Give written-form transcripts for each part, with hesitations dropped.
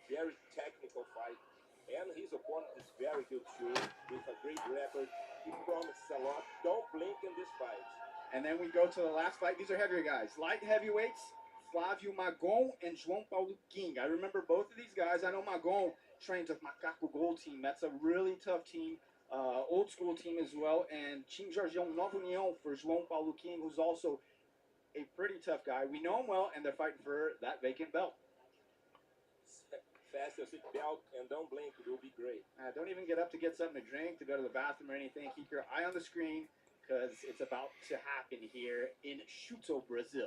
very technical fight. And his opponent is very good too, with a great record. He promises a lot. Don't blink in this fight. And then we go to the last fight. These are heavier guys. Light heavyweights, Flavio Magon and Joao Paulo Fagundes. I remember both of these guys. I know Magon trains with Macaco Gold Team. That's a really tough team. Old school team as well. And Team Jorgeão Nova União for Joao Paulo Fagundes, who's also a pretty tough guy. We know him well, and they're fighting for that vacant belt. Fast your seat belt and don't blink. It will be great. Don't even get up to get something to drink, to go to the bathroom or anything. Keep your eye on the screen because it's about to happen here in Shooto Brasil.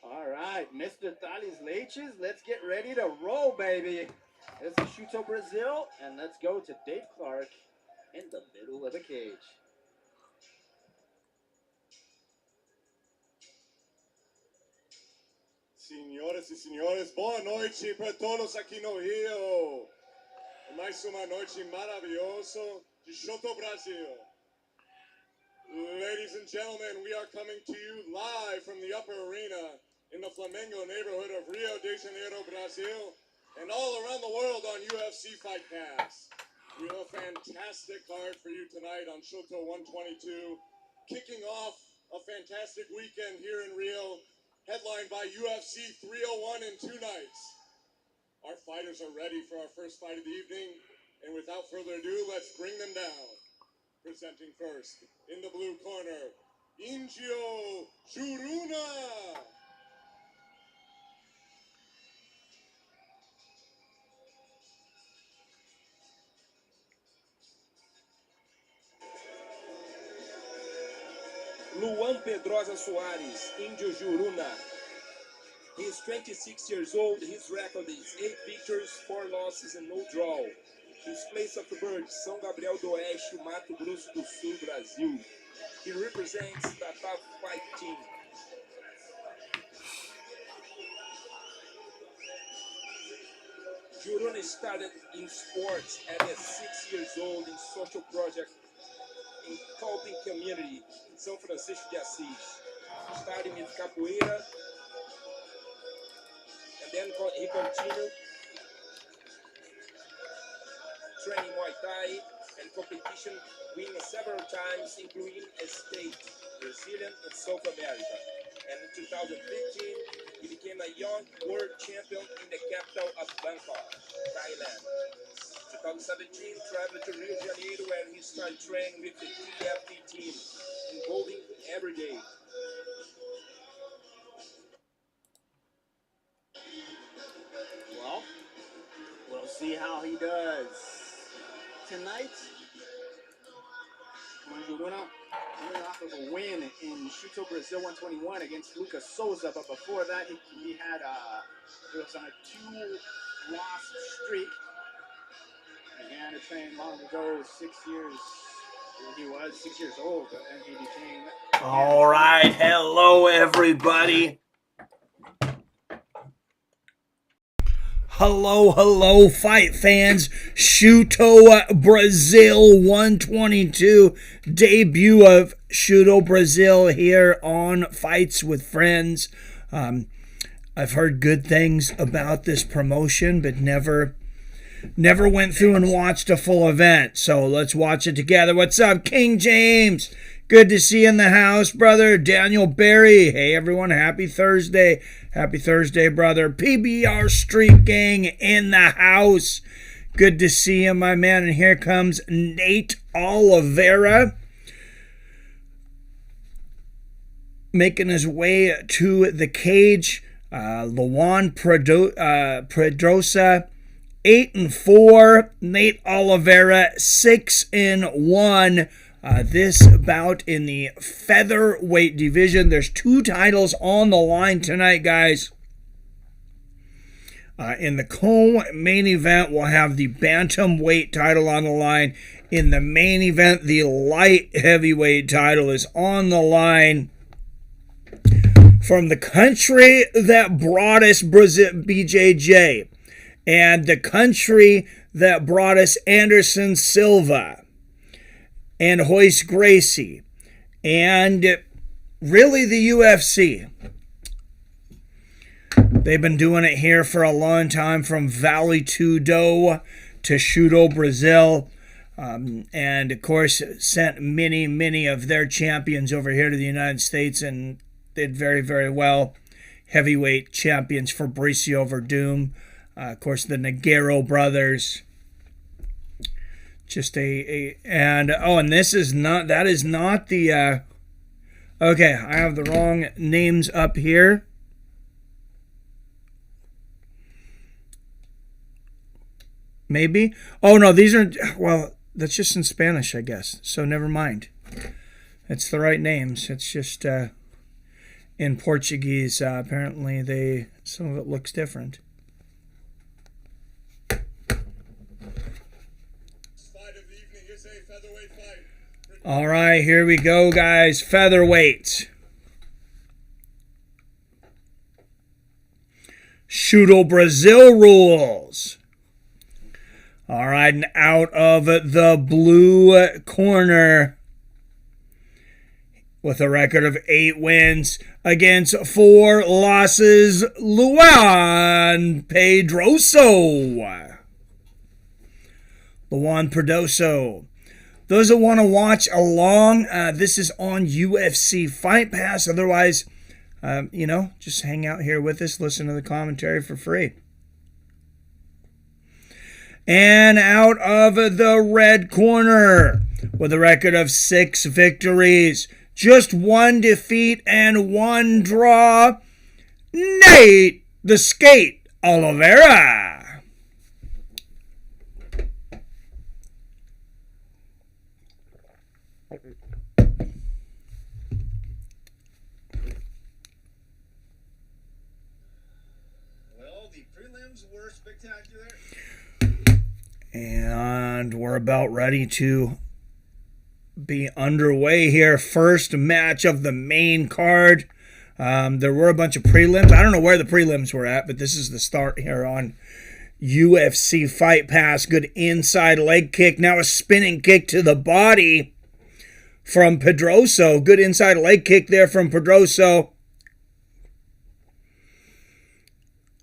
All right, Mr. Thales Leches, let's get ready to roll, baby. This is Shooto Brasil, and let's go to Dave Clark in the middle of the cage. Senhoras e senhores, boa noite para todos aqui no Rio. Mais uma noite maravilhosa de Shooto Brasil. Ladies and gentlemen, we are coming to you live from the upper arena in the Flamengo neighborhood of Rio de Janeiro, Brazil, and all around the world on UFC Fight Pass. We have a fantastic card for you tonight on Shooto 122, kicking off a fantastic weekend here in Rio, headlined by UFC 301 in 2 nights. Our fighters are ready for our first fight of the evening, and without further ado, let's bring them down. Presenting first, in the blue corner, Indio Churuna. Luan Pedroso Soares, Indio Juruna. He's 26 years old. His record is 8 victories, 4 losses, and no draw. His place of birth, São Gabriel do Oeste, Mato Grosso do Sul, Brasil. He represents the top fight team. Juruna started in sports at 6 years old in social project in Calvin community in São Francisco de Assis. Starting with capoeira, and then he continued training Muay Thai and competition, winning several times, including a state, Brazilian and South America. And in 2015, he became a young world champion in the capital of Bangkok, Thailand. 2017, traveled to Rio de Janeiro where he started training with the TFT team, involving every day. Well, we'll see how he does tonight. Juruna coming off of a win in Shooto Brasil 121 against Lucas Souza, but before that he had he was on a 2-loss streak. Began to train long ago, 6 years. He was 6 years old, and he became. All right, hello everybody. Hello, fight fans. Shooto Brasil 122. Debut of Shooto Brasil here on Fights with Friends. I've heard good things about this promotion, but never went through and watched a full event. So let's watch it together. What's up, King James? Good to see you in the house, brother. Daniel Berry. Hey, everyone. Happy Thursday. Happy Thursday, brother. PBR Street Gang in the house. Good to see you, my man. And here comes Nate Olivera, making his way to the cage. Luan Pedroso, 8-4. Nate Olivera, 6-1. This bout in the featherweight division. There's 2 titles on the line tonight, guys. In the co-main event, we'll have the bantamweight title on the line. In the main event, the light heavyweight title is on the line. From the country that brought us BJJ, and the country that brought us Anderson Silva and Royce Gracie, and really the UFC. They've been doing it here for a long time, from Vale Tudo to Shooto Brasil. And, of course, sent many of their champions over here to the United States and did very, very well. Heavyweight champions Fabricio Verdum. Of course, the Nagero brothers. And this is not, that is not the, okay, I have the wrong names up here. Maybe. Oh, no, these are, well, that's just in Spanish, I guess. So never mind. It's the right names. It's just in Portuguese. Apparently, some of it looks different. All right, here we go, guys. Featherweight. Shooto Brasil rules. All right, and out of the blue corner, with a record of 8 wins against 4 losses, Luan Pedroso. Luan Pedroso. Those that want to watch along, this is on UFC Fight Pass. Otherwise, just hang out here with us, listen to the commentary for free. And out of the red corner, with a record of 6 victories, just 1 defeat and 1 draw, Nate the Skate Olivera. Well, the prelims were spectacular. And we're about ready to be underway here. First match of the main card. There were a bunch of prelims. I don't know where the prelims were at, but this is the start here on UFC Fight Pass. Good inside leg kick. Now a spinning kick to the body from Pedroso. Good inside leg kick there from Pedroso.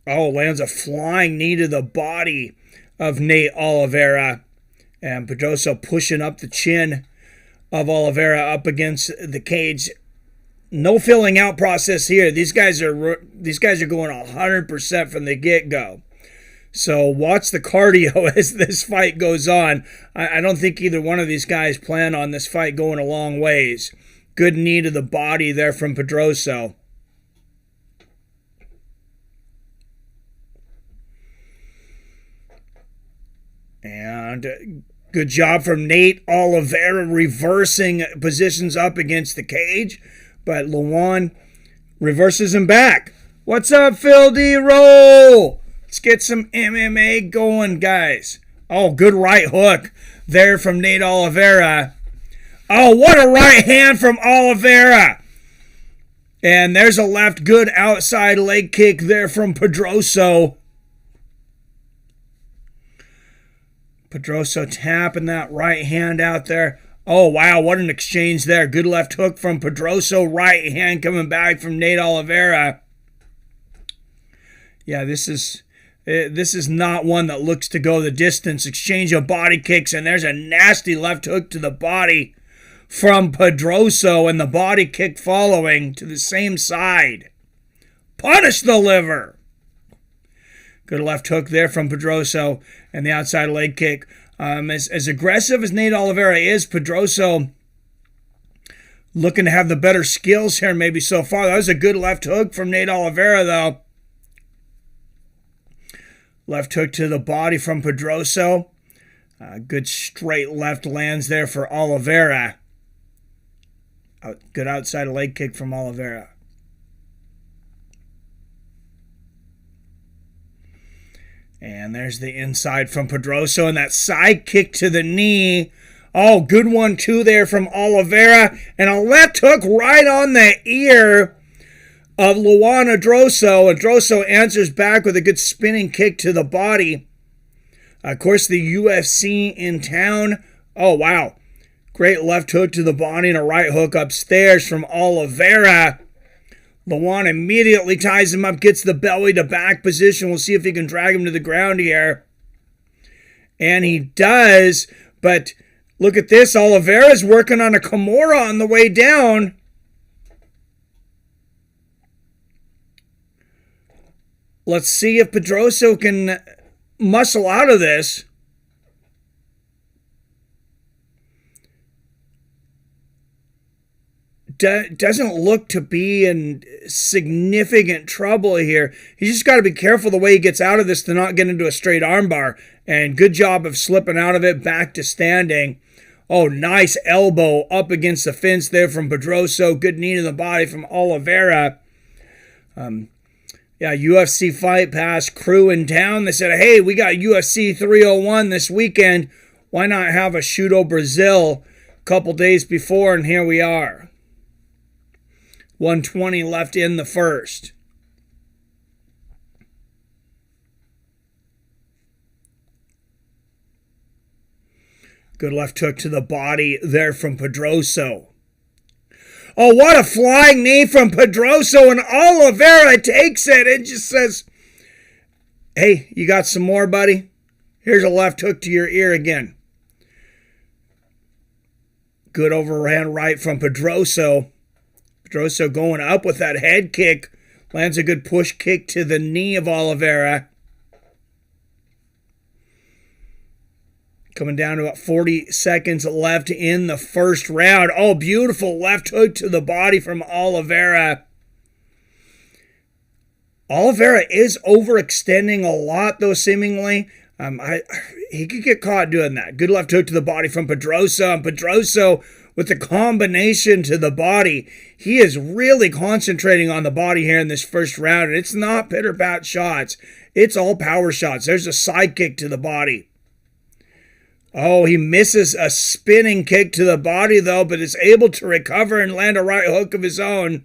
Oh, lands a flying knee to the body of Nate Olivera. And Pedroso pushing up the chin of Olivera up against the cage. No filling out process here. These guys are going 100% from the get-go. So watch the cardio as this fight goes on. I don't think either one of these guys plan on this fight going a long ways. Good knee to the body there from Pedroso. And good job from Nate Olivera reversing positions up against the cage. But Luan reverses him back. What's up, Phil D. Roll? Let's get some MMA going, guys. Oh, good right hook there from Nate Olivera. Oh, what a right hand from Olivera. And there's a left good outside leg kick there from Pedroso. Pedroso tapping that right hand out there. Oh, wow, what an exchange there. Good left hook from Pedroso. Right hand coming back from Nate Olivera. Yeah, this is not one that looks to go the distance. Exchange of body kicks, and there's a nasty left hook to the body from Pedroso, and the body kick following to the same side. Punish the liver. Good left hook there from Pedroso, and the outside leg kick. As aggressive as Nate Olivera is, Pedroso looking to have the better skills here maybe so far. That was a good left hook from Nate Olivera, though. Left hook to the body from Pedroso. Good straight left lands there for Olivera. Good outside leg kick from Olivera. And there's the inside from Pedroso, and that side kick to the knee. Oh, good 1-2 there from Olivera. And a left hook right on the ear of Luan Pedroso. Pedroso answers back with a good spinning kick to the body. Of course, the UFC in town. Oh, wow. Great left hook to the body and a right hook upstairs from Olivera. Lewan immediately ties him up, gets the belly to back position. We'll see if he can drag him to the ground here. And he does, but look at this. Olivera's working on a Kimura on the way down. Let's see if Pedroso can muscle out of this. Doesn't look to be in significant trouble here. He's just got to be careful the way he gets out of this to not get into a straight armbar. And good job of slipping out of it, back to standing. Oh, nice elbow up against the fence there from Pedroso. Good knee to the body from Olivera. Yeah, UFC Fight Pass crew in town. They said, hey, we got UFC 301 this weekend. Why not have a Shooto Brasil a couple days before? And here we are. 120 left in the first. Good left hook to the body there from Pedroso. Oh, what a flying knee from Pedroso, and Olivera takes it and just says, hey, you got some more, buddy? Here's a left hook to your ear again. Good overhand right from Pedroso. Pedroso going up with that head kick. Lands a good push kick to the knee of Olivera. Coming down to about 40 seconds left in the first round. Oh, beautiful left hook to the body from Olivera. Olivera is overextending a lot, though, seemingly. He could get caught doing that. Good left hook to the body from Pedroso. And Pedroso with the combination to the body. He is really concentrating on the body here in this first round. And it's not pitter-pat shots. It's all power shots. There's a side kick to the body. Oh, he misses a spinning kick to the body, though, but is able to recover and land a right hook of his own.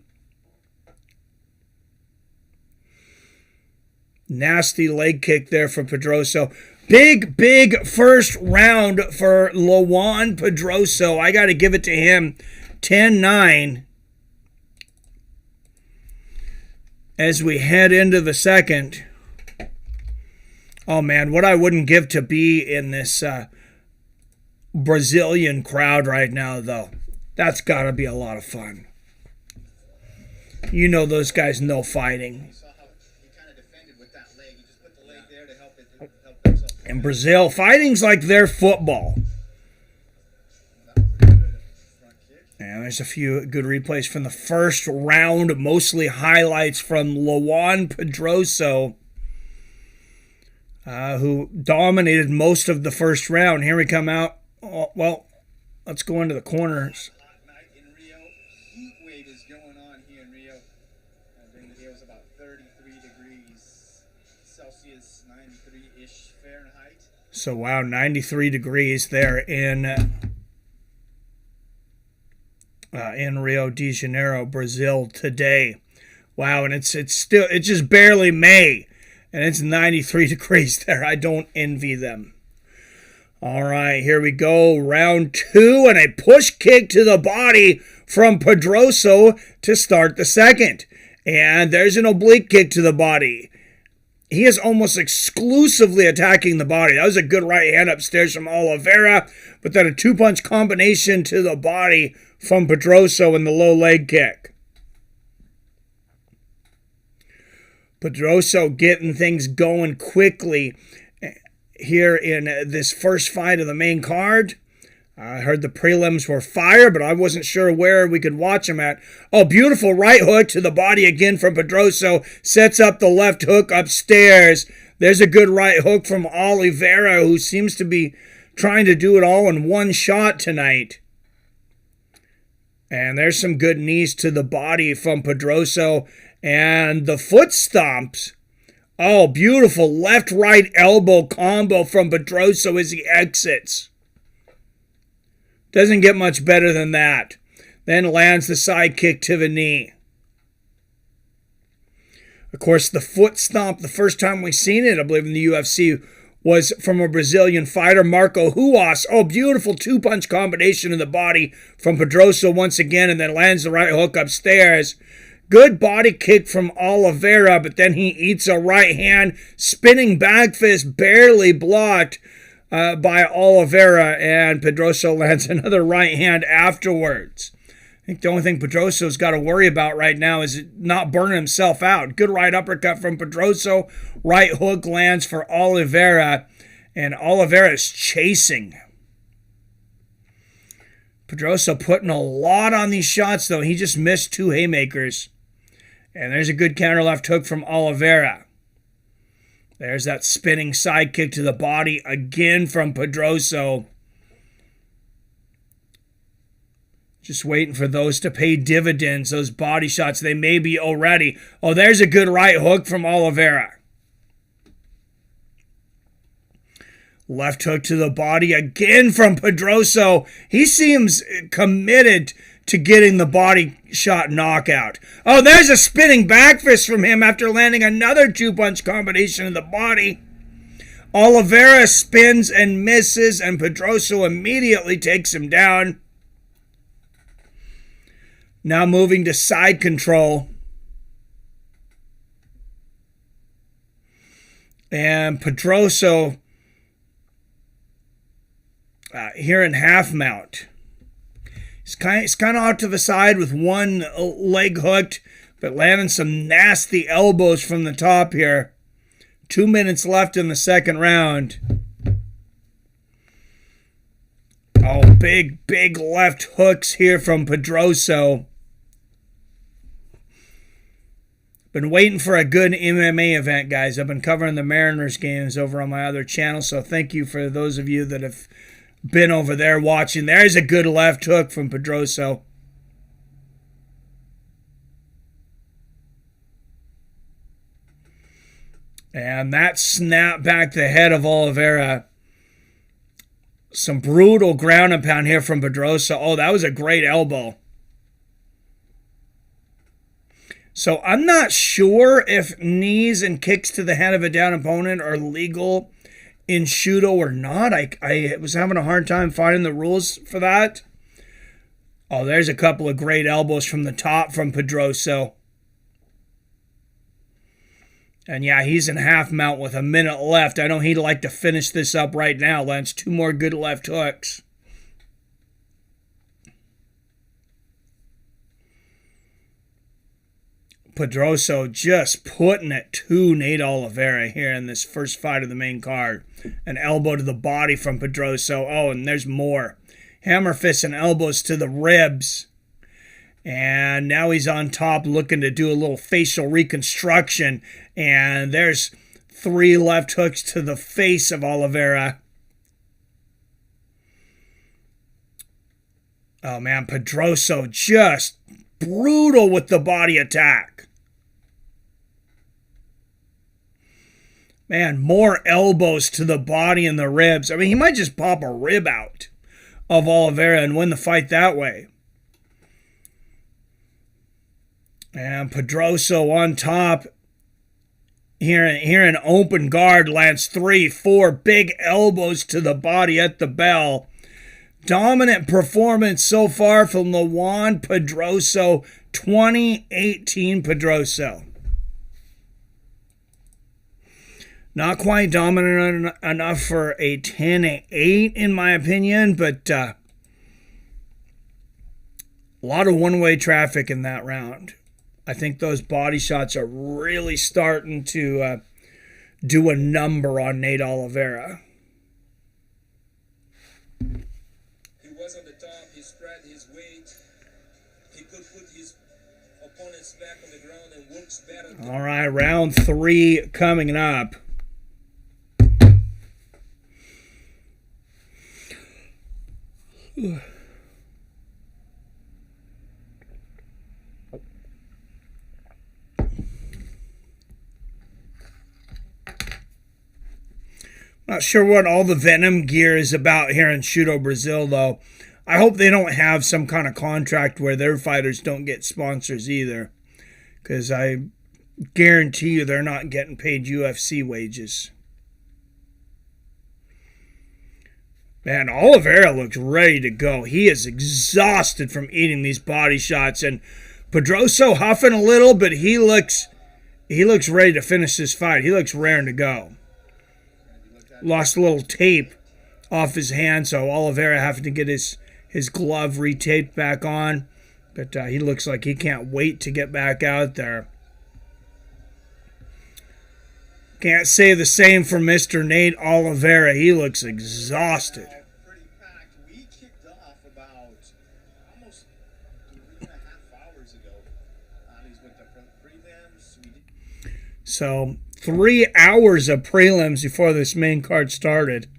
Nasty leg kick there from Pedroso. Big first round for Lewan Pedroso. I got to give it to him. 10-9. As we head into the second. Oh, man, what I wouldn't give to be in this Brazilian crowd right now, though. That's got to be a lot of fun. You know those guys know fighting. In Brazil, fighting's like their football. And there's a few good replays from the first round, mostly highlights from Lewan Pedroso, who dominated most of the first round. Here we come out. Oh, well, let's go into the corners. Hot night in Rio. Heat wave is going on here in Rio. During the day it was about 33 degrees Celsius, 93-ish Fahrenheit. So, wow, 93 degrees there in Rio de Janeiro, Brazil today. Wow, and it's just barely May, and it's 93 degrees there. I don't envy them. All right, here we go. Round two, and a push kick to the body from Pedroso to start the second. And there's an oblique kick to the body. He is almost exclusively attacking the body. That was a good right hand upstairs from Olivera, but then a two-punch combination to the body from Pedroso in the low leg kick. Pedroso getting things going quickly here in this first fight of the main card. I heard the prelims were fire, but I wasn't sure where we could watch them at. Oh, beautiful right hook to the body again from Pedroso. Sets up the left hook upstairs. There's a good right hook from Olivera, who seems to be trying to do it all in one shot tonight. And there's some good knees to the body from Pedroso. And the foot stomps. Oh, beautiful left-right elbow combo from Pedroso as he exits. Doesn't get much better than that. Then lands the side kick to the knee. Of course, the foot stomp, the first time we seen it, I believe, in the UFC, was from a Brazilian fighter, Marco Ruas. Oh, beautiful two-punch combination in the body from Pedroso once again, and then lands the right hook upstairs. Good body kick from Olivera, but then he eats a right hand. Spinning back fist barely blocked by Olivera, and Pedroso lands another right hand afterwards. I think the only thing Pedroso's got to worry about right now is not burning himself out. Good right uppercut from Pedroso. Right hook lands for Olivera, and Olivera is chasing. Pedroso putting a lot on these shots, though. He just missed 2 haymakers. And there's a good counter left hook from Olivera. There's that spinning side kick to the body again from Pedroso. Just waiting for those to pay dividends, those body shots. They may be already. Oh, there's a good right hook from Olivera. Left hook to the body again from Pedroso. He seems committed to getting the body shot knockout. Oh, there's a spinning back fist from him after landing another 2-punch combination in the body. Olivera spins and misses, and Pedroso immediately takes him down. Now moving to side control. And Pedroso here in half mount. He's kind of out to the side with one leg hooked, but landing some nasty elbows from the top here. 2 minutes left in the second round. Oh, big left hooks here from Pedroso. Been waiting for a good MMA event, guys. I've been covering the Mariners games over on my other channel, so thank you for those of you that have been over there watching. There's a good left hook from Pedroso. And that snapped back the head of Olivera. Some brutal ground and pound here from Pedroso. Oh, that was a great elbow. So I'm not sure if knees and kicks to the head of a down opponent are legal in Shooto or not. I was having a hard time finding the rules for that. Oh, there's a couple of great elbows from the top from Pedroso. And yeah, he's in half mount with a minute left. I know he'd like to finish this up right now. Lands 2 more good left hooks. Pedroso just putting it to Nate Olivera here in this first fight of the main card. An elbow to the body from Pedroso. Oh, and there's more. Hammer fists and elbows to the ribs. And now he's on top looking to do a little facial reconstruction. And there's 3 left hooks to the face of Olivera. Oh, man, Pedroso just brutal with the body attack. Man, more elbows to the body and the ribs. I mean, he might just pop a rib out of Olivera and win the fight that way. And Pedroso on top. Here in open guard lands 3, 4 big elbows to the body at the bell. Dominant performance so far from the Juan Pedroso, 2018 Pedroso. Not quite dominant enough for a 10-8 in my opinion, but a lot of one-way traffic in that round. I think those body shots are really starting to do a number on Nate Olivera. He was on the top, he spread his weight. He could put his opponent's back on the ground and works better. All right, round 3 coming up. Not sure what all the Venom gear is about here in Shooto Brasil, though. I hope they don't have some kind of contract where their fighters don't get sponsors either. Because I guarantee you they're not getting paid UFC wages. Man, Olivera looks ready to go. He is exhausted from eating these body shots. And Pedroso huffing a little, but he looks ready to finish this fight. He looks raring to go. Lost a little tape off his hand, so Olivera having to get his glove retaped back on. But he looks like he can't wait to get back out there. Can't say the same for Mr. Nate Olivera. He looks exhausted. Pretty packed. We kicked off about almost 3.5 hours ago. He's with the prelims. So 3 hours of prelims before this main card started.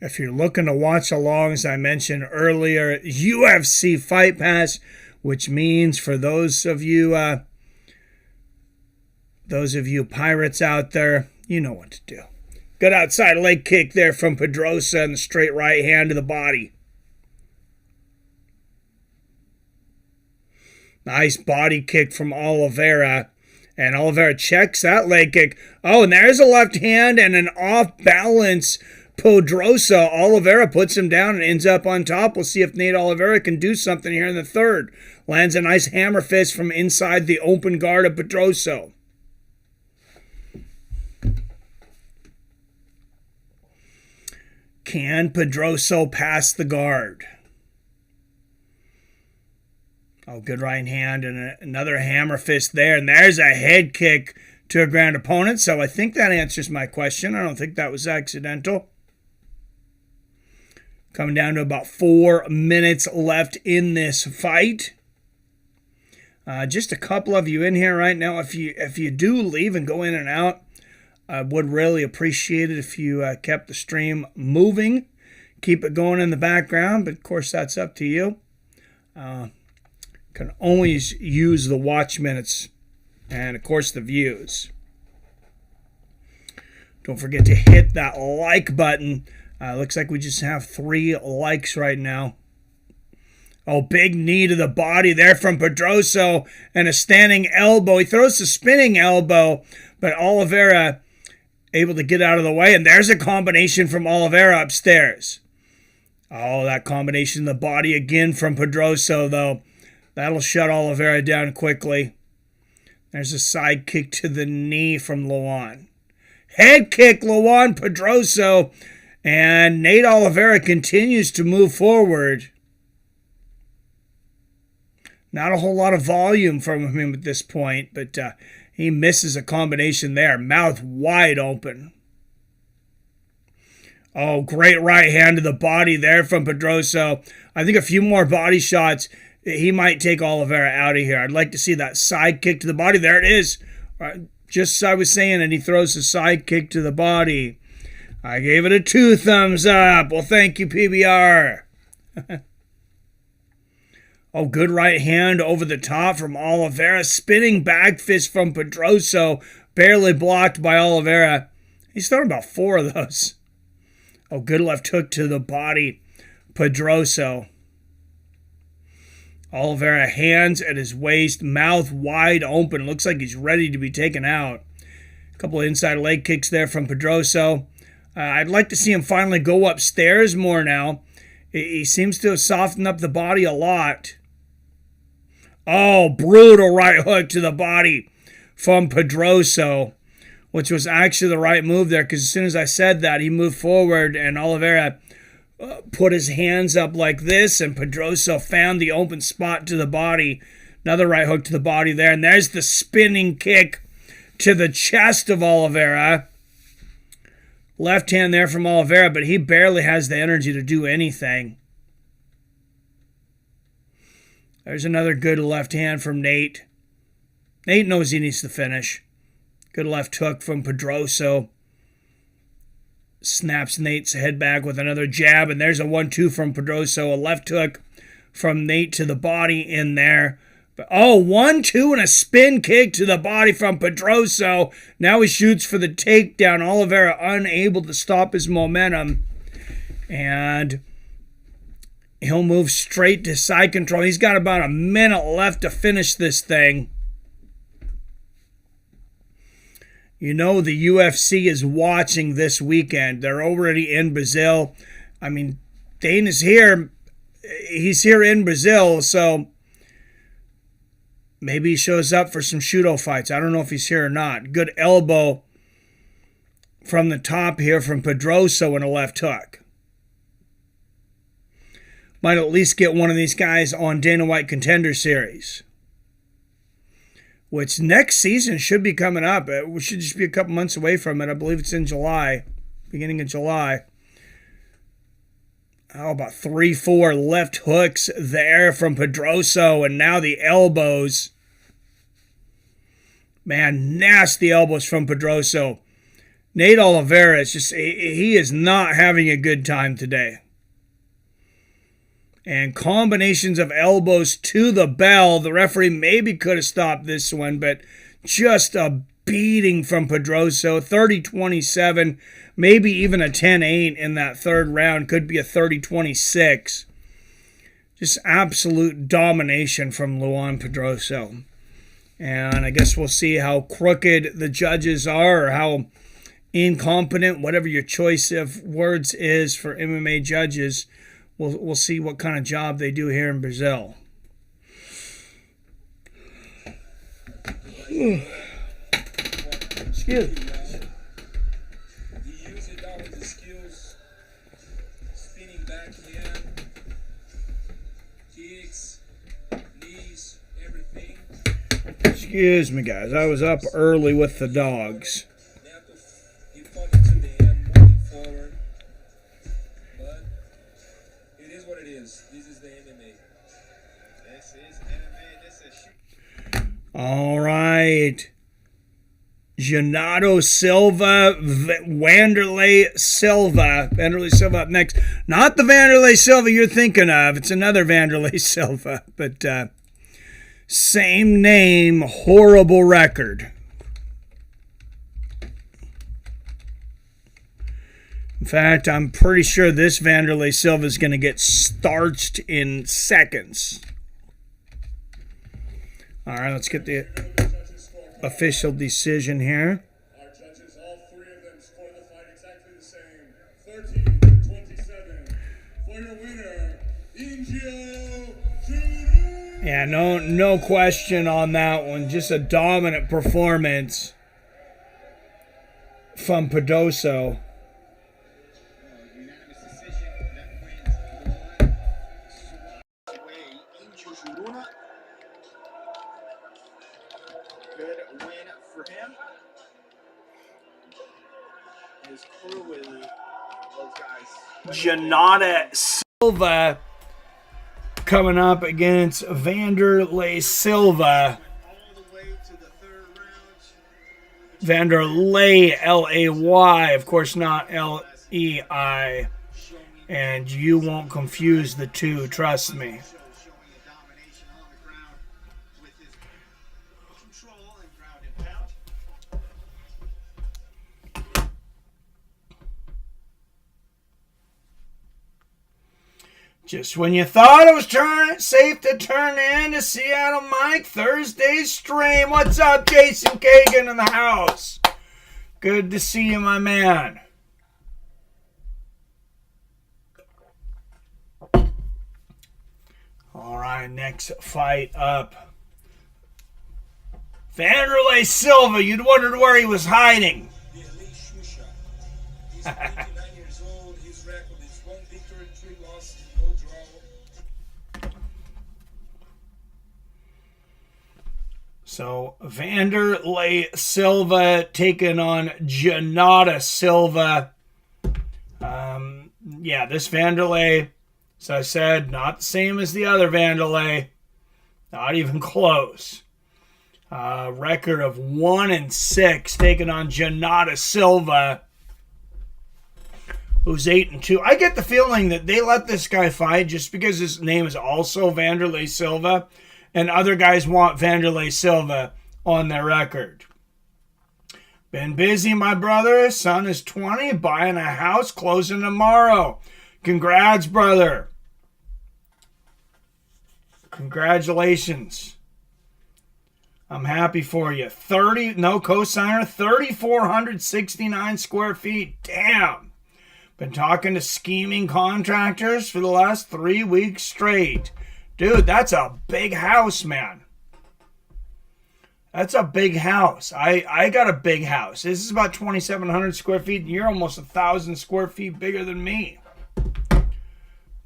If you're looking to watch along, as I mentioned earlier, UFC Fight Pass, which means for those of you pirates out there, you know what to do. Good outside leg kick there from Pedroso and the straight right hand to the body. Nice body kick from Olivera. And Olivera checks that leg kick. Oh, and there's a left hand and an off-balance Pedroso. Olivera puts him down and ends up on top. We'll see if Nate Olivera can do something here in the third. Lands a nice hammer fist from inside the open guard of Pedroso. Can Pedroso pass the guard? Oh, good right hand and another hammer fist there. And there's a head kick to a ground opponent. So I think that answers my question. I don't think that was accidental. Coming down to about 4 minutes left in this fight. Just a couple of you in here right now. If you do leave and go in and out, I would really appreciate it if you kept the stream moving. Keep it going in the background, but of course that's up to you. Can always use the watch minutes and of course the views. Don't forget to hit that like button. Looks like we just have 3 likes right now. Oh, big knee to the body there from Pedroso and a standing elbow. He throws the spinning elbow, but Olivera able to get out of the way. And there's a combination from Olivera upstairs. Oh, that combination in the body again from Pedroso, though. That'll shut Olivera down quickly. There's a side kick to the knee from Luan. Head kick, Luan Pedroso. And Nate Olivera continues to move forward. Not a whole lot of volume from him at this point, but he misses a combination there. Mouth wide open. Oh, great right hand to the body there from Pedroso. I think a few more body shots, he might take Olivera out of here. I'd like to see that side kick to the body. There it is. Just as I was saying, and he throws a side kick to the body. I gave it a 2 thumbs up. Well, thank you, PBR. Oh, good right hand over the top from Olivera. Spinning back fist from Pedroso. Barely blocked by Olivera. He's thrown about 4 of those. Oh, good left hook to the body. Pedroso. Olivera hands at his waist. Mouth wide open. Looks like he's ready to be taken out. A couple of inside leg kicks there from Pedroso. I'd like to see him finally go upstairs more now. He seems to have softened up the body a lot. Oh, brutal right hook to the body from Pedroso, which was actually the right move there, because as soon as I said that, he moved forward and Olivera put his hands up like this, and Pedroso found the open spot to the body. Another right hook to the body there, and there's the spinning kick to the chest of Olivera. Left hand there from Olivera, but he barely has the energy to do anything. There's another good left hand from Nate. Nate knows he needs to finish. Good left hook from Pedroso. Snaps Nate's head back with another jab, and there's a 1-2 from Pedroso. A left hook from Nate to the body in there. But, 1-2 and a spin kick to the body from Pedroso. Now he shoots for the takedown. Olivera unable to stop his momentum. And he'll move straight to side control. He's got about a minute left to finish this thing. You know the UFC is watching this weekend. They're already in Brazil. I mean, Dana's here. he's here in Brazil, so maybe he shows up for some Shooto fights. I don't know if he's here or not. Good elbow from the top here from Pedroso and a left hook. Might at least get one of these guys on Dana White Contender Series, which next season should be coming up. We should just be a couple months away from it. I believe it's in July, beginning of July. How about 3-4 left hooks there from Pedroso, and now the elbows. Man, nasty elbows from Pedroso. Nate Olivera is just, he is not having a good time today. And combinations of elbows to the bell. The referee maybe could have stopped this one, but just a beating from Pedroso. 30-27, maybe even a 10-8 in that third round. Could be a 30-26. Just absolute domination from Luan Pedroso. And I guess we'll see how crooked the judges are, or how incompetent, whatever your choice of words is for MMA judges. We'll see what kind of job they do here in Brazil. Excuse me. He used all of the skills, spinning backhand, kicks, knees, everything. Excuse me, guys. I was up early with the dogs. He fought it to the end, moving forward. But it is what it is. This is the MMA. This is MMA. This is All right. Renato Silva, Wanderlei Silva. Wanderlei Silva up next. Not the Wanderlei Silva you're thinking of. It's another Wanderlei Silva. But same name, horrible record. In fact, I'm pretty sure this Wanderlei Silva is going to get starched in seconds. All right, let's get the official decision here. Our judges, all three of them, score the fight exactly the same. 13-27. For your winner, Indio Shooto. Yeah, no question on that one. Just a dominant performance from Pedroso. unanimous decision that wins Indio Shooto. Good win for him. His crew with those guys. Renato Silva coming up against Wanderlei Silva. All the way to the third round. Wanderlei, L-A-Y, of course not L-E-I. And you won't confuse the two, trust me. Showing a domination on the ground with his control and ground and pound. Just when you thought it was safe to turn in to Seattle Mike, Thursday's stream. What's up, Jason Kagan in the house? Good to see you, my man. All right, next fight up. Wanderlei Silva, you'd wondered where he was hiding. The elite Xuxa. He's 29 years old. His record is 1 victory, 3 losses, no draw. So Wanderlei Silva taking on Renato Silva. Yeah, this Wanderlei, as I said, not the same as the other Wanderlei. Not even close. Record of 1-6 taking on Renato Silva, who's 8-2. I get the feeling that they let this guy fight just because his name is also Wanderlei Silva, and other guys want Wanderlei Silva on their record. Been busy, my brother. Son is 20, buying a house, closing tomorrow. Congrats, brother. Congratulations. I'm happy for you. 3,469 square feet. Damn. Been talking to scheming contractors for the last 3 weeks straight. Dude, that's a big house, man. That's a big house. I got a big house. This is about 2,700 square feet. You're almost 1,000 square feet bigger than me.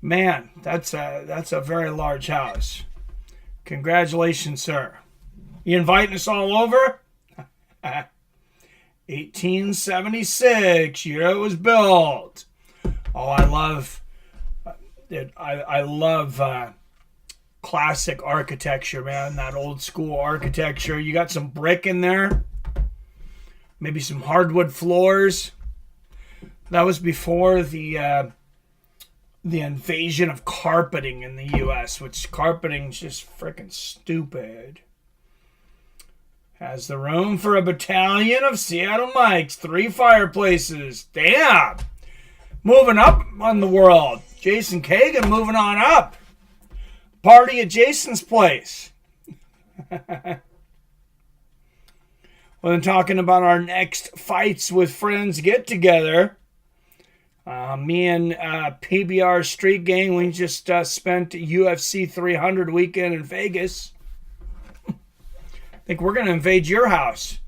Man, that's a very large house. Congratulations, sir. You inviting us all over? 1876, year it was built. Oh, I love classic architecture, man. That old school architecture. You got some brick in there, maybe some hardwood floors. That was before the invasion of carpeting in the U.S., which carpeting's just freaking stupid. Has the room for a battalion of Seattle Mikes. 3 fireplaces. Damn. Moving up on the world. Jason Kagan moving on up. Party at Jason's place. Well, then talking about our next Fights with Friends get-together. Me and PBR Street Gang, we just spent UFC 300 weekend in Vegas. I think we're going to invade your house.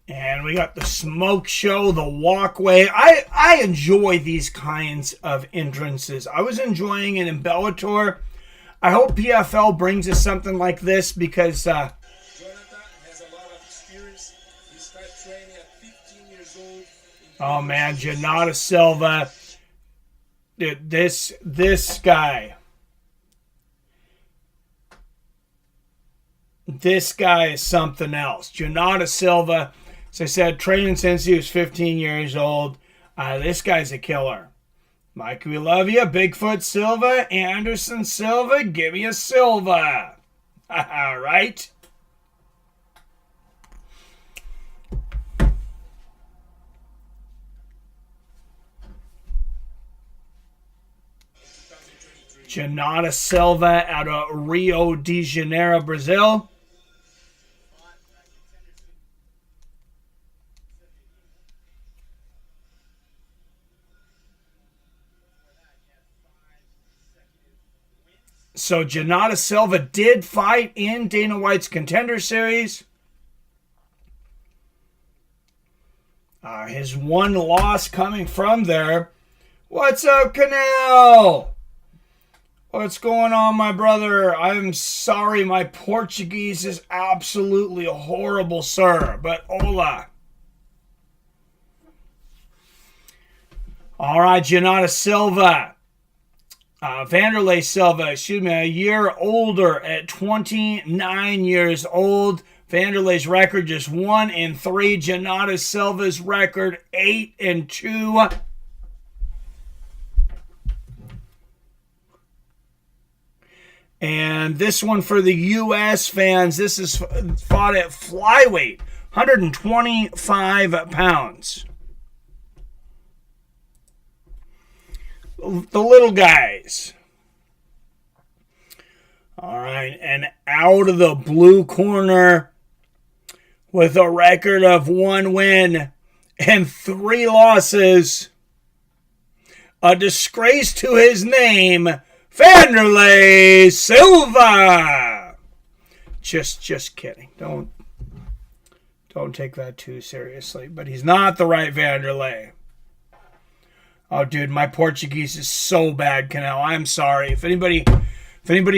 And we got the smoke show, the walkway. I enjoy these kinds of entrances. I was enjoying it in Bellator. I hope PFL brings us something like this because... Jonathan has a lot of experience. He started training at 15 years old. Oh, man, Jonata Silva. Dude, this guy. This guy is something else. Jonata Silva... As I said, training since he was 15 years old. This guy's a killer. Mike, we love you. Bigfoot Silva, Anderson Silva, give me a Silva. All right. Jonata Silva out of Rio de Janeiro, Brazil. So Jonata Silva did fight in Dana White's Contender Series. His one loss coming from there. What's up, Canal? What's going on, my brother? I'm sorry, my Portuguese is absolutely horrible, sir. But hola. All right, Jonata Silva. Vanderlei Silva, a year older at 29 years old. Vanderlei's record just 1-3. Jonata Silva's record 8-2. And this one for the U.S. fans, this is fought at flyweight, 125 pounds. The little guys. All right, and out of the blue corner with a record of 1 win and 3 losses, a disgrace to his name, Vanderlei Silva. Just kidding. Don't take that too seriously. But he's not the right Vanderlei. Oh, dude, my Portuguese is so bad, Canal. I'm sorry. If anybody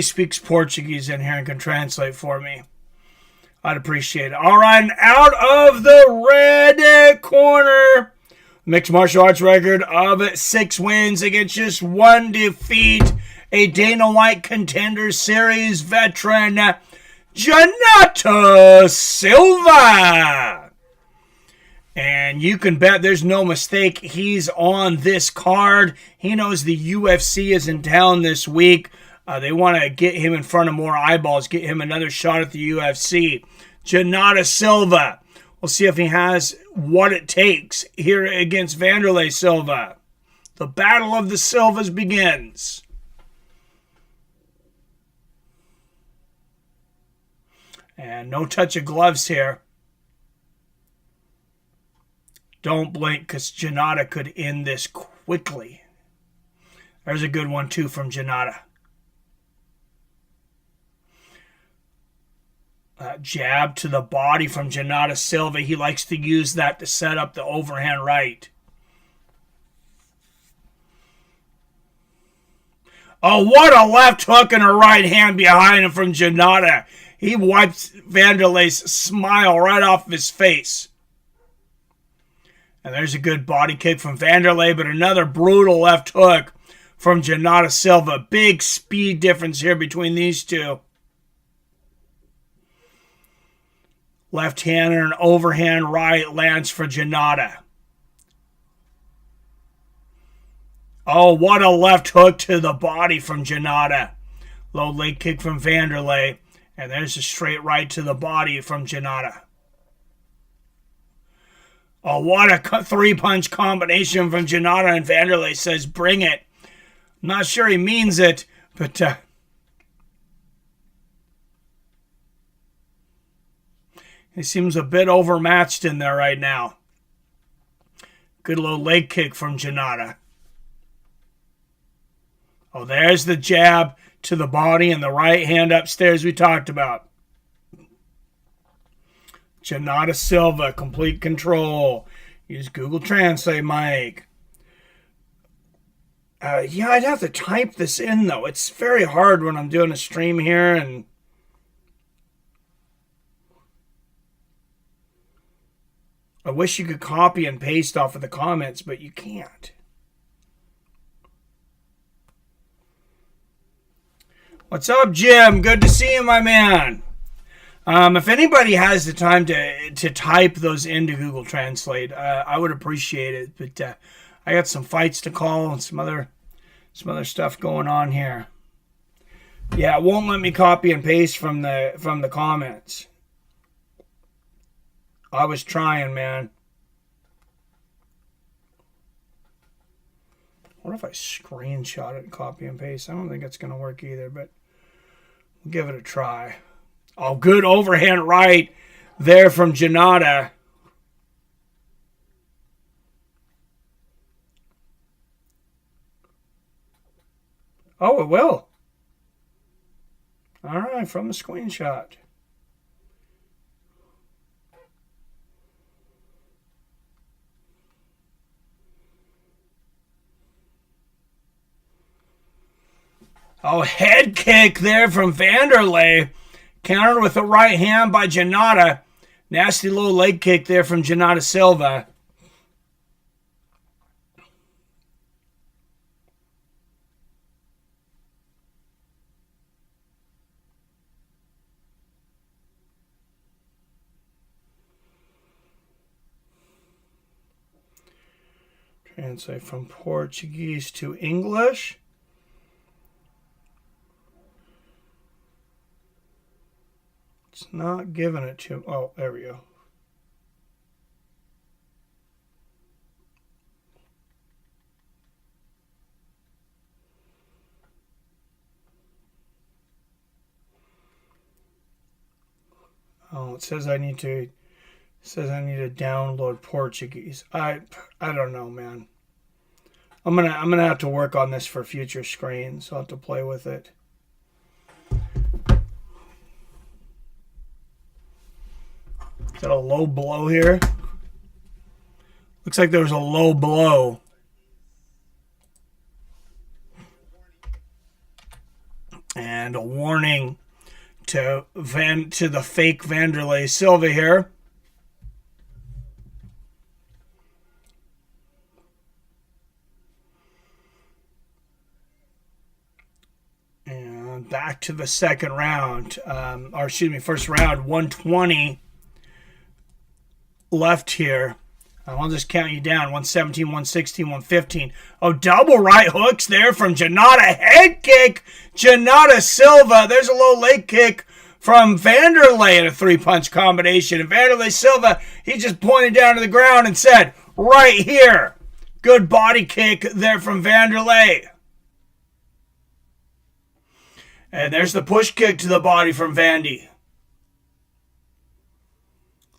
speaks Portuguese in here and can translate for me, I'd appreciate it. All right, and out of the red corner, mixed martial arts record of 6 wins against just 1 defeat, a Dana White Contender Series veteran, Jonata Silva. And you can bet there's no mistake he's on this card. He knows the UFC is in town this week. They want to get him in front of more eyeballs, get him another shot at the UFC. Jonata Silva We'll see if he has what it takes here against Wanderlei Silva. The battle of the Silvas begins. And no touch of gloves here. Don't blink because Janata could end this quickly. There's a good one too from Janata. Jab to the body from Janata Silva. He likes to use that to set up the overhand right. Oh, what a left hook and a right hand behind him from Janata. He wipes Wanderlei's smile right off of his face. And there's a good body kick from Wanderlei, but another brutal left hook from Janata Silva. Big speed difference here between these two. Left hand and an overhand right lands for Janata. Oh, what a left hook to the body from Janata. Low leg kick from Wanderlei. And there's a straight right to the body from Janata. Oh, what a three-punch combination from Janata, and Wanderlei says, bring it. I'm not sure he means it, but he seems a bit overmatched in there right now. Good low leg kick from Janata. Oh, there's the jab to the body and the right hand upstairs we talked about. Janata Silva, complete control. Use Google Translate, Mike. Yeah, I'd have to type this in, though. It's very hard when I'm doing a stream here, and I wish you could copy and paste off of the comments, but you can't. What's up, Jim? Good to see you, my man. If anybody has the time to type those into Google Translate, I would appreciate it. But I got some fights to call and some other stuff going on here. Yeah, it won't let me copy and paste from the comments. I was trying, man. What if I screenshot it and copy and paste? I don't think it's going to work either, but we'll give it a try. Oh, good overhand right there from Janata. Oh, it will. All right, from the screenshot. Oh, head kick there from Wanderlei. Countered with a right hand by Janata. Nasty low leg kick there from Janata Silva. Translate from Portuguese to English. It's not giving it to... Oh, there we go. Oh, it says I need to download Portuguese. I don't know, man. I'm gonna have to work on this for future screens. I'll have to play with it. Is that a low blow here? Looks like there was a low blow. And a warning to the fake Wanderlei Silva here. And back to the second round. First round, 120 left here. I'll just count you down. 117, 116, 115. Oh, double right hooks there from Janata. Head kick, Janata Silva. There's a low leg kick from Vanderlei in a three-punch combination. And Vanderlei Silva, he just pointed down to the ground and said, right here. Good body kick there from Vanderlei. And there's the push kick to the body from Vandy.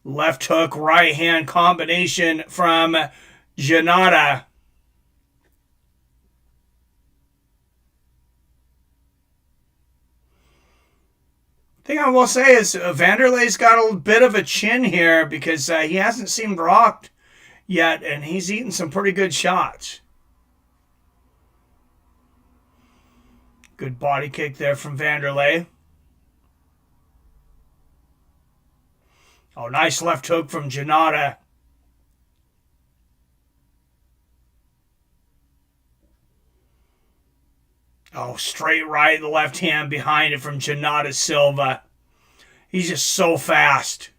Left hook, right hand combination from Janata. Thing I will say is Vanderlei's got a bit of a chin here because he hasn't seemed rocked yet, and he's eaten some pretty good shots. Good body kick there from Vanderlei. Oh, nice left hook from Janata. Oh, straight right, the left hand behind it from Janata Silva. He's just so fast.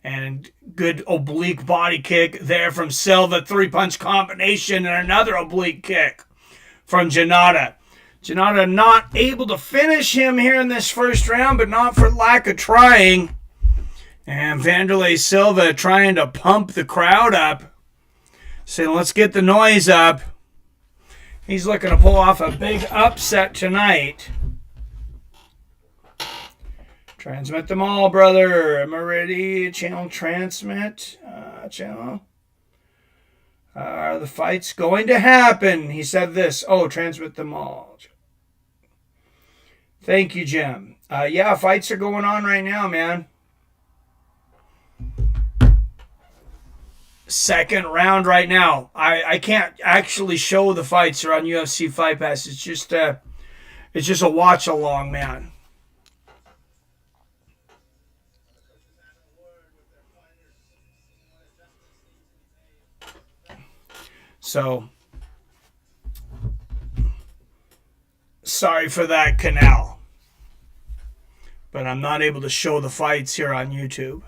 And good oblique body kick there from Silva. Three-punch combination and another oblique kick from Janata. Janata not able to finish him here in this first round, but not for lack of trying. And Vanderlei Silva trying to pump the crowd up. Saying, let's get the noise up. He's looking to pull off a big upset tonight. Transmit them all, brother. Am I ready? Channel transmit. Channel. Are the fights going to happen? He said this. Oh, transmit them all. Thank you, Jim. Yeah, fights are going on right now, man. Second round right now. I can't actually show the fights are on UFC Fight Pass. It's just a watch along, man. So sorry for that, Canal. But I'm not able to show the fights here on YouTube.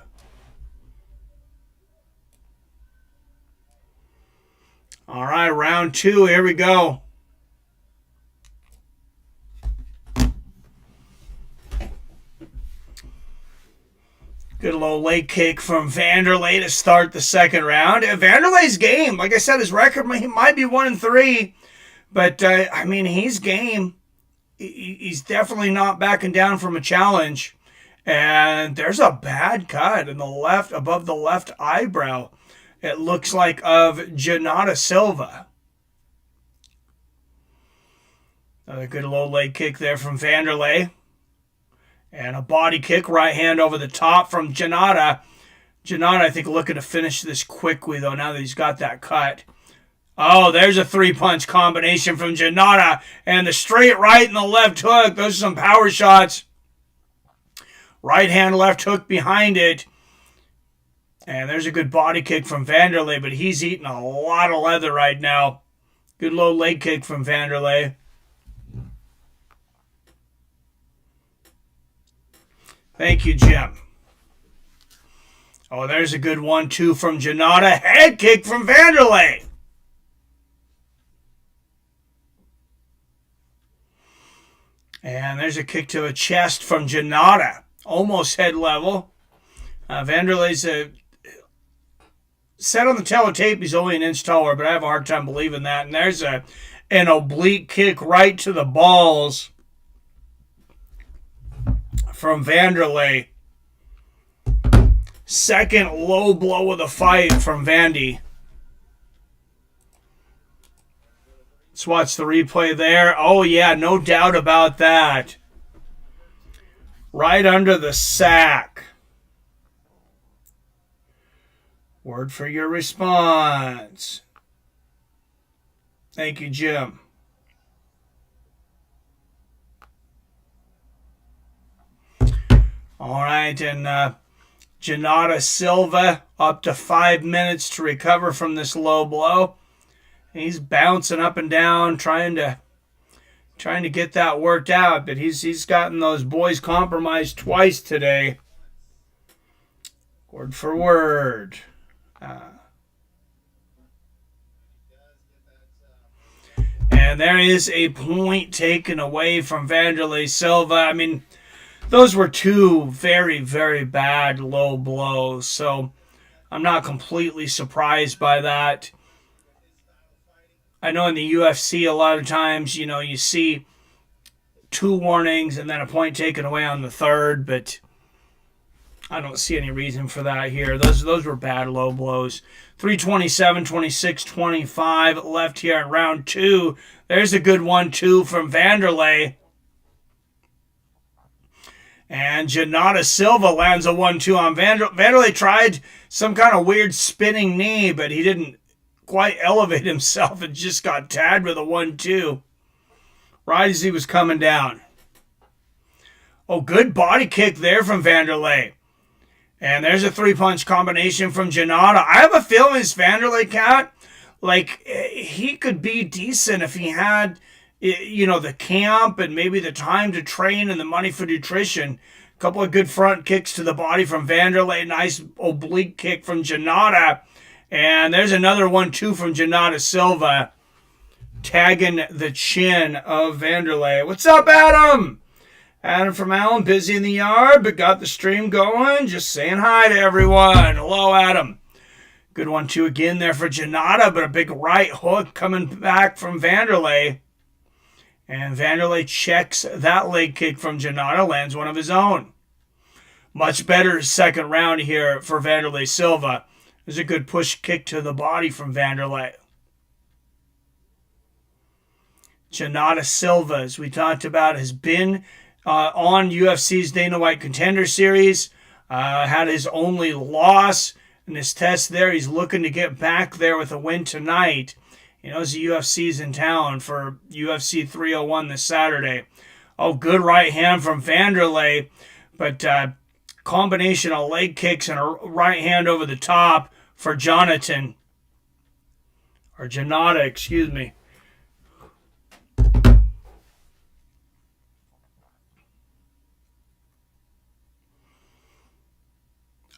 All right, round two. Here we go. Good low leg kick from Vanderlei to start the second round. Vanderlei's game. Like I said, his record might be 1-3, but I mean, he's game. He's definitely not backing down from a challenge. And there's a bad cut in the left, above the left eyebrow. It looks like of Janata Silva. Another good low leg kick there from Vanderlei. And a body kick, right hand over the top from Janata. Janata, I think, looking to finish this quickly, though, now that he's got that cut. Oh, there's a three-punch combination from Janata. And the straight right and the left hook. Those are some power shots. Right hand, left hook behind it. And there's a good body kick from Vanderlei, but he's eating a lot of leather right now. Good low leg kick from Vanderlei. Thank you, Jim. Oh, there's a good 1-2 from Janata. Head kick from Vanderlei. And there's a kick to the chest from Janata. Almost head level. Vanderlei's said on the teletape he's only an inch taller, but I have a hard time believing that. And there's an oblique kick right to the balls from Vanderlei. Second low blow of the fight from Vandy. Let's watch the replay there. Oh, yeah, no doubt about that. Right under the sack. Word for your response. Thank you, Jim. All right, and Janata Silva up to 5 minutes to recover from this low blow. He's bouncing up and down, trying to get that worked out, but he's gotten those boys compromised twice today. Word for word. And there is a point taken away from Vanderlei Silva. I mean, those were two very, very bad low blows. So I'm not completely surprised by that. I know in the UFC, a lot of times, you see 2 warnings and then a point taken away on the third, but I don't see any reason for that here. Those were bad low blows. 327, 26, 25 left here in round 2. There's a good 1-2 from Vanderlei. And Janata Silva lands a 1-2 on Vanderlei. Vanderlei tried some kind of weird spinning knee, but he didn't quite elevate himself and just got tagged with a 1-2 right as he was coming down. Oh, good body kick there from Vanderlei. And there's a 3-punch combination from Janata. I have a feeling this Vanderlei cat, he could be decent if he had, the camp and maybe the time to train and the money for nutrition. A couple of good front kicks to the body from Vanderlei. Nice oblique kick from Janata. And there's another 1-2 from Janata Silva, tagging the chin of Vanderlei. What's up, Adam? Adam from Allen, busy in the yard, but got the stream going. Just saying hi to everyone. Hello, Adam. Good 1-2 again there for Janata, but a big right hook coming back from Vanderlei. And Vanderlei checks that leg kick from Janata, lands one of his own. Much better second round here for Vanderlei Silva. There's a good push kick to the body from Vanderlei. Janata Silva, as we talked about, has been on UFC's Dana White Contender Series. Had his only loss in his test there. He's looking to get back there with a win tonight. The UFC's in town for UFC 301 this Saturday. Oh, good right hand from Vanderlei, but combination of leg kicks and a right hand over the top for Janata, excuse me.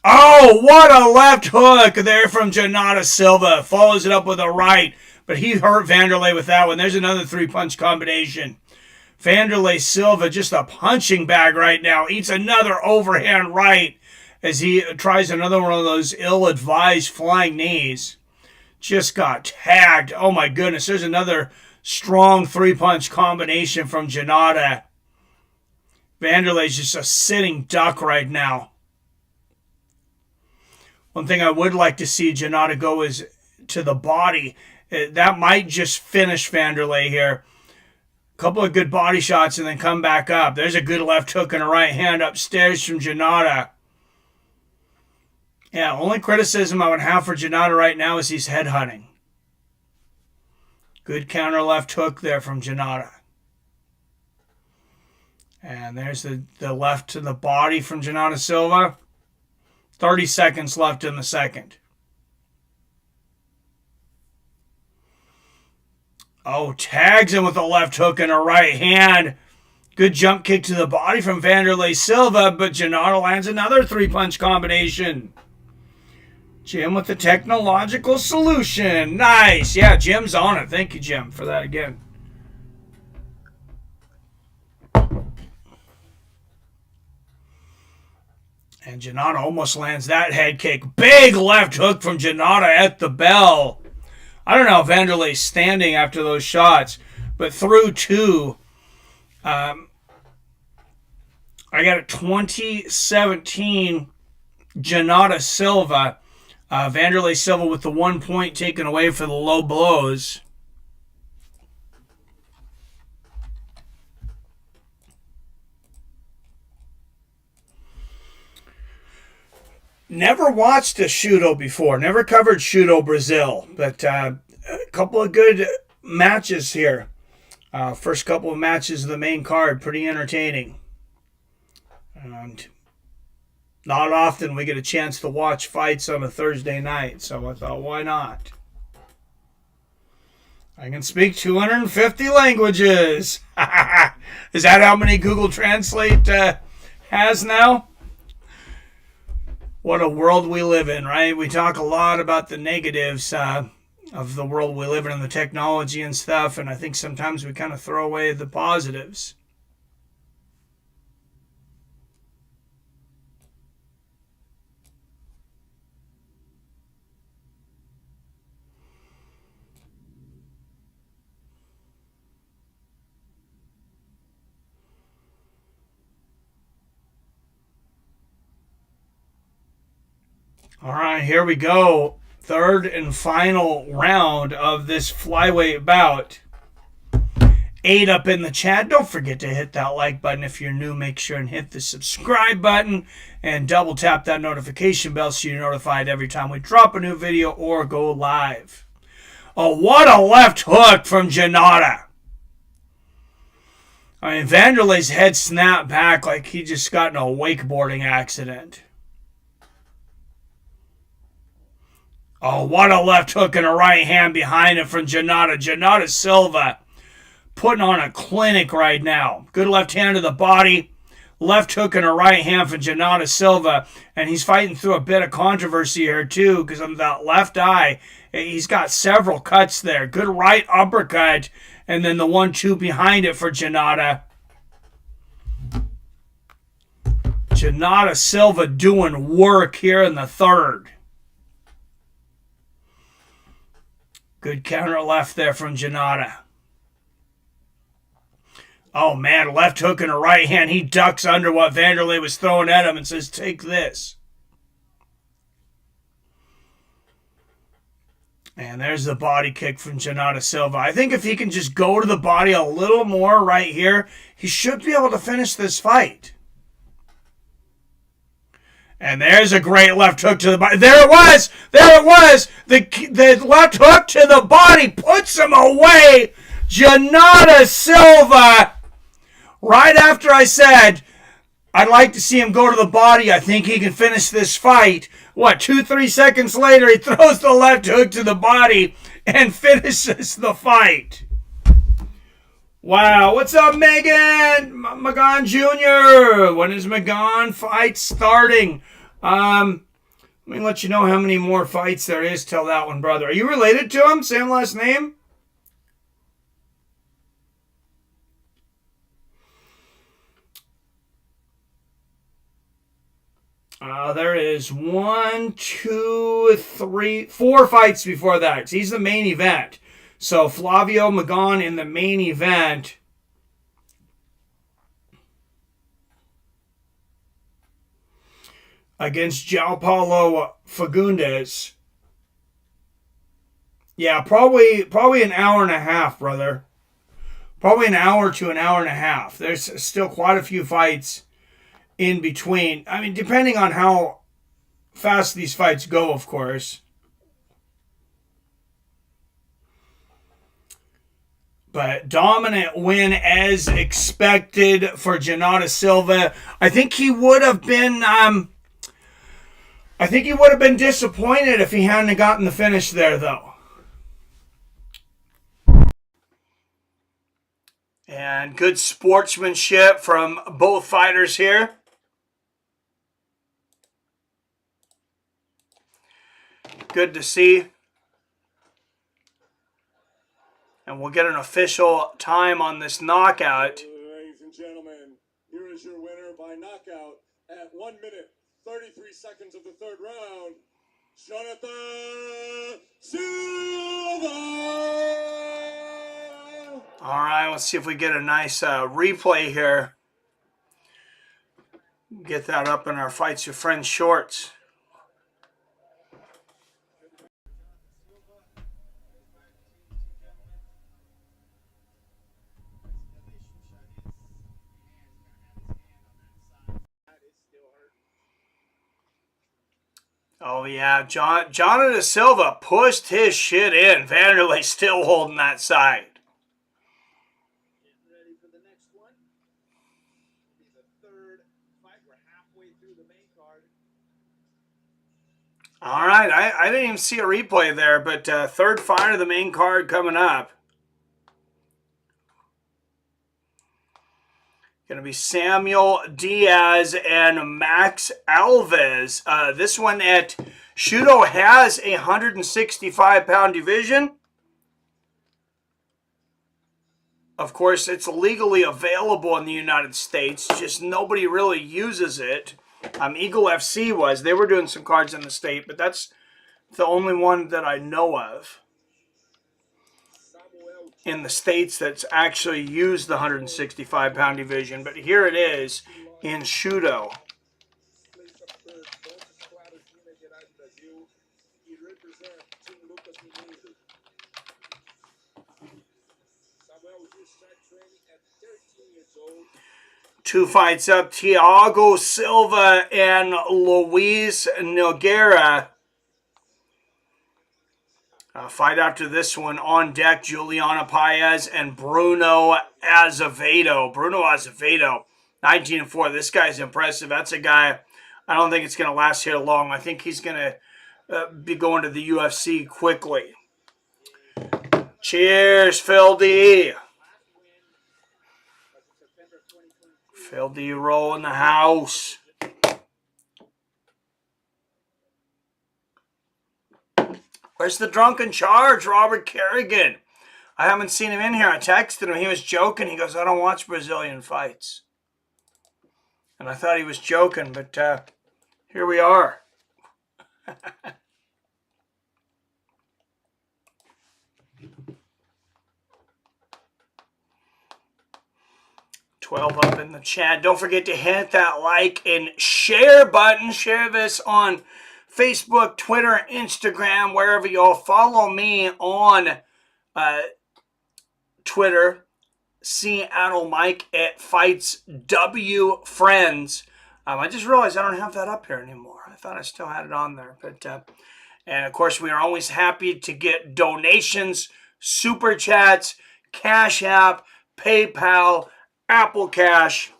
Oh, what a left hook there from Janata Silva. Follows it up with a right, but he hurt Vanderlei with that one. There's another 3-punch combination. Vanderlei Silva, just a punching bag right now. Eats another overhand right as he tries another one of those ill-advised flying knees. Just got tagged. Oh, my goodness. There's another strong 3-punch combination from Janata. Vanderlei's just a sitting duck right now. One thing I would like to see Janata go is to the body. That might just finish Vanderlei here. A couple of good body shots and then come back up. There's a good left hook and a right hand upstairs from Janata. Yeah, only criticism I would have for Janata right now is he's headhunting. Good counter left hook there from Janata. And there's the left to the body from Janata Silva. 30 seconds left in the second. Oh, tags him with a left hook and a right hand. Good jump kick to the body from Vanderlei Silva, but Janata lands another 3-punch combination. Jim with the technological solution. Nice. Yeah, Jim's on it. Thank you, Jim, for that again. And Janata almost lands that head kick. Big left hook from Janata at the bell. I don't know if Vanderlei's standing after those shots, but through 2. I got a 2017 Janata Silva. Vanderlei Silva with the 1 point taken away for the low blows. Never watched a Shooto before. Never covered Shooto Brasil. But a couple of good matches here. First couple of matches of the main card. Pretty entertaining. And not often we get a chance to watch fights on a Thursday night. So I thought, why not? I can speak 250 languages. Is that how many Google Translate has now? What a world we live in, right? We talk a lot about the negatives of the world we live in and the technology and stuff, and I think sometimes we kind of throw away the positives. All right, here we go. Third and final round of this flyweight bout. 8 up in the chat. Don't forget to hit that like button. If you're new, make sure and hit the subscribe button and double tap that notification bell so you're notified every time we drop a new video or go live. Oh, what a left hook from Janata. I mean, Vanderlei's head snapped back like he just got in a wakeboarding accident. Oh, what a left hook and a right hand behind him from Janata. Janata Silva putting on a clinic right now. Good left hand to the body. Left hook and a right hand from Janata Silva. And he's fighting through a bit of controversy here too because of that left eye. He's got several cuts there. Good right uppercut. And then the 1-2 behind it for Janata. Janata Silva doing work here in the third. Good counter left there from Janata. Oh, man, left hook and a right hand. He ducks under what Vanderlei was throwing at him and says, take this. And there's the body kick from Janata Silva. I think if he can just go to the body a little more right here, he should be able to finish this fight. And there's a great left hook to the body. There it was! There it was! The left hook to the body puts him away. Janata Silva. Right after I said, I'd like to see him go to the body. I think he can finish this fight. What, 2-3 seconds later, he throws the left hook to the body and finishes the fight. Wow, what's up, Mcon Jr.? When is Mcon fight starting? Let me let you know how many more fights there is till that one, brother. Are you related to him? Same last name? There is 1, 2, 3, 4 fights before that. He's the main event. So Flavio Magon in the main event. Against Joao Paulo Fagundes. Yeah, probably an hour and a half, brother. Probably an hour to an hour and a half. There's still quite a few fights in between. I mean, depending on how fast these fights go, of course. But dominant win as expected for Janata Silva. I think he would have been disappointed if he hadn't gotten the finish there, though. And good sportsmanship from both fighters here. Good to see. And we'll get an official time on this knockout. Ladies and gentlemen, here is your winner by knockout at 1 minute, 33 seconds of the third round, Jonathan Silva! All right, let's see if we get a nice replay here. Get that up in our Fights Your Friends shorts. Oh, yeah. Jonathan Silva pushed his shit in. Vanderlei still holding that side. Getting ready for the next one. It'll be the third fight. We're halfway through the main card. All right. I didn't even see a replay there, but third fight of the main card coming up. Going to be Samuel Diaz and Max Alves. This one at Shooto has a 165-pound division. Of course, it's legally available in the United States. Just nobody really uses it. Eagle FC was. They were doing some cards in the state, but that's the only one that I know of in the States that's actually used the 165-pound division. But here it is in Shooto. trainer, Team Lucas Mineiro. Samuel will start training at 13 years old. 2 fights up, Thiago Silva and Luis Nogueira. Fight after this one on deck, Juliana Paez and Bruno Azavedo. Bruno Azavedo, 19-4. This guy's impressive. That's a guy, I don't think it's going to last here long. I think he's going to be going to the UFC quickly. Cheers, Phil D. Phil D roll in the house. Where's the drunken charge, Robert Kerrigan? I haven't seen him in here. I texted him. He was joking. He goes, I don't watch Brazilian fights. And I thought he was joking, but here we are. 12 up in the chat. Don't forget to hit that like and share button. Share this on Facebook, Twitter, Instagram, wherever y'all. Follow me on Twitter, Seattle Mike at Fights W Friends. I just realized I don't have that up here anymore. I thought I still had it on there. But and of course, we are always happy to get donations, super chats, Cash App, PayPal, Apple Cash.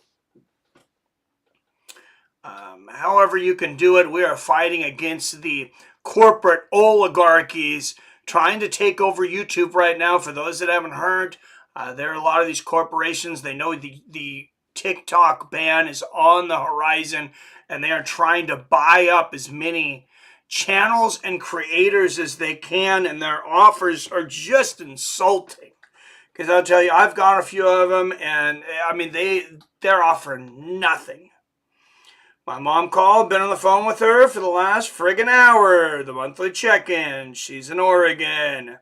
However you can do it, we are fighting against the corporate oligarchies trying to take over YouTube right now. For those that haven't heard, there are a lot of these corporations. They know the TikTok ban is on the horizon, and they are trying to buy up as many channels and creators as they can, and their offers are just insulting. Because I'll tell you, I've got a few of them, and I mean, they're offering nothing. My mom called, been on the phone with her for the last friggin' hour. The monthly check-in. She's in Oregon.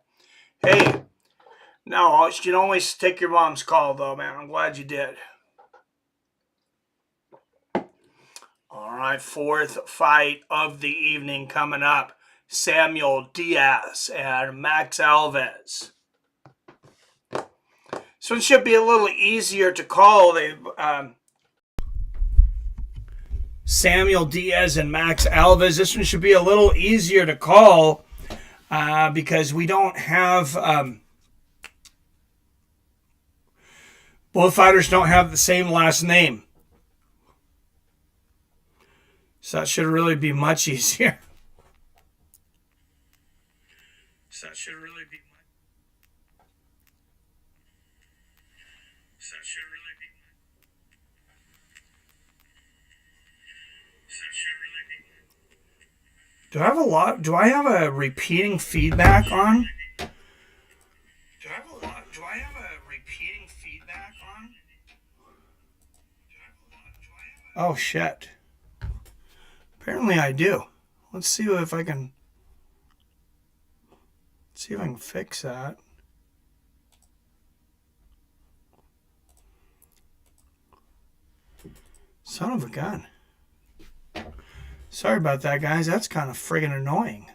Hey, no, you should always take your mom's call, though, man. I'm glad you did. All right, 4th fight of the evening coming up. Samuel Diaz and Max Alves. This one should be a little easier to call. Samuel Diaz and Max Alves. This one should be a little easier to call because we don't have... both fighters don't have the same last name. So that should really be much easier. Do I have a repeating feedback on? Oh shit. Apparently I do. Let's see if I can fix that. Son of a gun. Sorry about that, guys. That's kind of friggin' annoying.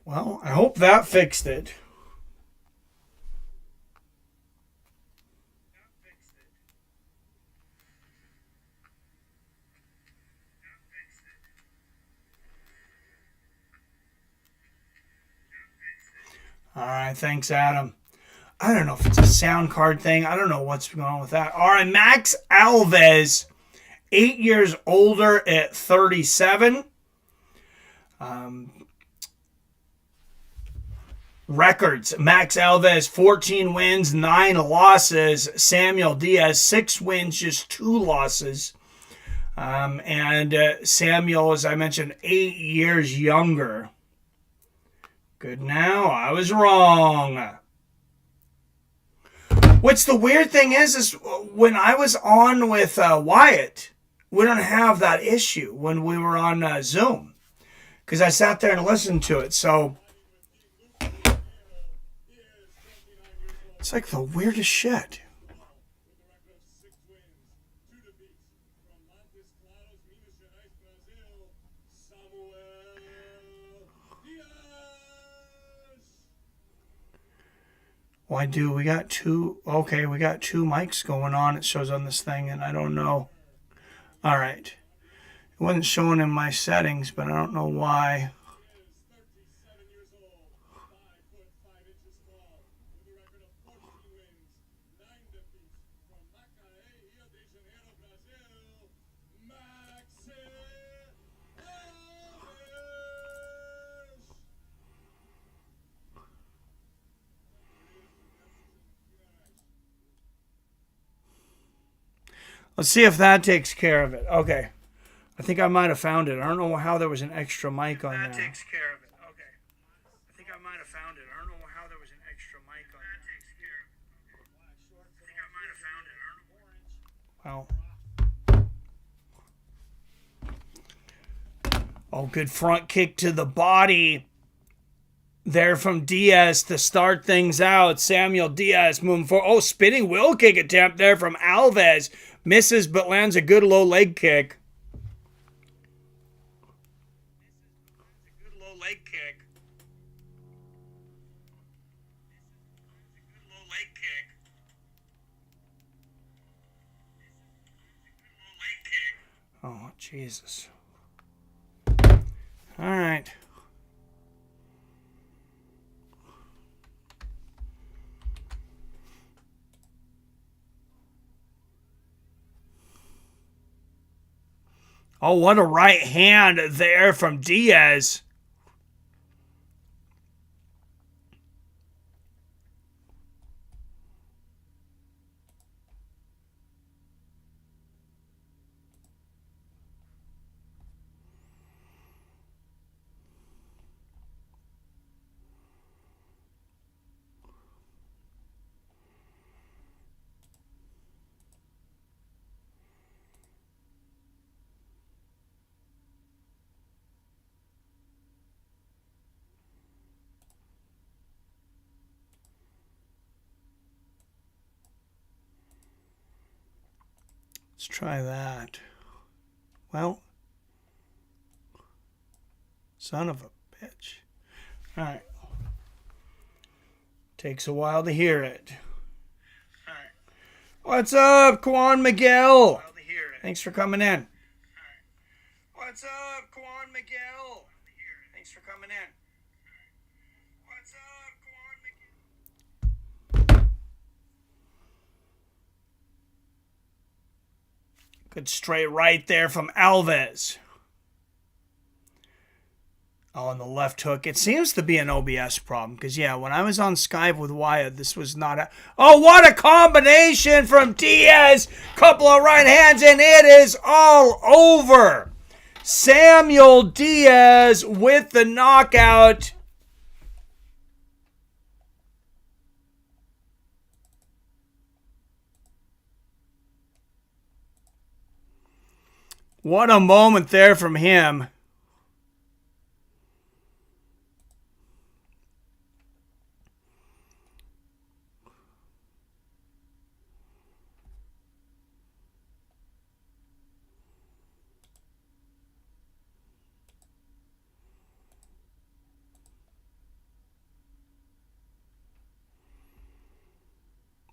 Well, I hope that fixed it. All right, thanks, Adam. I don't know if it's a sound card thing. I don't know what's going on with that. All right, Max Alves, 8 years older at 37. Records: Max Alves, 14 wins, 9 losses. Samuel Diaz, 6 wins, just 2 losses. And Samuel, as I mentioned, 8 years younger. Good now. I was wrong. What's the weird thing is when I was on with Wyatt, we don't have that issue when we were on Zoom. Because I sat there and listened to it. So it's like the weirdest shit. Why do we got two? Okay, we got two mics going on. It shows on this thing, and I don't know. All right. It wasn't showing in my settings, but I don't know why. Let's see if that takes care of it. Okay. I think I might have found it. I don't know how there was an extra mic on there. That takes care of it. Okay. I think I might have found it. I don't know how there was an extra mic on there. That takes care of it. I think I might have found it. Well. Oh, good front kick to the body. There from Diaz to start things out. Samuel Diaz moving forward. Oh, spinning wheel kick attempt there from Alves. Misses but lands a good low leg kick. Oh, Jesus. All right. Oh, what a right hand there from Diaz. Let's try that. Well, son of a bitch. All right. Takes a while to hear it. All right. What's up, Quan Miguel? Thanks for coming in. What's up, Quan Miguel? Thanks for coming in. What's up, Quan Miguel? Good straight right there from Alves. Oh, and the left hook. It seems to be an OBS problem. Because, yeah, when I was on Skype with Wyatt, this was not a... Oh, what a combination from Diaz. Couple of right hands, and it is all over. Samuel Diaz with the knockout. What a moment there from him.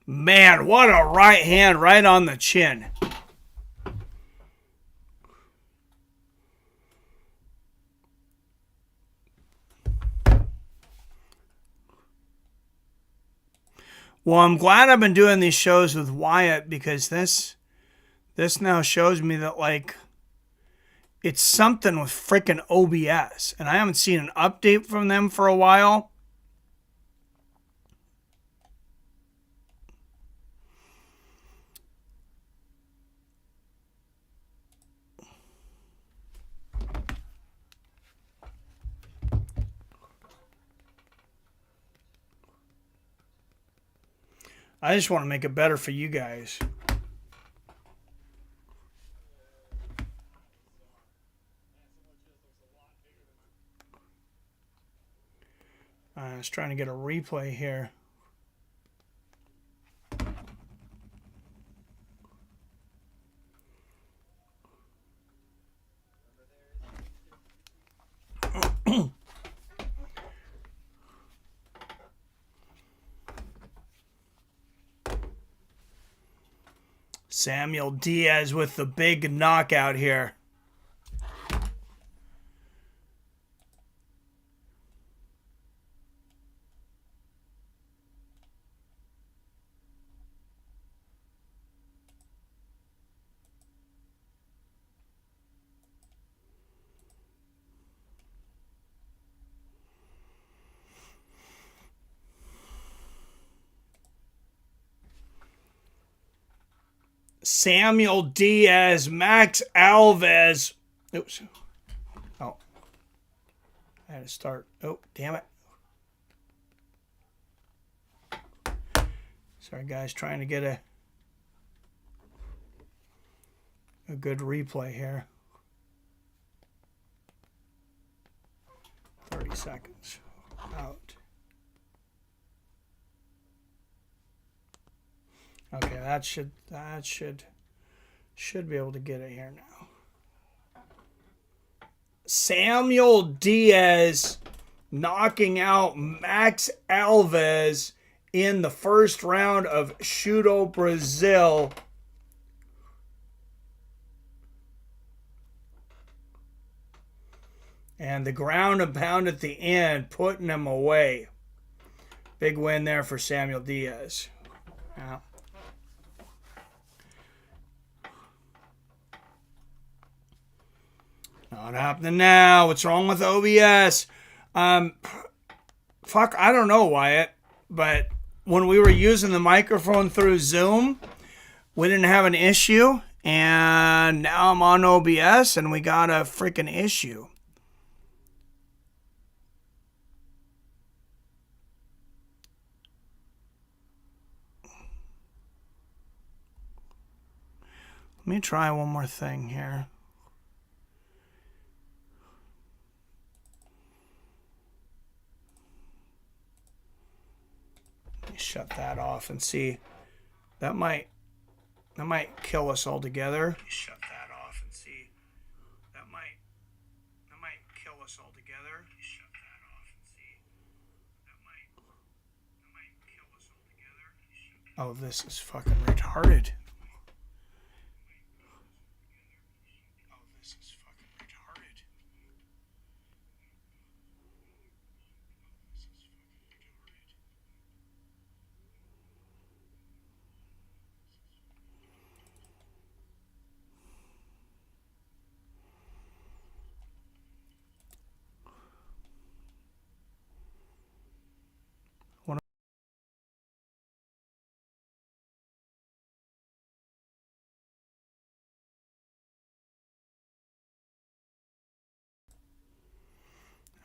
Man, what a right hand right on the chin. Well, I'm glad I've been doing these shows with Wyatt because this now shows me that, like, it's something with freaking OBS. And I haven't seen an update from them for a while. I just want to make it better for you guys. I was trying to get a replay here. Samuel Diaz with the big knockout here. Samuel Diaz, Max Alves. Oops. Oh. I had to start. Oh, damn it. Sorry, guys. Trying to get a good replay here. 30 seconds. Out. Okay, that should be able to get it here now. Samuel Diaz knocking out Max Alves in the first round of Shooto Brasil. And the ground and pound at the end, putting him away. Big win there for Samuel Diaz. Yeah. Not happening now. What's wrong with OBS? Fuck, I don't know, Wyatt. But when we were using the microphone through Zoom, we didn't have an issue. And now I'm on OBS and we got a freaking issue. Let me try one more thing here. Shut that off and see. That might kill us altogether. Shut that off and see. That might kill us altogether. Shut that off and see. That might kill us altogether. Oh, this is fucking retarded. Oh, this is fucking retarded.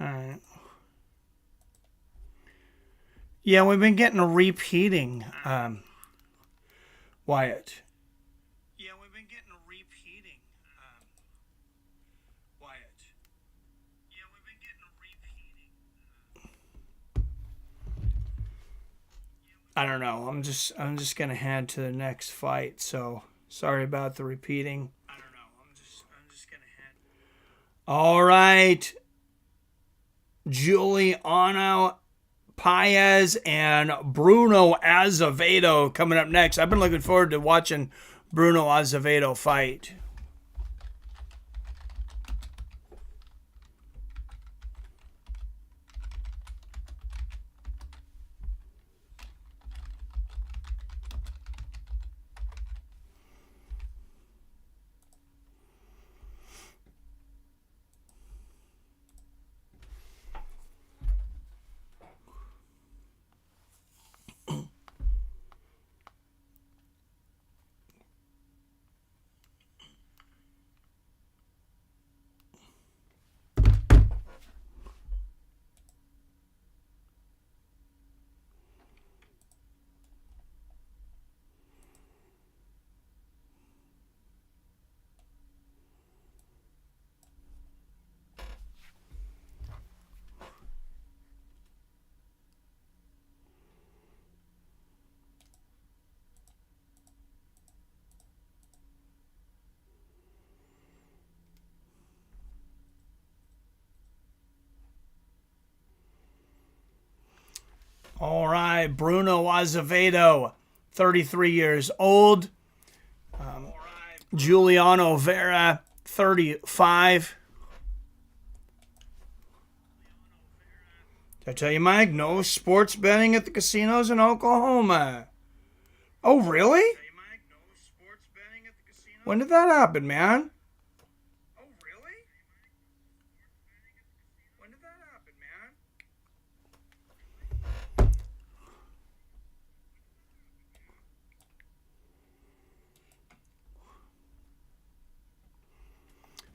All right. Yeah, we've been getting a repeating, Wyatt. Yeah, we've been getting a repeating, Wyatt. Yeah, we've been getting a repeating. I don't know. I'm just gonna head to the next fight. So sorry about the repeating. I don't know. I'm just gonna head. All right. Juliano Paez and Bruno Azavedo coming up next. I've been looking forward to watching Bruno Azavedo fight. All right, Bruno Azavedo, 33 years old. Juliano Vera, 35. Did I tell you, Mike? No sports betting at the casinos in Oklahoma. Oh, really? When did that happen, man?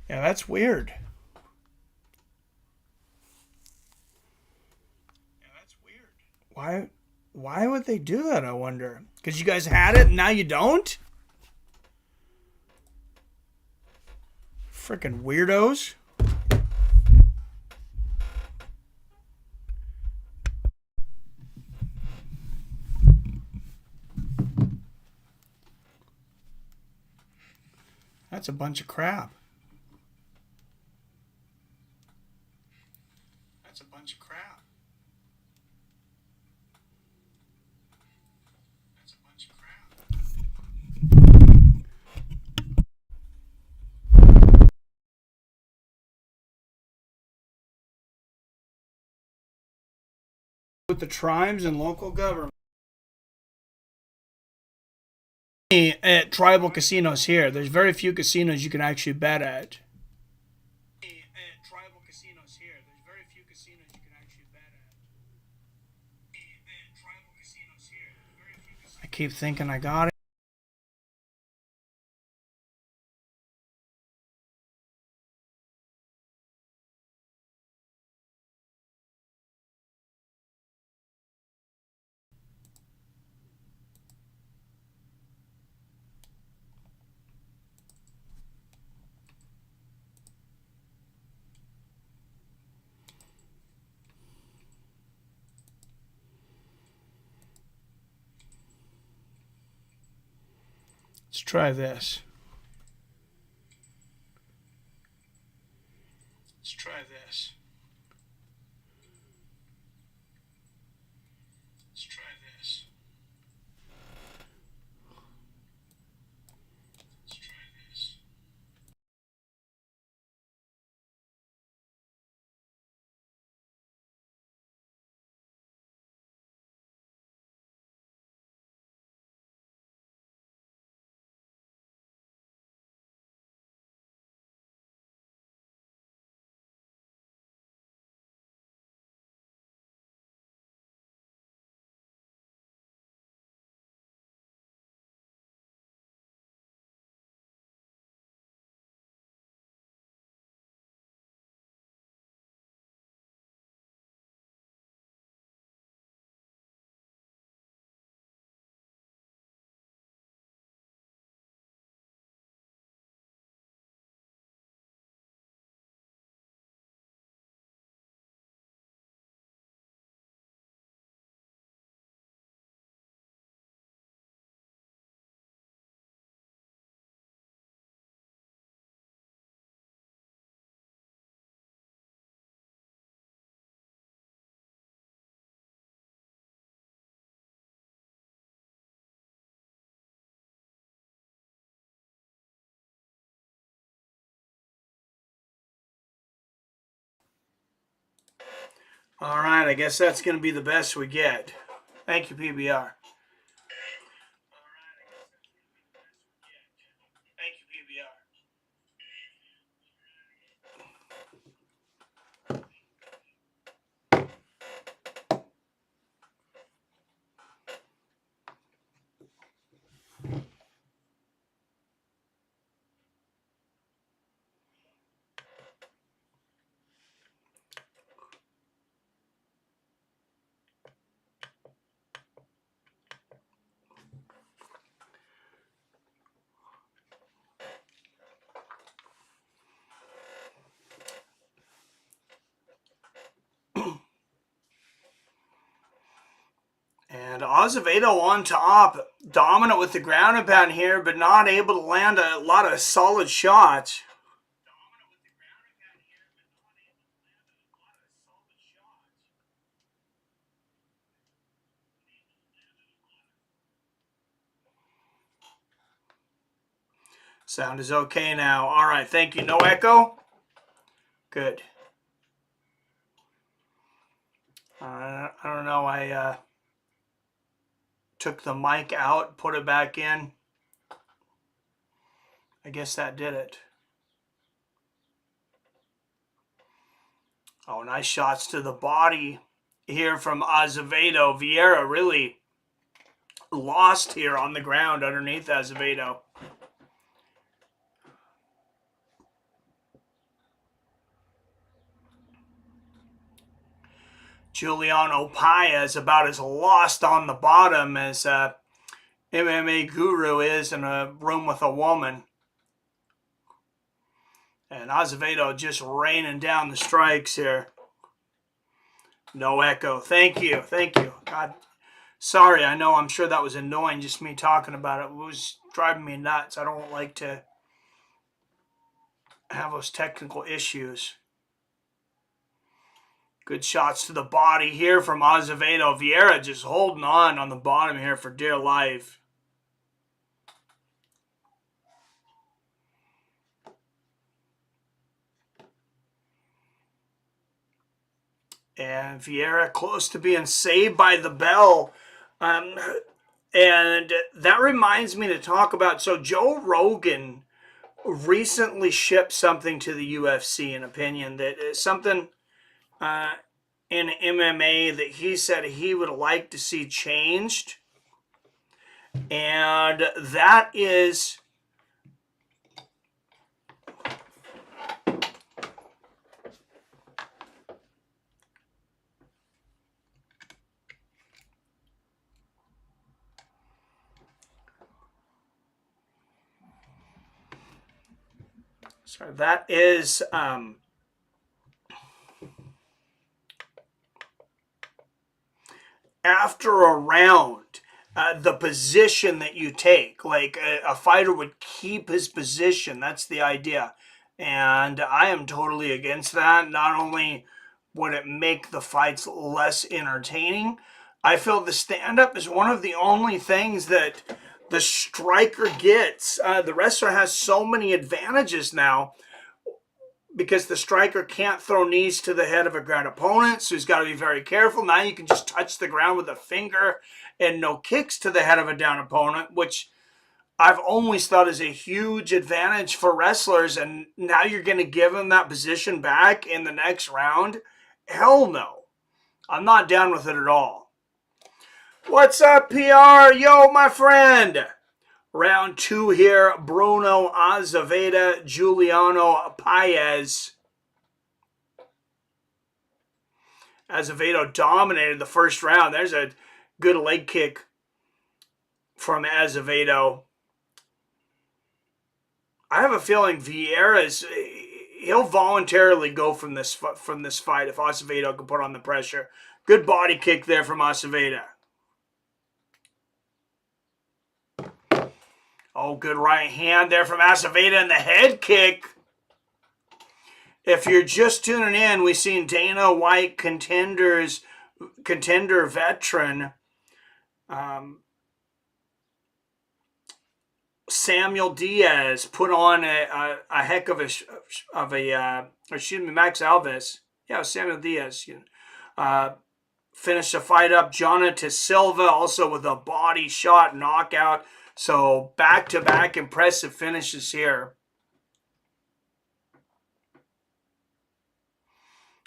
Yeah, that's weird. Why would they do that, I wonder? Because you guys had it and now you don't? Freaking weirdos. That's a bunch of crap. That's a bunch of crap. That's a bunch of crap. With the tribes and local government. At tribal casinos here, there's very few casinos you can actually bet at. I keep thinking I got it. Let's try this. Let's try this. Let's try this. Let's try this. All right, I guess that's going to be the best we get. Thank you, PBR. Thank you, PBR. And Azavedo on top, dominant with the ground and pound here, but not able to land a lot of solid shots. Sound is okay now. All right, thank you. No echo? Good. I don't know. I took the mic out, put it back in. I guess that did it. Oh, nice shots to the body here from Azavedo. Vieira really lost here on the ground underneath Azavedo. Juliano Paez about as lost on the bottom as MMA Guru is in a room with a woman. And Azavedo just raining down the strikes here. No echo. Thank you. Thank you. God, sorry. I know. I'm sure that was annoying, just me talking about it. It was driving me nuts. I don't like to have those technical issues. Good shots to the body here from Azavedo. Vieira just holding on the bottom here for dear life. And Vieira close to being saved by the bell. And that reminds me to talk about, so Joe Rogan recently shipped something to the UFC, an opinion that is something in MMA that he said he would like to see changed. And that is after a round, the position that you take. Like a fighter would keep his position. That's the idea. And I am totally against that. Not only would it make the fights less entertaining, I feel the stand-up is one of the only things that the striker gets. The wrestler has so many advantages now because the striker can't throw knees to the head of a ground opponent, so he's got to be very careful. Now you can just touch the ground with a finger and no kicks to the head of a down opponent, which I've always thought is a huge advantage for wrestlers, and now you're going to give them that position back in the next round? Hell no. I'm not down with it at all. What's up, PR? Yo, my friend. Round 2 here, Bruno Azavedo, Juliano Paez. Azavedo dominated the first round. There's a good leg kick from Azavedo. I have a feeling he'll voluntarily go from this fight if Azavedo can put on the pressure. Good body kick there from Azavedo. Oh, good right hand there from Azavedo and the head kick. If you're just tuning in, we've seen Dana White contender veteran Samuel Diaz put on a heck of Max Alves. Yeah, Samuel Diaz. Finished the fight up. Jonathan Silva also with a body shot knockout. So back-to-back impressive finishes here.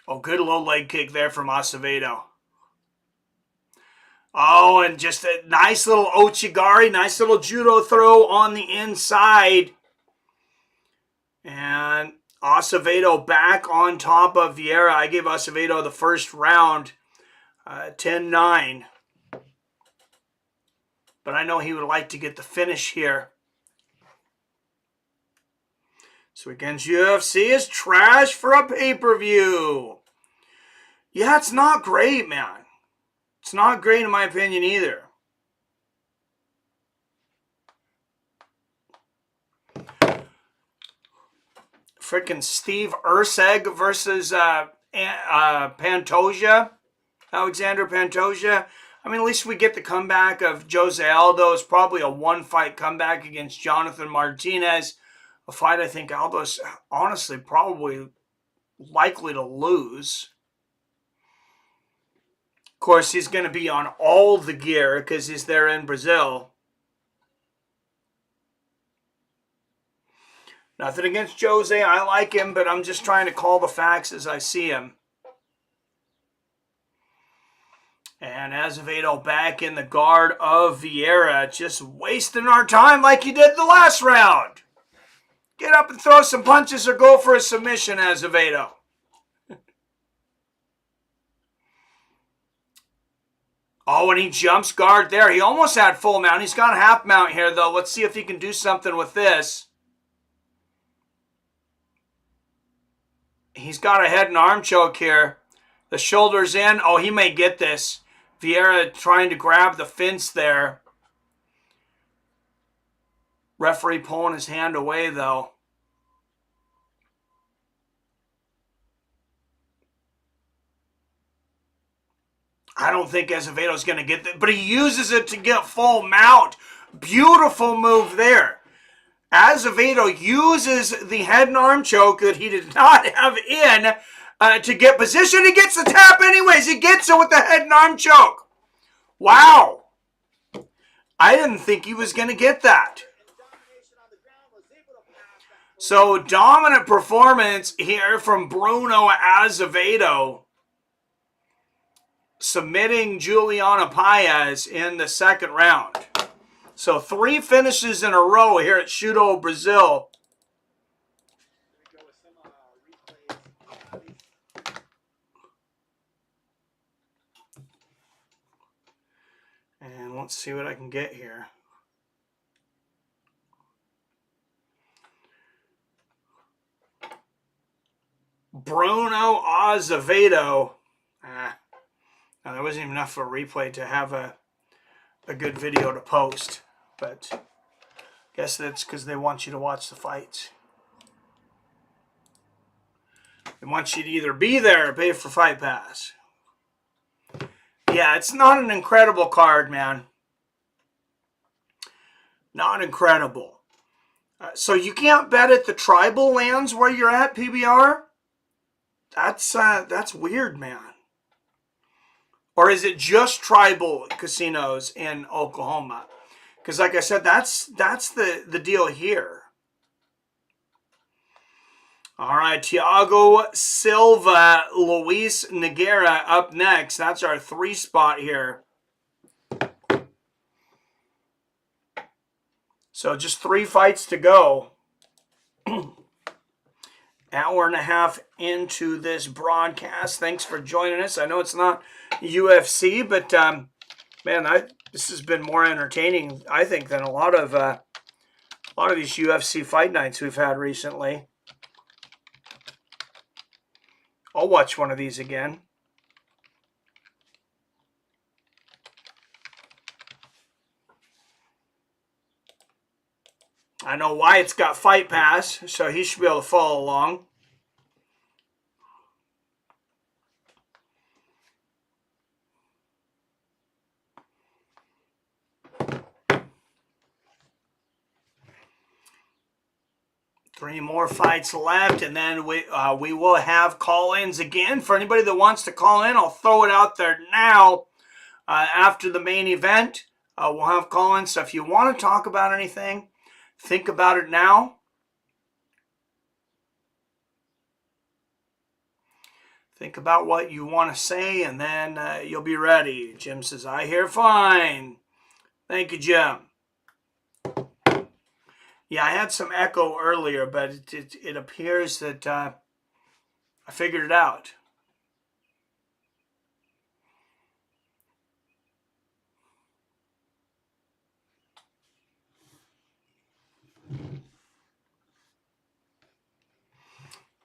Oh, good low leg kick there from Azavedo. Oh, and just a nice little Ochigari, nice little judo throw on the inside. And Azavedo back on top of Vieira. I gave Azavedo the first round 10-9. But I know he would like to get the finish here. So against UFC is trash for a pay-per-view. Yeah, it's not great, man. It's not great in my opinion either. Freaking Steve Erceg versus Pantoja. Alexander Pantoja. I mean, at least we get the comeback of Jose Aldo. It's probably a one-fight comeback against Jonathan Martinez. A fight I think Aldo's honestly probably likely to lose. Of course, he's going to be on all the gear because he's there in Brazil. Nothing against Jose. I like him, but I'm just trying to call the facts as I see him. And Azavedo back in the guard of Vieira, just wasting our time like he did the last round. Get up and throw some punches or go for a submission, Azavedo. Oh, and he jumps guard there. He almost had full mount. He's got half mount here, though. Let's see if he can do something with this. He's got a head and arm choke here. The shoulder's in. Oh, he may get this. Vieira trying to grab the fence there. Referee pulling his hand away, though. I don't think Azavedo's going to get that, but he uses it to get full mount. Beautiful move there. Azavedo uses the head and arm choke that he did not have in to get position. He gets the tap anyways. He gets it with the head and arm choke. Wow. I didn't think he was going to get that. So dominant performance here from Bruno Azavedo, submitting Juliana Paez in the second round. So 3 finishes in a row here at Shooto Brasil. And let's see what I can get here. Bruno Azavedo. Now, there wasn't even enough for a replay to have a good video to post, but I guess that's because they want you to watch the fights. They want you to either be there or pay for Fight Pass. Yeah, it's not an incredible card, man. Not incredible. So you can't bet at the tribal lands where you're at, PBR? That's weird, man. Or is it just tribal casinos in Oklahoma? Because like I said, that's the deal here. All right, Thiago Silva, Luis Nogueira up next. That's our 3 spot here. So just 3 fights to go. Hour and a half into this broadcast. Thanks for joining us. I know it's not UFC, but man, this has been more entertaining, I think, than a lot of these UFC fight nights we've had recently. I'll watch one of these again. I know Wyatt's got Fight Pass, so he should be able to follow along. Three more fights left, and then we will have call-ins again. For anybody that wants to call in, I'll throw it out there now. After the main event, we'll have call-ins. So if you want to talk about anything, think about it now. Think about what you want to say, and then you'll be ready. Jim says, I hear fine. Thank you, Jim. Yeah, I had some echo earlier, but it appears that I figured it out.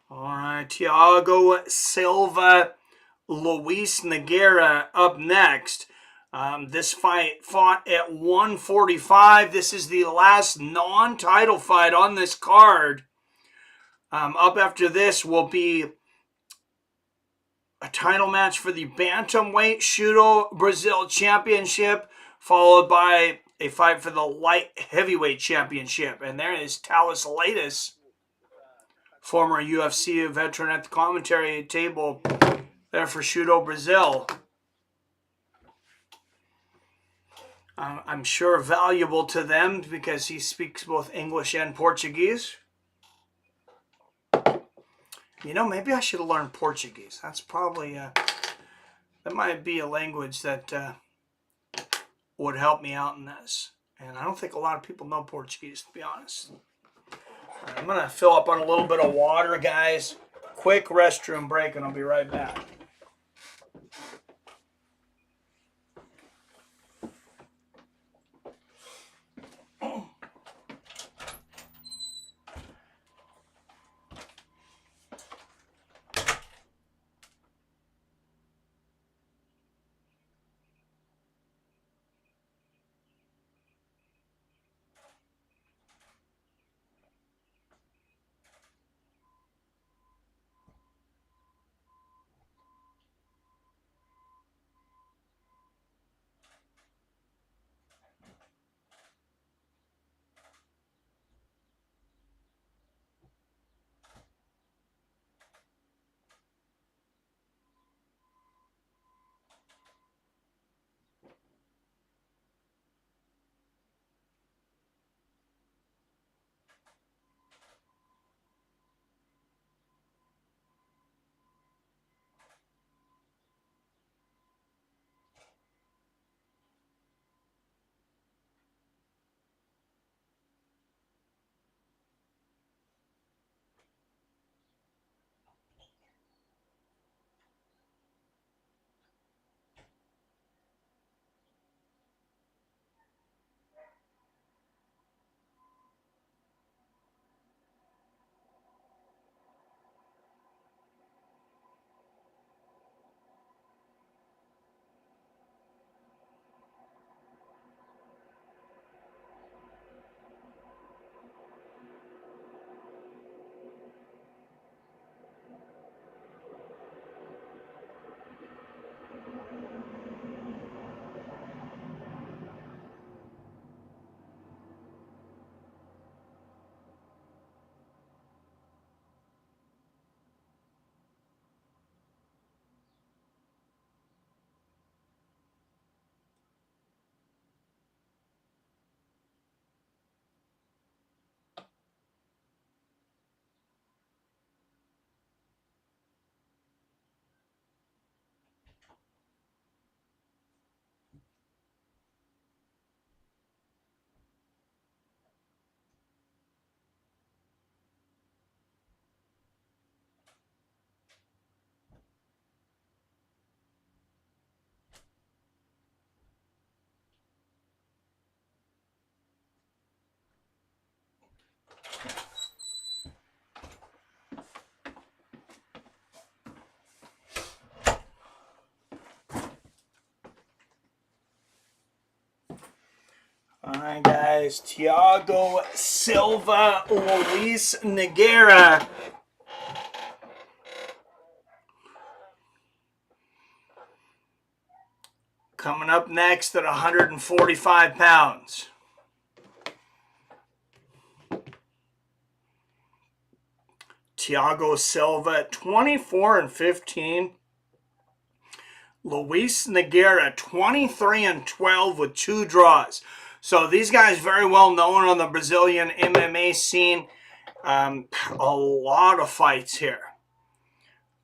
All right, Thiago Silva, Luis Nogueira up next. This fight fought at 145. This is the last non-title fight on this card. Up after this will be a title match for the Bantamweight Shooto Brasil Championship, followed by a fight for the light heavyweight championship. And there is Talis Laitis, former UFC veteran, at the commentary table there for Shooto Brasil. I'm sure valuable to them because he speaks both English and Portuguese. You know, maybe I should have learned Portuguese. That's probably, that might be a language that would help me out in this. And I don't think a lot of people know Portuguese, to be honest. Right, I'm going to fill up on a little bit of water, guys. Quick restroom break, and I'll be right back. All right, guys. Thiago Silva, Luis Nogueira. Coming up next at 145 pounds. Thiago Silva at 24-15. Luis Nogueira 23-12 with 2 draws. So these guys very well known on the Brazilian MMA scene. A lot of fights here.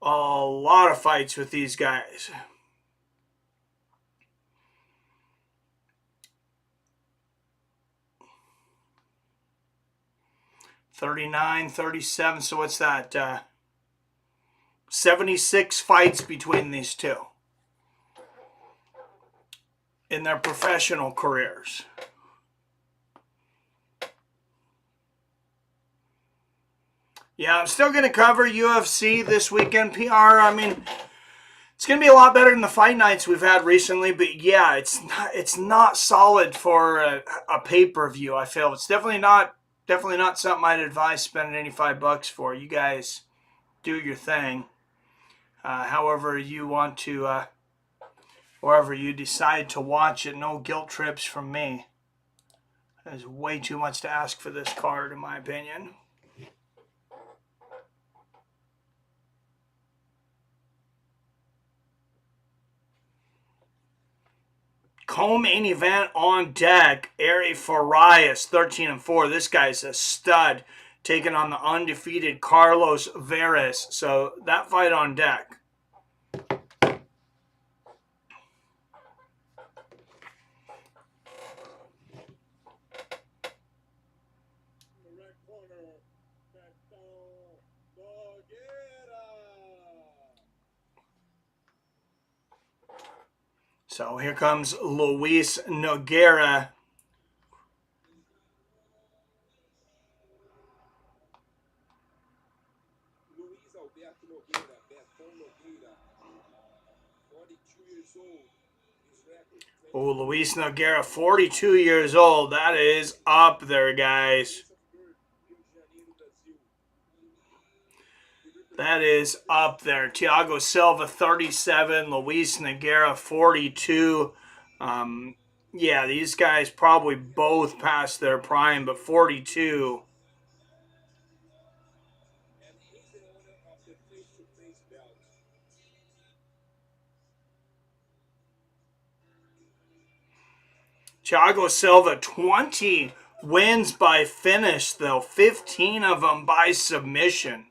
A lot of fights with these guys. $39-37. So what's that? 76 fights between these two in their professional careers. Yeah, I'm still going to cover UFC this weekend, PR. I mean, it's going to be a lot better than the fight nights we've had recently, but yeah, it's not solid for a pay-per-view, I feel. It's definitely not something I'd advise spending $85 for. You guys do your thing. However you want to, wherever you decide to watch it. No guilt trips from me. That's way too much to ask for this card, in my opinion. Co-main event on deck. Ary Farias, 13-4. This guy's a stud, taking on the undefeated Carlos Veras. So that fight on deck. So here comes Luis Nogueira. Luis Alberto Nogueira, Betão Nogueira, 42 years old. His record. Oh, Luis Nogueira, 42 years old. That is up there, guys. That is up there. Thiago Silva, 37. Luis Nogueira, 42. Yeah, these guys probably both past their prime, but 42. And he's the owner of the face-to-face belt. Thiago Silva, 20 wins by finish, though. 15 of them by submission.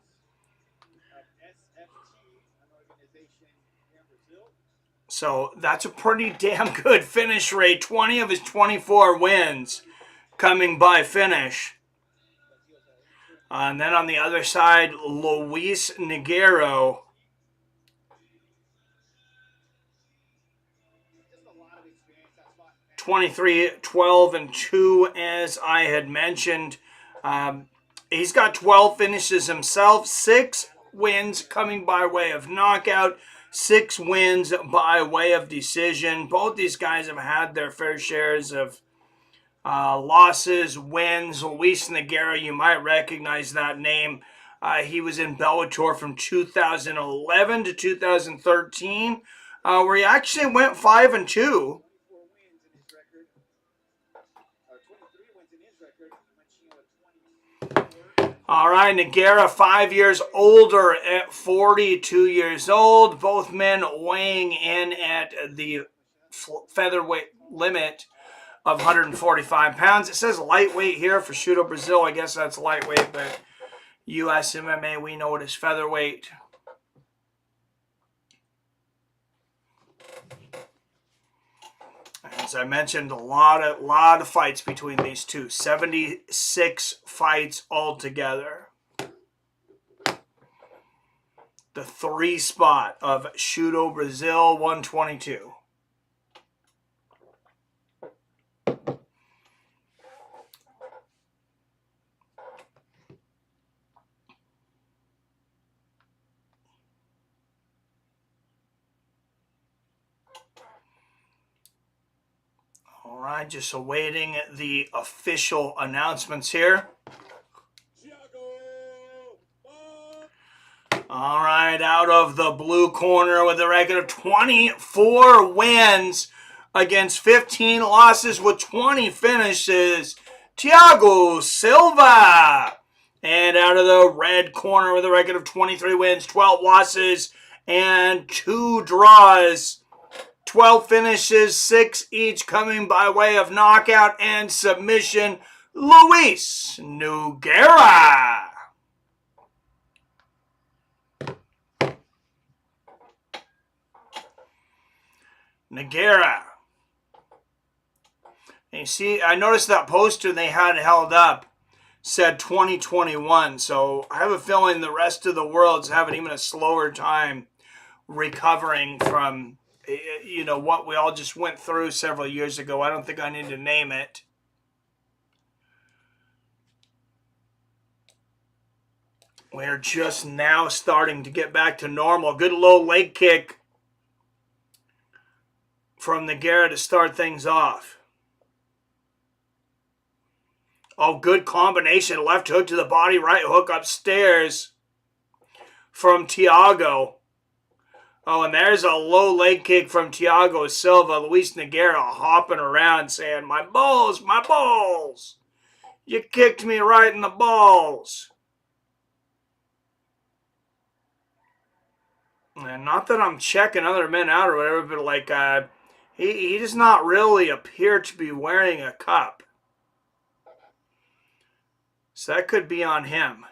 So that's a pretty damn good finish rate. 20 of his 24 wins coming by finish. And then on the other side, Luis Nogueira. 23, 12, and 2, as I had mentioned. He's got 12 finishes himself. 6 wins coming by way of knockout. 6 wins by way of decision. Both these guys have had their fair shares of losses, wins. Luis Nogueira, you might recognize that name. He was in Bellator from 2011 to 2013, where he actually went 5-2. All right, Nogueira, 5 years older at 42 years old. Both men weighing in at the featherweight limit of 145 pounds. It says lightweight here for Shooto Brasil. I guess that's lightweight, but US MMA, we know it as featherweight. As I mentioned, a lot of fights between these two. 76 fights altogether. The 3 spot of Shooto Brasil 122. All right, just awaiting the official announcements here. All right, out of the blue corner with a record of 24 wins against 15 losses with 20 finishes, Thiago Silva. And out of the red corner with a record of 23 wins, 12 losses, and 2 draws. 12 finishes, 6 each coming by way of knockout and submission, Luis Nogueira. Nogueira. And you see, I noticed that poster they had held up said 2021, so I have a feeling the rest of the world's having even a slower time recovering from, you know, what we all just went through several years ago. I don't think I need to name it. We're just now starting to get back to normal. Good low leg kick from Nogueira to start things off. Oh, good combination. Left hook to the body, right hook upstairs from Thiago. Oh, and there's a low leg kick from Thiago Silva. Luis Nogueira hopping around saying, my balls, my balls. You kicked me right in the balls. And not that I'm checking other men out or whatever, but like he does not really appear to be wearing a cup. So that could be on him.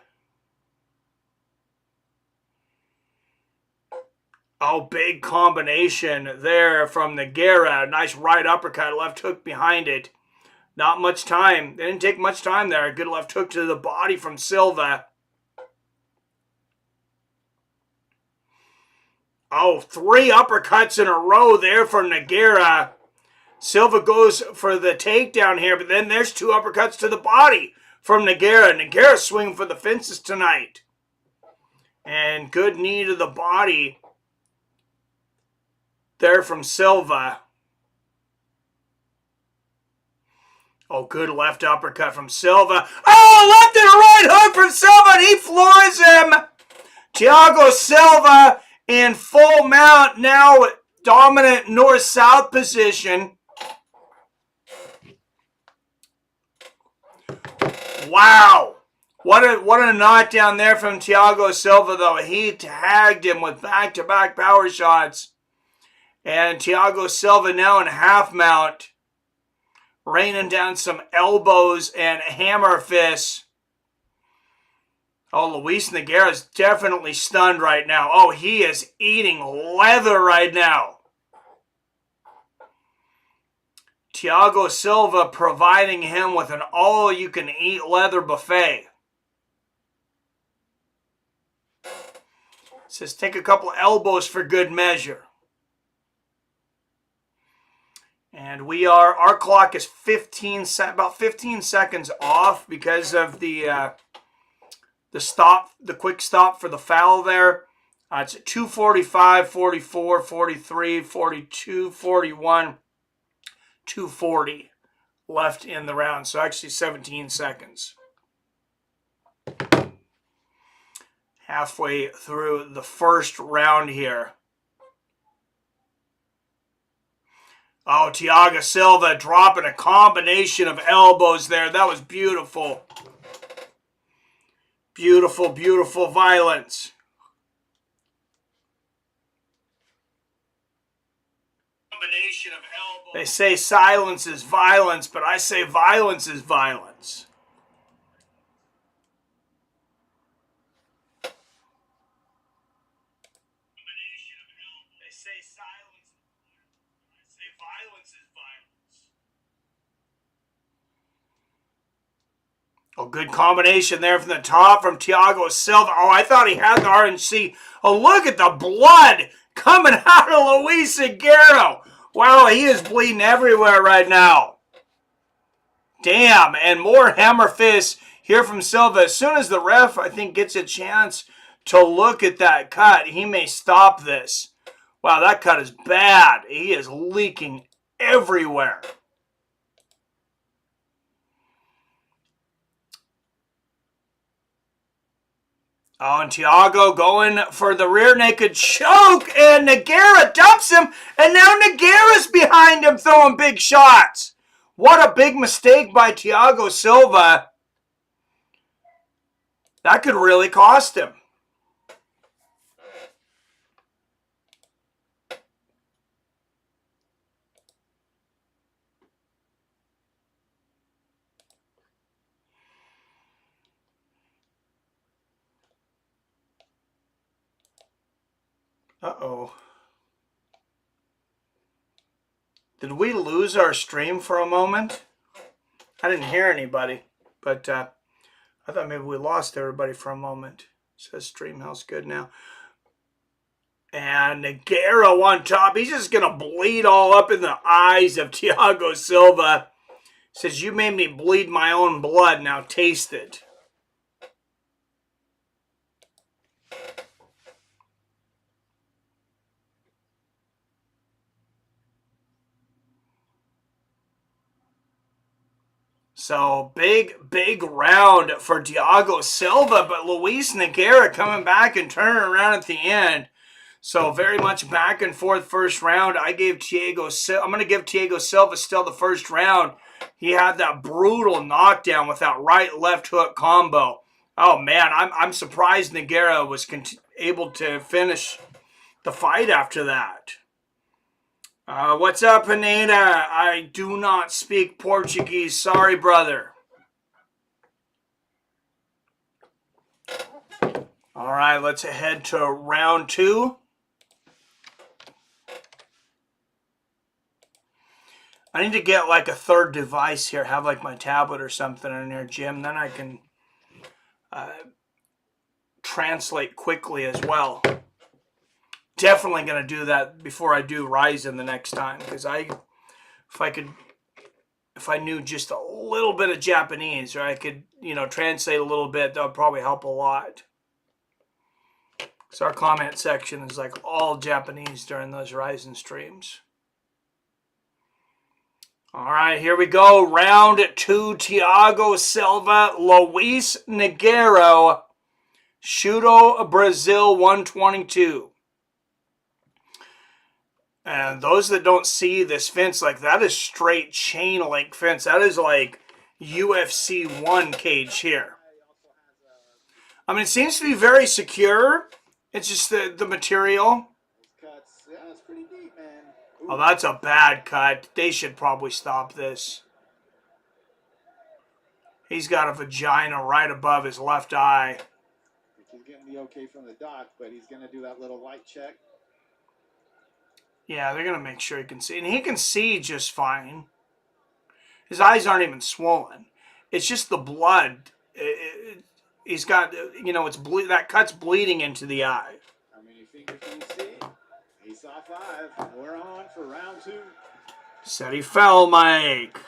Oh, big combination there from Nogueira. Nice right uppercut, left hook behind it. Not much time. They didn't take much time there. A good left hook to the body from Silva. Oh, 3 uppercuts in a row there from Nogueira. Silva goes for the takedown here, but then there's 2 uppercuts to the body from Nogueira. Nogueira swinging for the fences tonight. And good knee to the body there from Silva. Oh, good left uppercut from Silva. Oh, left and a right hook from Silva, and he floors him. Thiago Silva in full mount, now dominant north-south position. Wow. What a knockdown there from Thiago Silva, though. He tagged him with back-to-back power shots. And Thiago Silva now in half mount, raining down some elbows and hammer fists. Oh, Luis Nogueira is definitely stunned right now. Oh, he is eating leather right now. Thiago Silva providing him with an all-you-can-eat leather buffet. Says take a couple elbows for good measure. And our clock is about 15 seconds off because of the quick stop for the foul there. It's at 2:45, 44, 43, 42, 41, 2:40 left in the round. So actually 17 seconds. Halfway through the first round here. Oh, Thiago Silva dropping a combination of elbows there. That was beautiful. Beautiful, beautiful violence. Combination of elbows. They say silence is violence, but I say violence is violence. They say silence. I say violence is violence. Oh, good combination there from the top from Thiago Silva. Oh, I thought he had the RNC. Oh, look at the blood coming out of Luis Nogueira. Wow, he is bleeding everywhere right now. Damn, and more hammer fists here from Silva. As soon as the ref, I think, gets a chance to look at that cut, he may stop this. Wow, that cut is bad. He is leaking everywhere. Oh, and Thiago going for the rear naked choke, and Nogueira dumps him, and now Nogueira's behind him throwing big shots. What a big mistake by Thiago Silva. That could really cost him. Uh-oh. Did we lose our stream for a moment? I didn't hear anybody, but I thought maybe we lost everybody for a moment. It says stream house good now. And Nogueira on top. He's just going to bleed all up in the eyes of Thiago Silva. Says, you made me bleed my own blood. Now taste it. So, big round for Thiago Silva, but Luis Nogueira coming back and turning around at the end. So very much back and forth first round. I'm going to give Thiago Silva still the first round. He had that brutal knockdown with that right-left hook combo. Oh, man, I'm surprised Nogueira was able to finish the fight after that. What's up, Pineda? I do not speak Portuguese. Sorry, brother. All right, let's head to round 2. I need to get like a third device here, have like my tablet or something in there, Jim. Then I can translate quickly as well. Definitely going to do that before I do Ryzen the next time, because if I knew just a little bit of Japanese, or I could, translate a little bit, that would probably help a lot. So our comment section is like all Japanese during those Ryzen streams. All right, here we go. Round 2, Thiago Silva, Luis Nogueira, Shooto Brasil 122. And those that don't see this fence, like that is straight chain link fence. That is like UFC 1 cage here. I mean, it seems to be very secure. It's just the material. Cuts, yeah, it's pretty deep, man. Oh, that's a bad cut. They should probably stop this. He's got a vagina right above his left eye. He's getting the okay from the doc, but he's going to do that little light check. Yeah, they're going to make sure he can see. And he can see just fine. His eyes aren't even swollen. It's just the blood. He's got, it's that cut's bleeding into the eye. How many fingers can you see? He saw 5. We're on for round 2. Said he fell, Mike.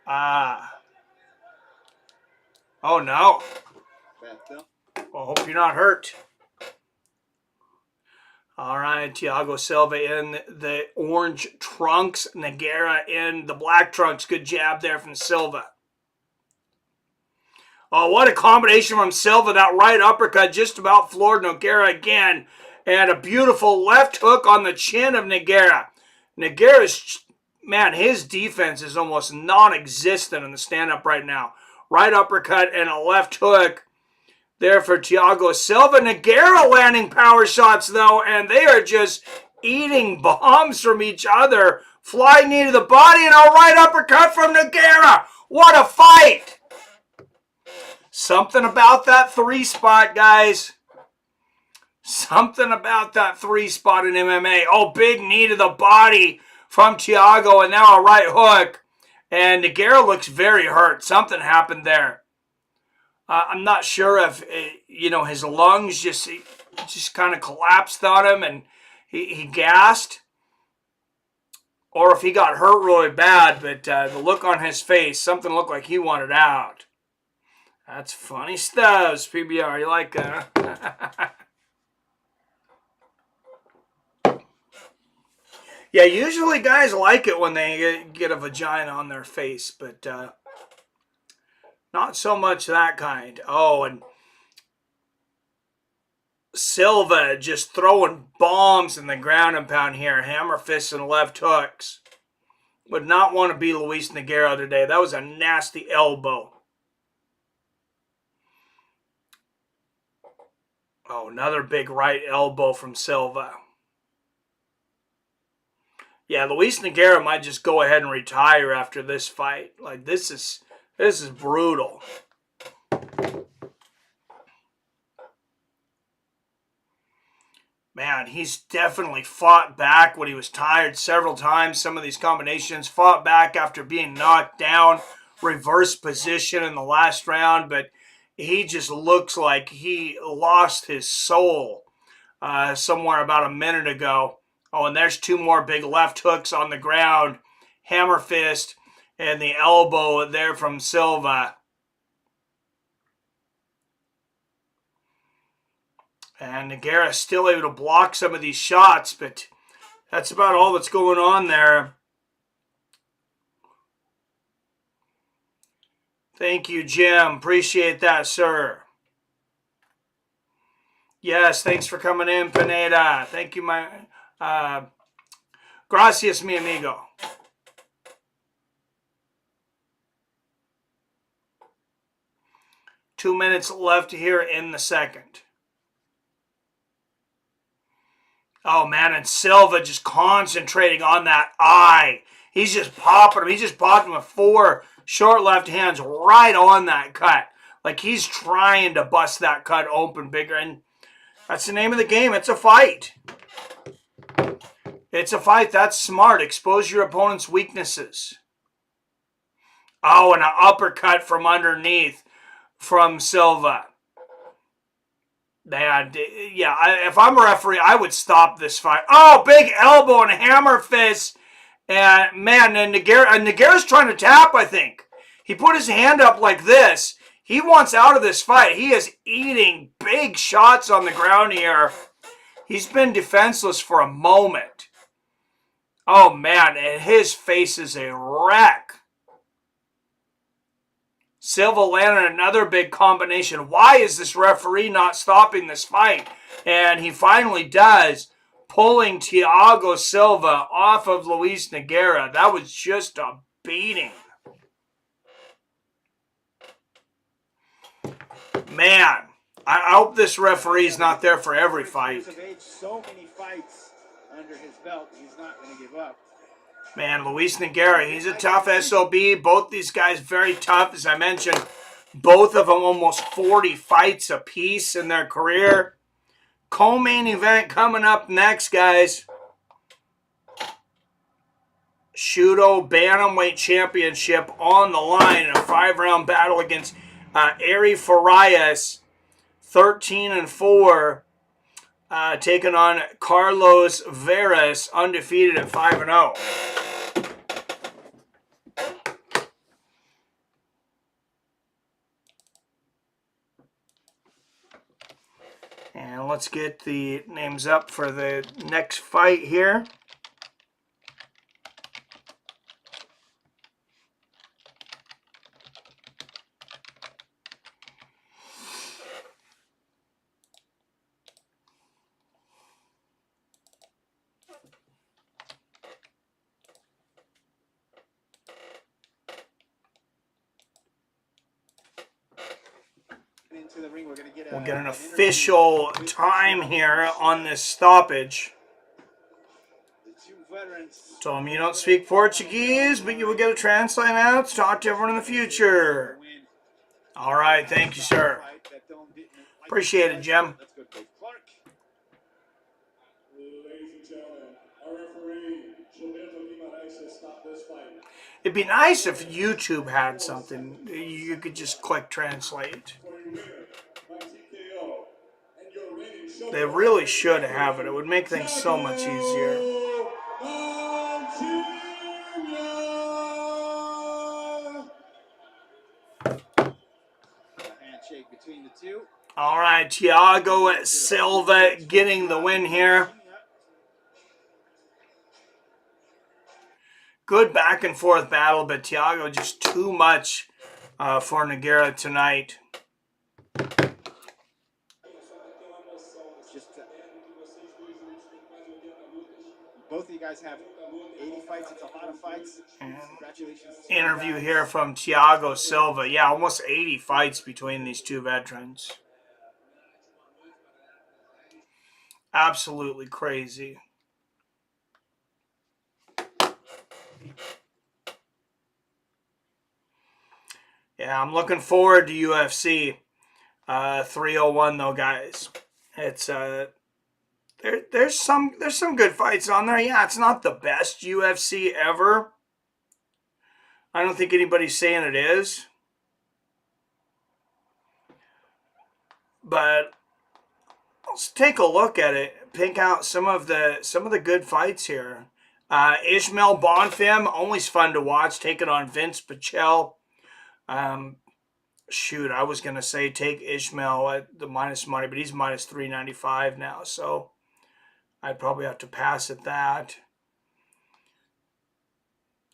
Oh, no. Well, hope you're not hurt. All right, Thiago Silva in the orange trunks. Nogueira in the black trunks. Good jab there from Silva. Oh, what a combination from Silva. That right uppercut just about floored Nogueira again. And a beautiful left hook on the chin of Nogueira. Nogueira's, man, his defense is almost non-existent in the stand-up right now. Right uppercut and a left hook there for Thiago Silva. Nogueira landing power shots, though, and they are just eating bombs from each other. Flying knee to the body and a right uppercut from Nogueira. What a fight! Something about that 3 spot, guys. Something about that 3 spot in MMA. Oh, big knee to the body from Thiago, and now a right hook. And Nogueira looks very hurt. Something happened there. I'm not sure if, his lungs just kind of collapsed on him and he gassed. Or if he got hurt really bad, but the look on his face, something looked like he wanted out. That's funny stuff, PBR. You like that? Yeah, usually guys like it when they get a vagina on their face, but not so much that kind. Oh, and Silva just throwing bombs in the ground and pound here. Hammer fists and left hooks. Would not want to be Luis Nogueira today. That was a nasty elbow. Oh, another big right elbow from Silva. Yeah, Luis Nogueira might just go ahead and retire after this fight. Like, this is brutal. Man, he's definitely fought back when he was tired several times. Some of these combinations fought back after being knocked down, reverse position in the last round, but he just looks like he lost his soul somewhere about a minute ago. Oh, and there's 2 more big left hooks on the ground. Hammer fist and the elbow there from Silva. And Nogueira still able to block some of these shots, but that's about all that's going on there. Thank you, Jim. Appreciate that, sir. Yes, thanks for coming in, Pineda. Thank you, my gracias, mi amigo. Two minutes left here in the second. Oh, man, and Silva just concentrating on that eye. He's just popping him. He's just popping him with 4 short left hands right on that cut. Like he's trying to bust that cut open bigger. And that's the name of the game. It's a fight. It's a fight. That's smart. Expose your opponent's weaknesses. Oh, and an uppercut from underneath from Silva. Man, yeah, if I'm a referee, I would stop this fight. Oh, big elbow and hammer fist. And, man, and Nogueira's trying to tap, I think. He put his hand up like this. He wants out of this fight. He is eating big shots on the ground here. He's been defenseless for a moment. Oh, man, and his face is a wreck. Silva landed another big combination. Why is this referee not stopping this fight? And he finally does, pulling Thiago Silva off of Luis Nogueira. That was just a beating. Man, I hope this referee's not there for every fight. So many fights under his belt, he's not going to give up. Man, Luis Nogueira, he's a tough SOB. Both these guys very tough. As I mentioned, both of them almost 40 fights apiece in their career. Co-main event coming up next, guys. Shooto Bantamweight Championship on the line in a 5-round battle against Ary Farias, 13-4, taking on Carlos Veras, undefeated at 5-0. And let's get the names up for the next fight here. We'll get an official time here on this stoppage. Told him you don't speak Portuguese, but you will get a translate out to talk to everyone in the future. All right, thank you, sir. Appreciate it, Jim. It'd be nice if YouTube had something you could just click translate. They really should have it. It would make things so much easier. Handshake between the two. All right, Thiago Silva getting the win here. Good back and forth battle, but Thiago just too much for Nogueira tonight. Both of you guys have 80 fights. It's a lot of fights. Congratulations. Interview here from Thiago Silva. Yeah, almost 80 fights between these two veterans. Absolutely crazy. Yeah, I'm looking forward to UFC 301 though, guys. It's there's some good fights on there. Yeah, it's not the best UFC ever. I don't think anybody's saying it is. But let's take a look at it. Pick out some of the good fights here. Ishmael Bonfim, always fun to watch, taking on Vince Pichel. Shoot, I was gonna say take Ishmael at the minus money, but he's minus 395 now, so I'd probably have to pass at that.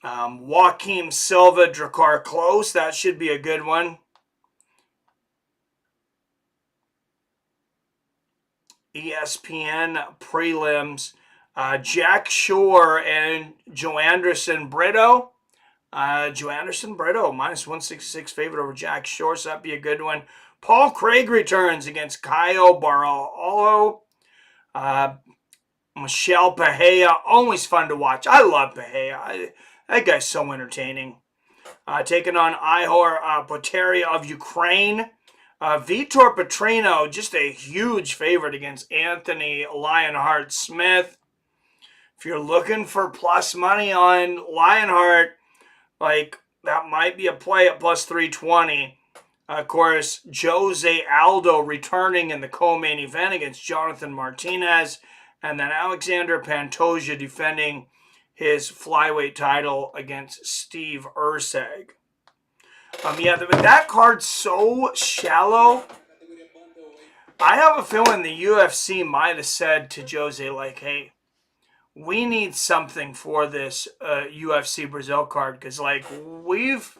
Joaquim Silva, Drakkar Klose, that should be a good one. ESPN prelims. Jack Shore and Joanderson Brito. Joanderson Brito, minus 166 favorite over Jack Shore, so that'd be a good one. Paul Craig returns against Caio Barolo. Michelle Pahea, always fun to watch. I love Pahea. That guy's so entertaining. Taking on Ihor Poteri of Ukraine. Vitor Petrino, just a huge favorite against Anthony Lionheart Smith. If you're looking for plus money on Lionheart, like, that might be a play at plus 320. Of course, Jose Aldo returning in the co-main event against Jonathan Martinez. And then Alexander Pantoja defending his flyweight title against Steve Urseg. That card's so shallow. I have a feeling the UFC might have said to Jose, like, hey, we need something for this UFC Brazil card, because, like, we've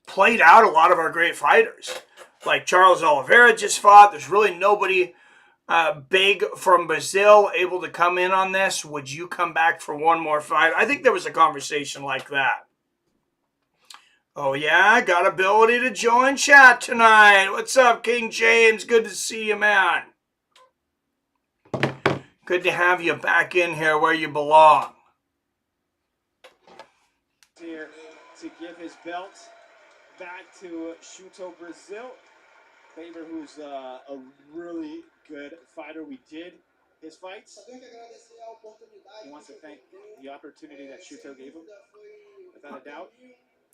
played out a lot of our great fighters. Like, Charles Olivera just fought. There's really nobody big from Brazil able to come in on this. Would you come back for one more fight? I think there was a conversation like that. Oh, yeah, got ability to join chat tonight. What's up, King James? Good to see you, man. Good to have you back in here where you belong. Here to give his belt back to Shooto Brasil. Faber, who's a really good fighter. We did his fights. He wants to thank the opportunity that Shooto gave him, without a doubt.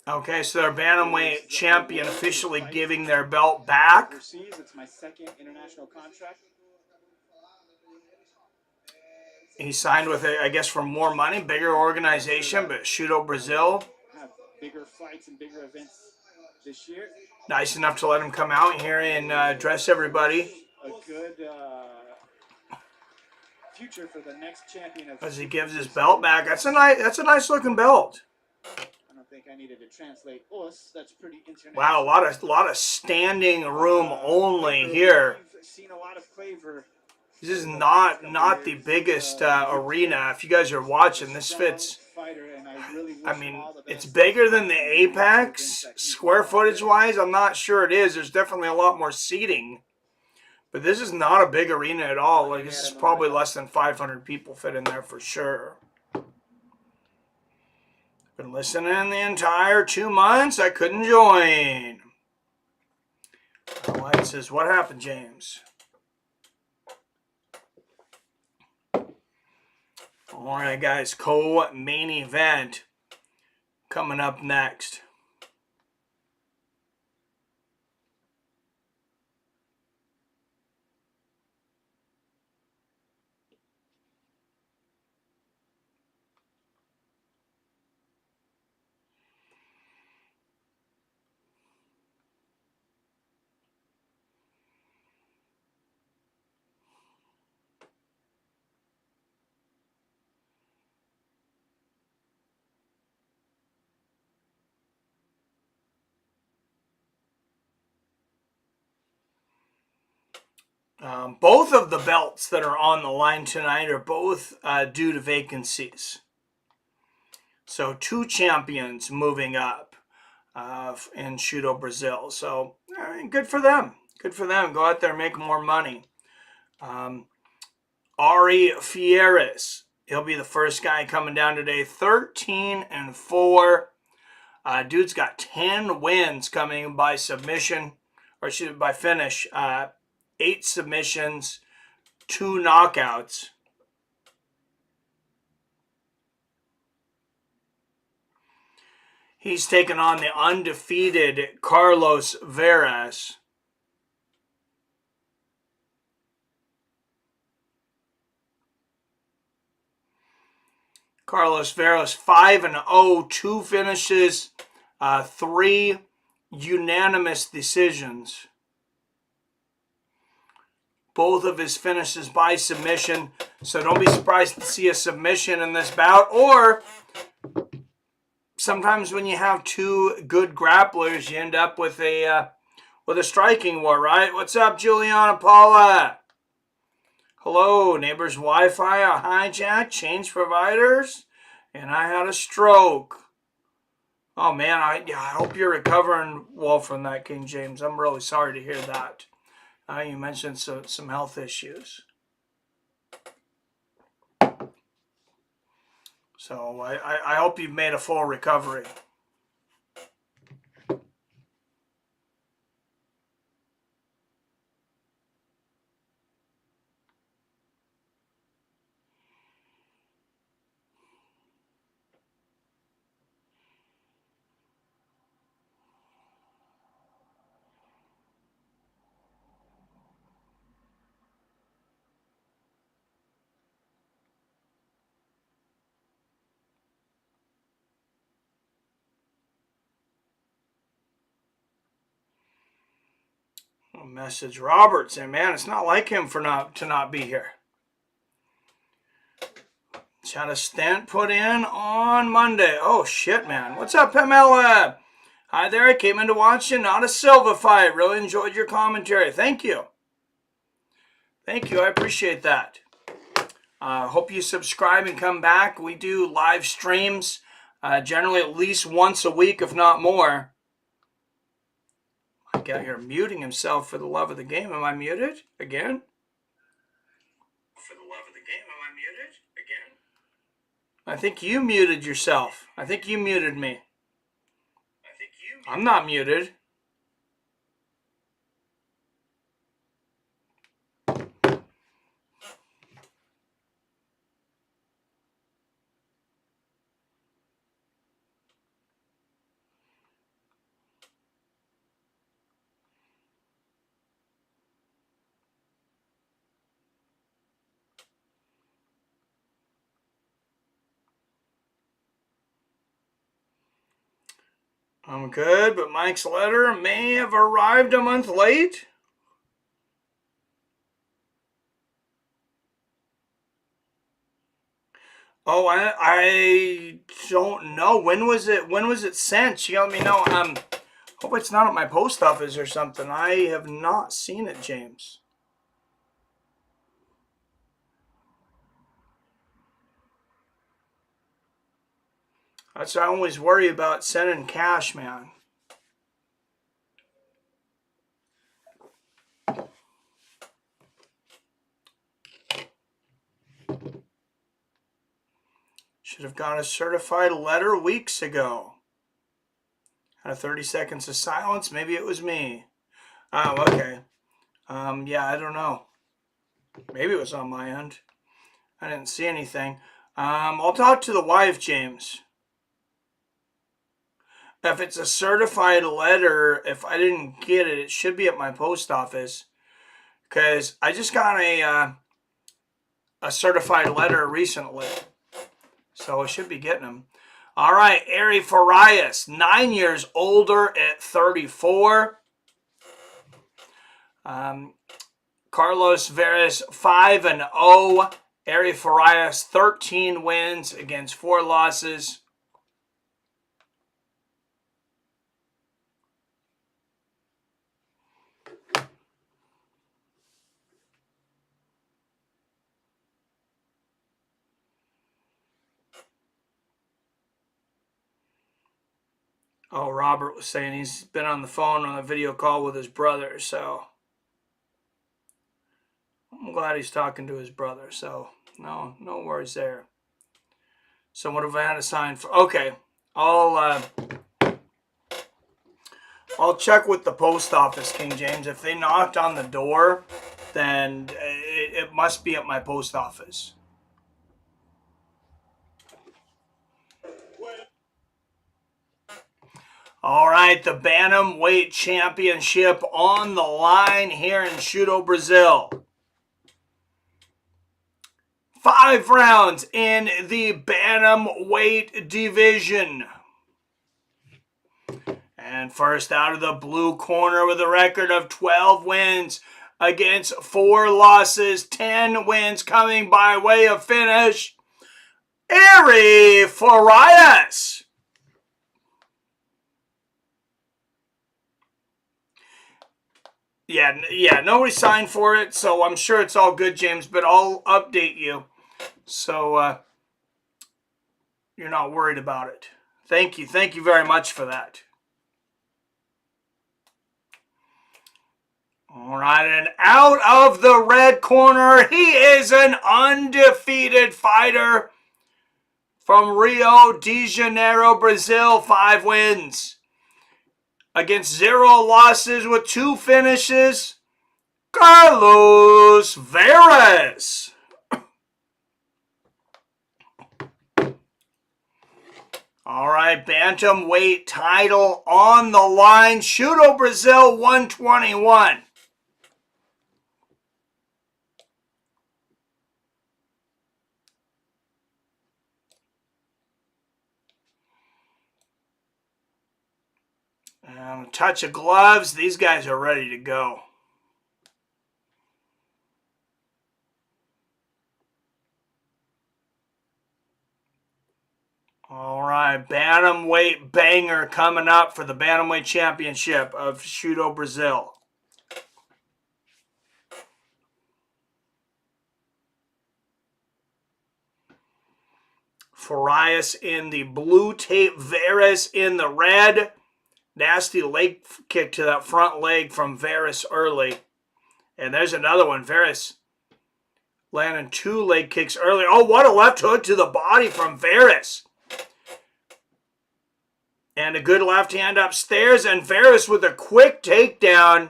Okay, so their Bantamweight champion officially giving their belt back. Overseas, it's my second international contract. He signed with, I guess, for more money, bigger organization, but Shooto Brasil. Have bigger fights and bigger events this year. Nice enough to let him come out here and address everybody. A good future for the next champion of as he gives his belt back. That's a nice looking belt. I don't think I needed to translate us. That's pretty international. Wow, a lot of standing room only here. We've seen a lot of Claver. This is not the biggest arena. If you guys are watching, this fits. I mean, it's bigger than the Apex, square footage wise. I'm not sure it is. There's definitely a lot more seating. But this is not a big arena at all. Like, this is probably less than 500 people fit in there for sure. Been listening the entire 2 months. I couldn't join. Light says, what happened, James? All right, guys. Co-main event coming up next. Both of the belts that are on the line tonight are both due to vacancies. So 2 champions moving up in Shooto Brasil. So good for them. Good for them. Go out there and make more money. Ary Farias. He'll be the first guy coming down today. 13-4. Dude's got 10 wins coming by submission. Or excuse me, by finish. 8 submissions, 2 knockouts. He's taken on the undefeated Carlos Veras. Carlos Veras 5-0, 2 finishes, 3 unanimous decisions. Both of his finishes by submission. So don't be surprised to see a submission in this bout. Or sometimes when you have 2 good grapplers, you end up with a striking war, right? What's up, Juliana Paula? Hello, neighbor's Wi-Fi, a hijack, change providers, and I had a stroke. Oh man, I hope you're recovering well from that, King James. I'm really sorry to hear that. You mentioned some health issues. So I hope you've made a full recovery. Message Robert saying, man, it's not like him to not be here. Just had a stent put in on Monday. Oh shit, man. What's up, Pamela? Hi there. I came in to watch you. Not a Silva fight. Really enjoyed your commentary. Thank you. Thank you. I appreciate that. Hope you subscribe and come back. We do live streams generally at least once a week, if not more. I got here muting himself for the love of the game. Am I muted again? For the love of the game, am I muted again? I think you muted yourself. I think you muted me. I'm not muted. I'm good, but Mike's letter may have arrived a month late. Oh, I don't know. When was it sent? You let me know. Hope it's not at my post office or something. I have not seen it, James. That's what I always worry about, sending cash, man. Should have got a certified letter weeks ago. Had 30 seconds of silence. Maybe it was me. Oh, okay. Yeah, I don't know. Maybe it was on my end. I didn't see anything. I'll talk to the wife, James. If it's a certified letter, if I didn't get it, it should be at my post office. Because I just got a certified letter recently. So I should be getting them. All right, Ary Farias, 9 years older at 34. Carlos Veras, 5-0. Ary Farias, 13 wins against 4 losses. Oh, Robert was saying he's been on the phone on a video call with his brother, so I'm glad he's talking to his brother, so no worries there. So what have I had to sign for? Okay, I'll check with the post office, King James. If they knocked on the door, then it must be at my post office. All right, the Bantamweight Championship on the line here in Shooto Brasil. 5 rounds in the Bantamweight division. And first out of the blue corner with a record of 12 wins against 4 losses, 10 wins coming by way of finish, Ary Farias. Yeah, nobody signed for it, so I'm sure it's all good, James, but I'll update you. So you're not worried about it. Thank you very much for that. All right, and out of the red corner, he is an undefeated fighter from Rio de Janeiro, Brazil. 5 wins against 0 losses with 2 finishes. Carlos Veras. All right, bantamweight title on the line. Shooto Brasil 121. And a touch of gloves. These guys are ready to go. All right, bantamweight banger coming up for the Bantamweight Championship of Shooto Brasil. Farias in the blue tape, Veras in the red. Nasty leg kick to that front leg from Veras early. And there's another one. Veras landing 2 leg kicks early. Oh, what a left hook to the body from Veras. And a good left hand upstairs. And Veras with a quick takedown.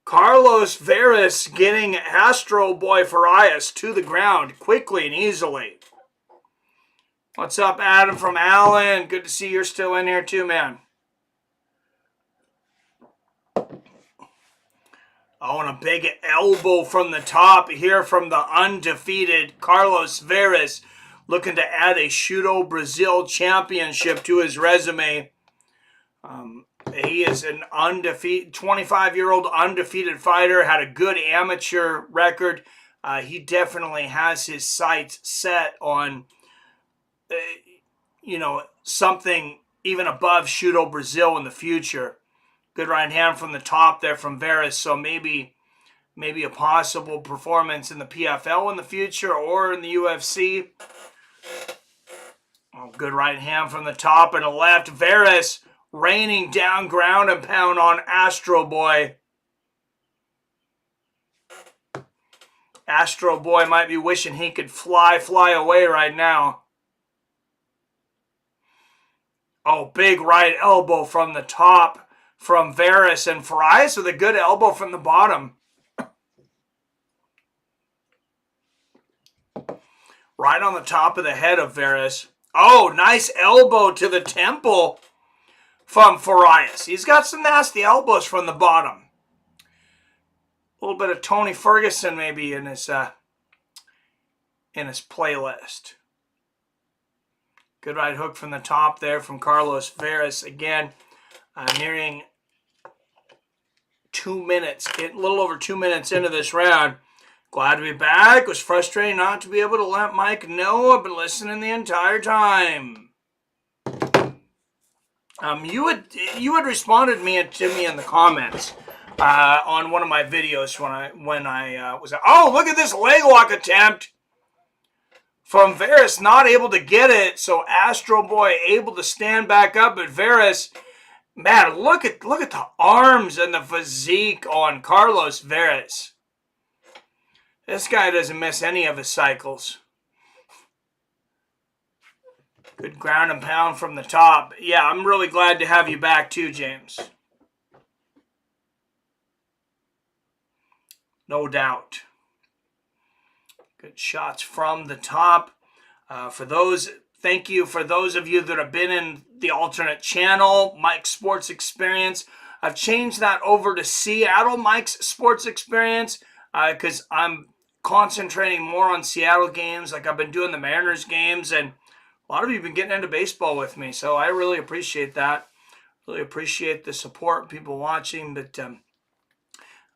Carlos Veras getting AstroBoy Farias to the ground quickly and easily. What's up, Adam from Allen? Good to see you're still in here too, man. Oh, and a big elbow from the top here from the undefeated Carlos Veras, looking to add a Shooto Brasil championship to his resume. He is an undefeated, 25-year-old undefeated fighter, had a good amateur record. He definitely has his sights set on, something even above Shooto Brasil in the future. Good right hand from the top there from Veras, so maybe a possible performance in the PFL in the future or in the UFC. Oh, good right hand from the top and a left. Veras raining down ground and pound on AstroBoy. AstroBoy might be wishing he could fly away right now. Oh, big right elbow from the top from Veras, and Farias with a good elbow from the bottom. Right on the top of the head of Veras. Oh, nice elbow to the temple from Farias. He's got some nasty elbows from the bottom. A little bit of Tony Ferguson maybe in his playlist. Good right hook from the top there from Carlos Veras. Again, nearing 2 minutes, a little over 2 minutes into this round. Glad to be back. Was frustrating not to be able to let Mike know I've been listening the entire time. You had responded to me in the comments on one of my videos when I was. Oh, look at this leg lock attempt from Veras, not able to get it. So AstroBoy able to stand back up, but Veras, man, look at the arms and the physique on Carlos Veras. This guy doesn't miss any of his cycles. Good ground and pound from the top. Yeah, I'm really glad to have you back too, James. No doubt. Good shots from the top. Thank you for those of you that have been in the alternate channel, Mike's Sports Experience. I've changed that over to Seattle Mike's Sports Experience because I'm concentrating more on Seattle games. Like I've been doing the Mariners games, and a lot of you have been getting into baseball with me, so I really appreciate that. Really appreciate the support, people watching. But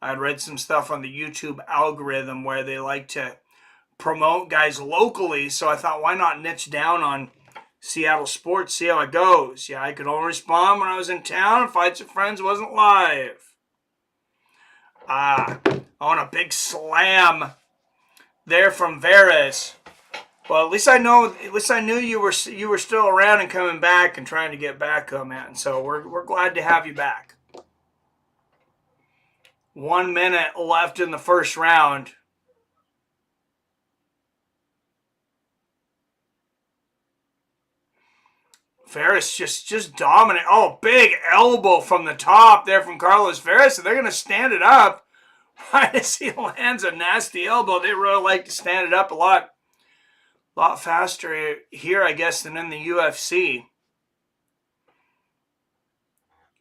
I had read some stuff on the YouTube algorithm where they like to promote guys locally, so I thought, why not niche down on Seattle sports, see how it goes. Yeah, I could only respond when I was in town and Fights with Friends wasn't live. On a big slam there from Veras. Well, at least I knew you were still around and coming back and trying to get back, man. So we're glad to have you back. 1 minute left in the first round. Veras just dominant. Oh, big elbow from the top there from Carlos Veras. So they're going to stand it up. Right as he lands a nasty elbow. They really like to stand it up a lot faster here, I guess, than in the UFC.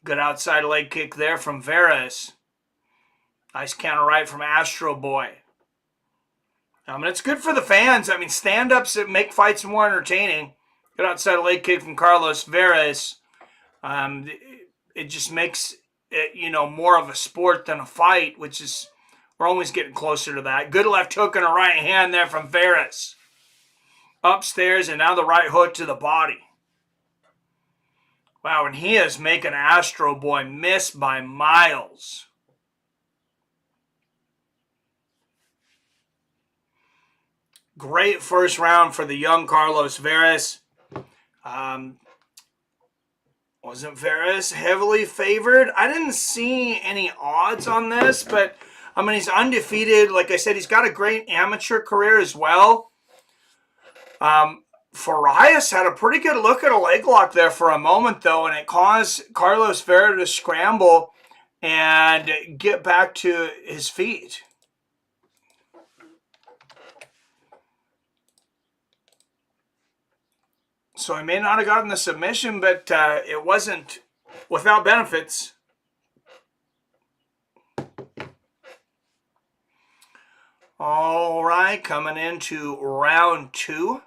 Good outside leg kick there from Veras. Nice counter right from AstroBoy. And it's good for the fans. I mean, stand-ups that make fights more entertaining. Good outside leg kick from Carlos Veras. It just makes it, more of a sport than a fight, which is, we're always getting closer to that. Good left hook and a right hand there from Veras. Upstairs, and now the right hook to the body. Wow, and he is making AstroBoy miss by miles. Great first round for the young Carlos Veras. Wasn't Veras heavily favored? I didn't see any odds on this, but I mean, he's undefeated. Like I said, he's got a great amateur career as well. Farias had a pretty good look at a leg lock there for a moment, though, and it caused Carlos Veras to scramble and get back to his feet. So he may not have gotten the submission, but it wasn't without benefits. All right, coming into round 2.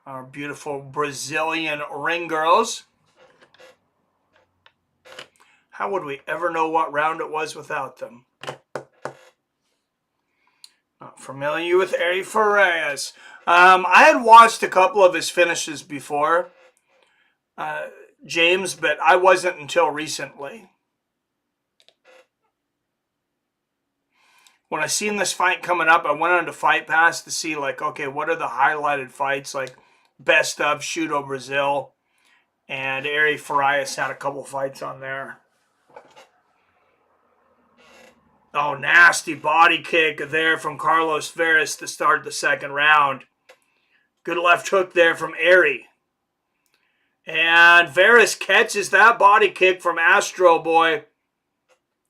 Our beautiful Brazilian ring girls. How would we ever know what round it was without them? Not familiar with Ary Farias. I had watched a couple of his finishes before, James, but I wasn't until recently. When I seen this fight coming up, I went on to Fight Pass to see, like, okay, what are the highlighted fights, like best of Shooto Brasil, and Ary Farias had a couple fights on there. Oh, nasty body kick there from Carlos Veras to start the second round. Good left hook there from Ary. And Veras catches that body kick from AstroBoy.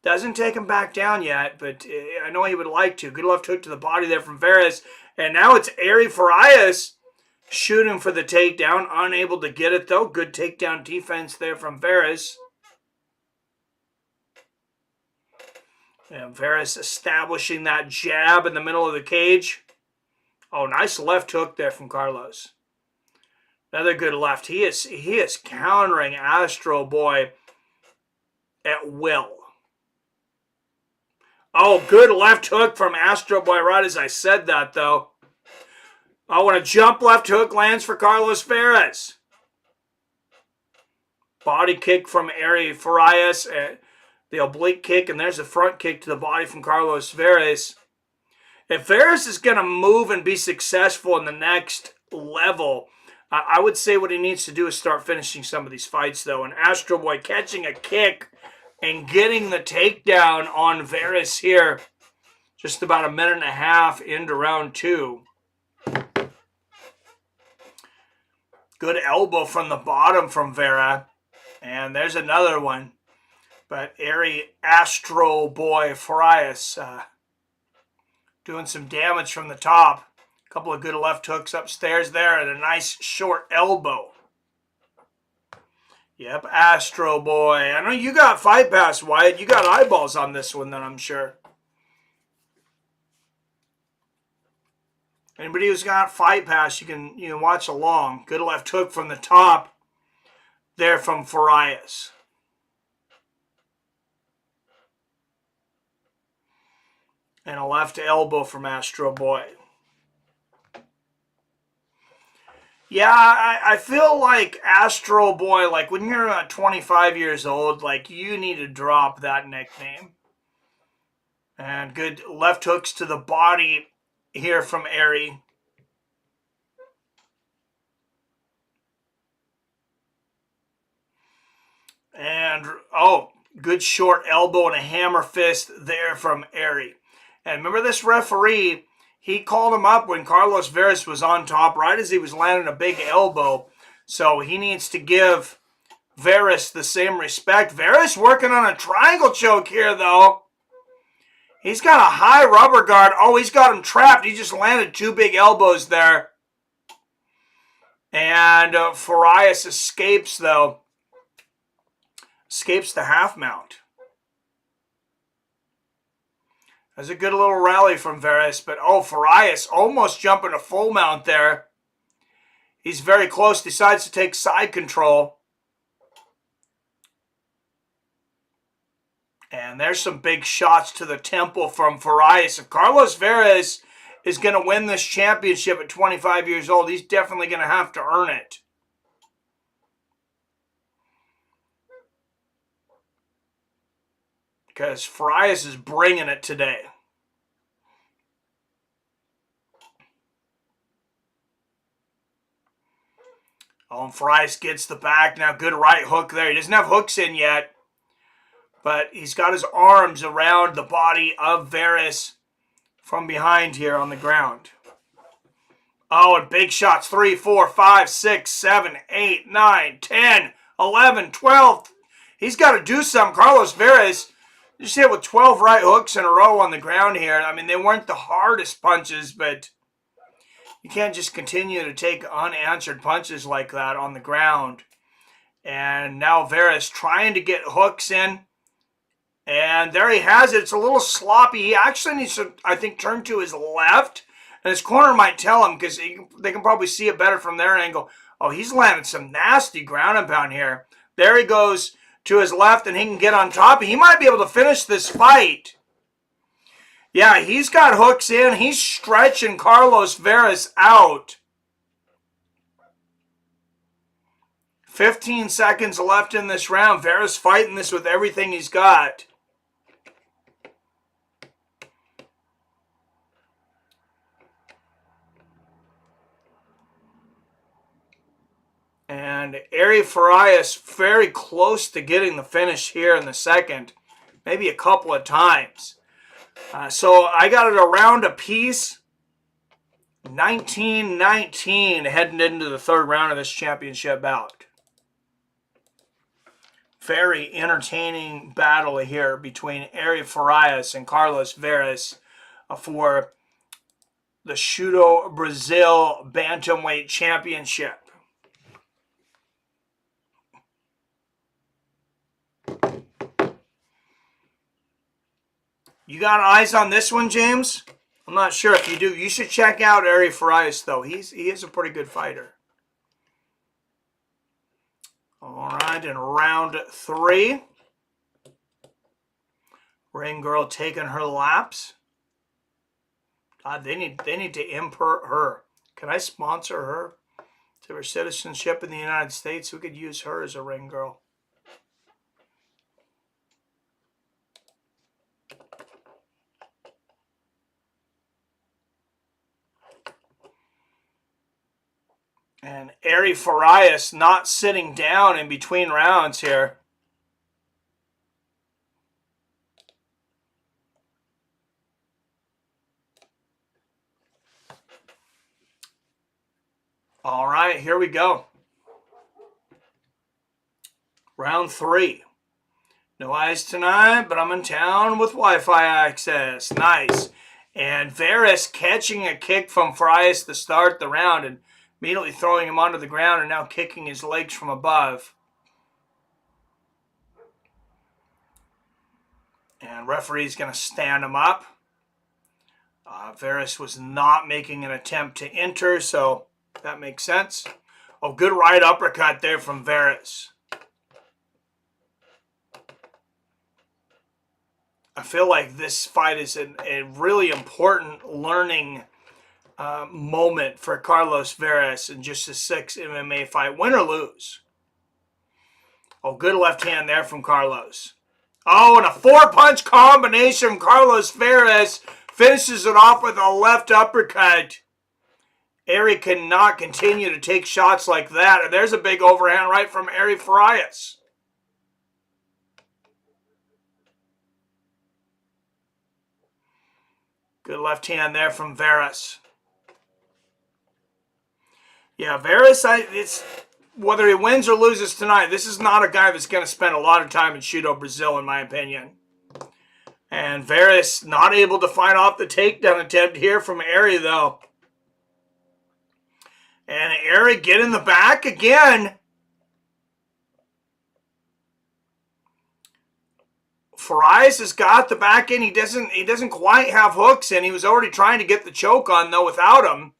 Doesn't take him back down yet, but I know he would like to. Good left hook to the body there from Veras. And now it's Ary Farias shooting for the takedown. Unable to get it, though. Good takedown defense there from Veras. And Veras establishing that jab in the middle of the cage. Oh, nice left hook there from Carlos. Another good left. He is countering AstroBoy at will. Oh, good left hook from AstroBoy right as I said that, though. Oh, when a jump left hook lands for Carlos Veras. Body kick from Ary Farias. The oblique kick, and there's a front kick to the body from Carlos Veras. If Veras is going to move and be successful in the next level, I would say what he needs to do is start finishing some of these fights, though. And AstroBoy catching a kick and getting the takedown on Veras here. Just about a minute and a half into round 2. Good elbow from the bottom from Vera. And there's another one. But AstroBoy Farias doing some damage from the top. A couple of good left hooks upstairs there and a nice short elbow. Yep, AstroBoy. I know you got Fight Pass, Wyatt. You got eyeballs on this one then, I'm sure. Anybody who's got Fight Pass, you can watch along. Good left hook from the top there from Farias. And a left elbow from AstroBoy. Yeah, I feel like AstroBoy, like when you're 25 years old, like you need to drop that nickname. And good left hooks to the body here from Ary. And, oh, good short elbow and a hammer fist there from Ary. And remember this referee, he called him up when Carlos Veras was on top, right as he was landing a big elbow. So he needs to give Veras the same respect. Veras working on a triangle choke here, though. He's got a high rubber guard. Oh, he's got him trapped. He just landed 2 big elbows there. And Farias escapes, though. Escapes the half mount. That's a good little rally from Veras. But, oh, Farias almost jumping a full mount there. He's very close. Decides to take side control. And there's some big shots to the temple from Farias. If Carlos Veras is going to win this championship at 25 years old, he's definitely going to have to earn it. Because Farias is bringing it today. Oh, and Farias gets the back. Now, good right hook there. He doesn't have hooks in yet. But he's got his arms around the body of Veras from behind here on the ground. Oh, and big shots. 3, 4, 5, 6, 7, 8, 9, 10, 11, 12. He's got to do something. Carlos Veras just hit with 12 right hooks in a row on the ground here. I mean, they weren't the hardest punches, but you can't just continue to take unanswered punches like that on the ground. And now Veras trying to get hooks in. And there he has it. It's a little sloppy. He actually needs to, I think, turn to his left. And his corner might tell him because they can probably see it better from their angle. Oh, he's landed some nasty ground and pound here. There he goes to his left and he can get on top. He might be able to finish this fight. Yeah, he's got hooks in. He's stretching Carlos Veras out. 15 seconds left in this round. Veras fighting this with everything he's got. And Ary Farias very close to getting the finish here in the second. Maybe a couple of times. So I got it around a piece. 19-19 heading into the third round of this championship bout. Very entertaining battle here between Ary Farias and Carlos Veras for the Shooto Brasil Bantamweight Championship. You got eyes on this one, James? I'm not sure if you do. You should check out Ary Farias, though. He is a pretty good fighter. All right, in round 3. Ring girl taking her laps. God, they need to import her. Can I sponsor her to her citizenship in the United States? We could use her as a ring girl. And Ary Farias not sitting down in between rounds here. All right, here we go. Round 3. No eyes tonight, but I'm in town with Wi-Fi access. Nice. And Veras catching a kick from Farias to start the round and immediately throwing him onto the ground and now kicking his legs from above. And referee's going to stand him up. Veras was not making an attempt to enter, so that makes sense. Oh, good right uppercut there from Veras. I feel like this fight is a really important learning moment for Carlos Veras in just a 6 MMA fight, win or lose. Oh, good left hand there from Carlos. Oh, and a 4-punch combination. Carlos Veras finishes it off with a left uppercut. Ary cannot continue to take shots like that. And there's a big overhand right from Ary Farias. Good left hand there from Veras. Yeah, Veras, it's whether he wins or loses tonight, this is not a guy that's going to spend a lot of time in Shooto Brasil, in my opinion. And Veras not able to fight off the takedown attempt here from Ary, though. And Ary get in the back again. Farias has got the back in. He doesn't quite have hooks in. He was already trying to get the choke on, though, without him.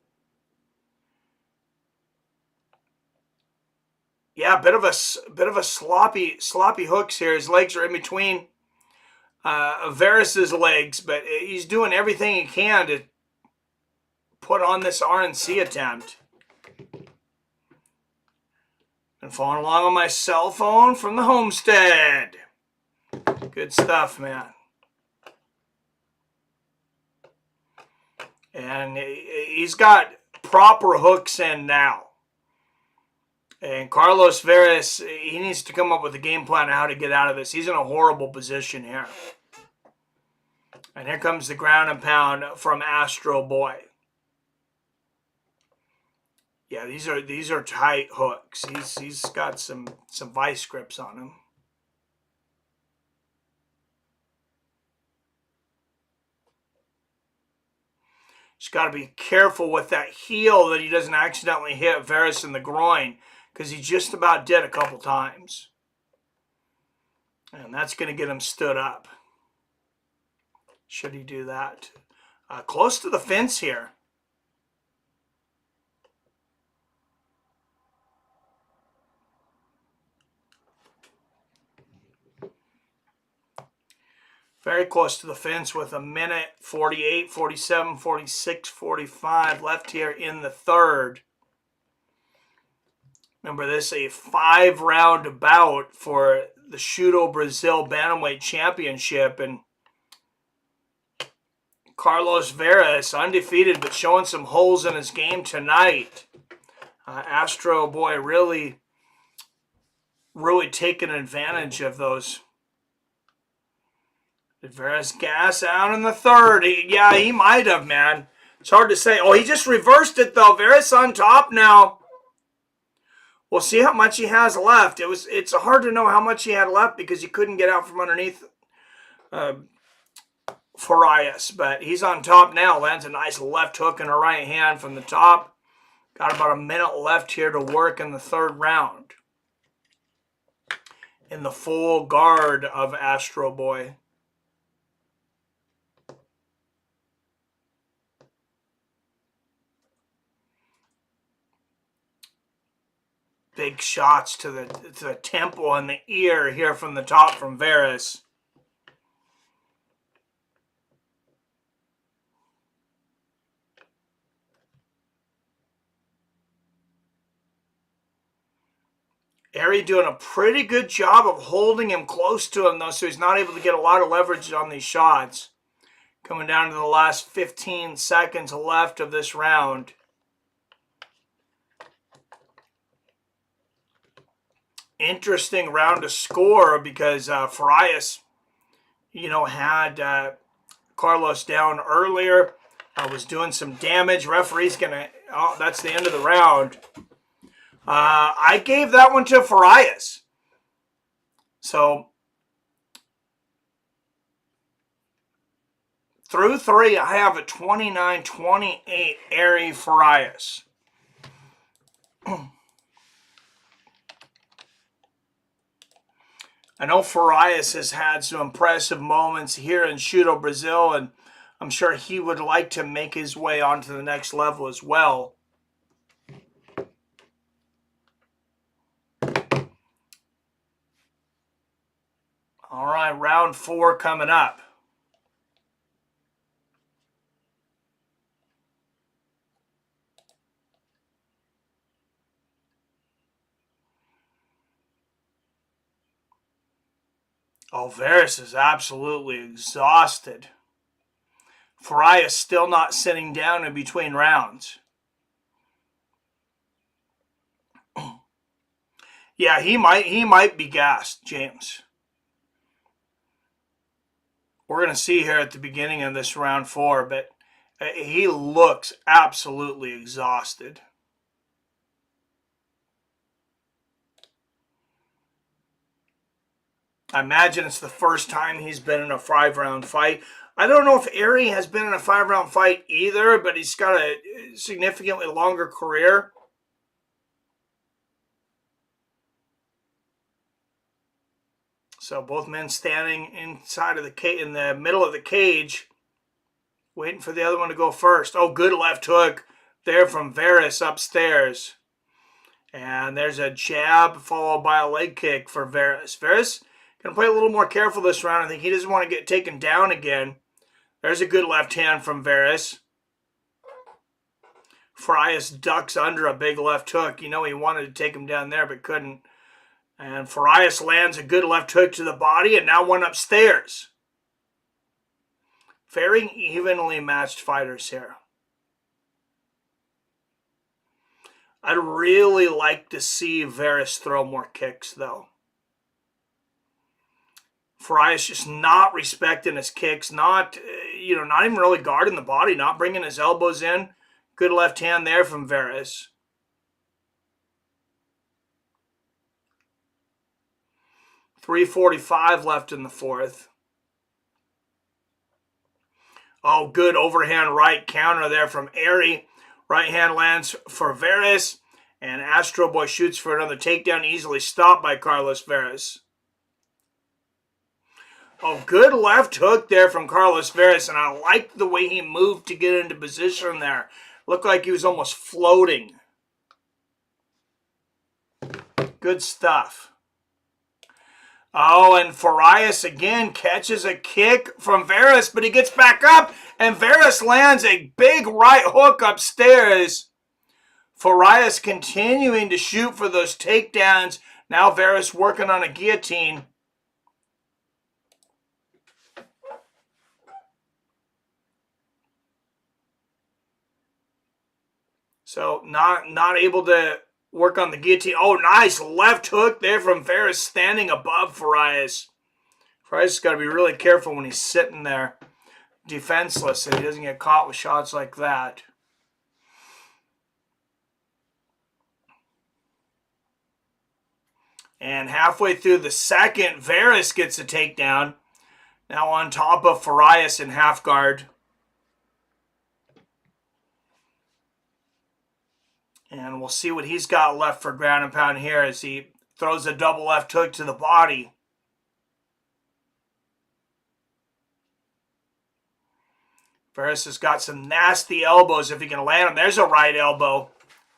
Yeah, a bit of a sloppy hooks here. His legs are in between Veras's legs, but he's doing everything he can to put on this RNC attempt. And following along on my cell phone from the homestead. Good stuff, man. And he's got proper hooks in now. And Carlos Veras, he needs to come up with a game plan on how to get out of this. He's in a horrible position here. And here comes the ground and pound from AstroBoy. Yeah, these are tight hooks. He's got some vice grips on him. Just got to be careful with that heel that he doesn't accidentally hit Veras in the groin, because he just about did a couple times. And that's going to get him stood up. Should he do that? Close to the fence here. Very close to the fence with a minute 48, 47, 46, 45 left here in the third. Remember, this is a 5-round bout for the Shooto Brasil Bantamweight Championship. And Carlos Veras, undefeated, but showing some holes in his game tonight. AstroBoy really taking advantage of those. Did Veras gas out in the third? Yeah, he might have, man. It's hard to say. Oh, he just reversed it, though. Veras on top now. We'll see how much he has left. It's hard to know how much he had left because he couldn't get out from underneath Farias. But he's on top now. Lands a nice left hook and a right hand from the top. Got about a minute left here to work in the third round. In the full guard of AstroBoy. Big shots to the temple and the ear here from the top from Veras. Ary doing a pretty good job of holding him close to him, though, so he's not able to get a lot of leverage on these shots. Coming down to the last 15 seconds left of this round. Interesting round to score because Farias, had Carlos down earlier. Was doing some damage. Referee's gonna. Oh, that's the end of the round. I gave that one to Farias. So through 3, I have a 29-28 Ary Farias. I know Farias has had some impressive moments here in Shooto Brasil, and I'm sure he would like to make his way onto the next level as well. All right, round 4 coming up. Veras is absolutely exhausted. Farias still not sitting down in between rounds. Yeah, he might be gassed, James. We're going to see here at the beginning of this round 4, but he looks absolutely exhausted. I imagine it's the first time he's been in a 5-round fight. I don't know if Ary has been in a 5-round fight either, but he's got a significantly longer career. So both men standing inside of the in the middle of the cage, waiting for the other one to go first. Oh, good left hook there from Veras upstairs. And there's a jab followed by a leg kick for Veras. Veras going to play a little more careful this round. I think he doesn't want to get taken down again. There's a good left hand from Veras. Farias ducks under a big left hook. You know he wanted to take him down there but couldn't. And Farias lands a good left hook to the body, and now one upstairs. Very evenly matched fighters here. I'd really like to see Veras throw more kicks, though. Farias just not respecting his kicks, not even really guarding the body, not bringing his elbows in. Good left hand there from Veras. .345 left in the 4th. Oh, good overhand right counter there from Ary. Right hand lands for Veras. And AstroBoy shoots for another takedown, easily stopped by Carlos Veras. Oh, good left hook there from Carlos Veras. And I liked the way he moved to get into position there. Looked like he was almost floating. Good stuff. Oh, and Farias again catches a kick from Veras, but he gets back up, and Veras lands a big right hook upstairs. Farias continuing to shoot for those takedowns. Now Veras working on a guillotine. So not able to work on the guillotine. Oh, nice left hook there from Veras standing above Farias. Farias has got to be really careful when he's sitting there defenseless so he doesn't get caught with shots like that. And halfway through the 2nd, Veras gets a takedown. Now on top of Farias in half guard. And we'll see what he's got left for ground and pound here as he throws a double left hook to the body. Veras has got some nasty elbows if he can land them. There's a right elbow.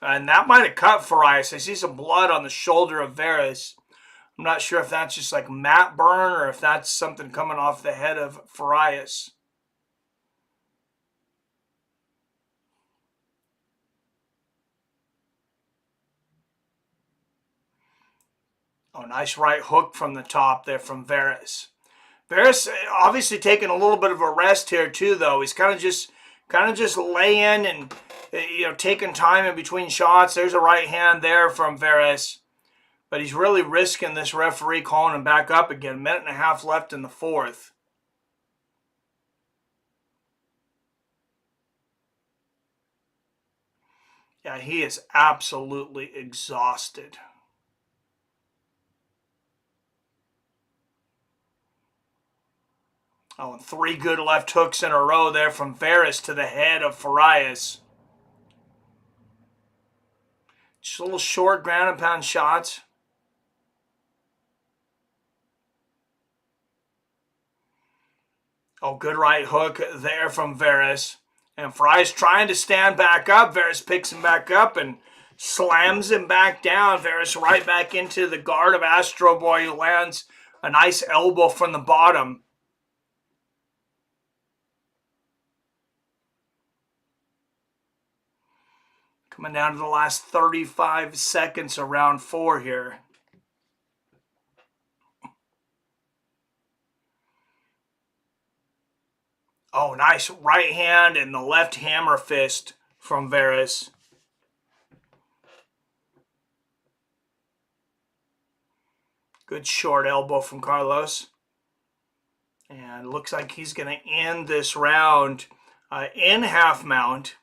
And that might have cut Farias. I see some blood on the shoulder of Veras. I'm not sure if that's just like mat burn or if that's something coming off the head of Farias. Oh, nice right hook from the top there from Veras. Veras obviously taking a little bit of a rest here too, though. He's kind of just laying and taking time in between shots. There's a right hand there from Veras, but he's really risking this referee calling him back up again. 1.5 minutes left in the 4th. Yeah, he is absolutely exhausted. Oh, and 3 good left hooks in a row there from Veras to the head of Farias. Just a little short ground and pound shots. Oh, good right hook there from Veras. And Farias trying to stand back up. Veras picks him back up and slams him back down. Veras right back into the guard of AstroBoy, who lands a nice elbow from the bottom. Coming down to the last 35 seconds of round 4 here. Oh, nice right hand and the left hammer fist from Veras. Good short elbow from Carlos. And looks like he's going to end this round in half mount.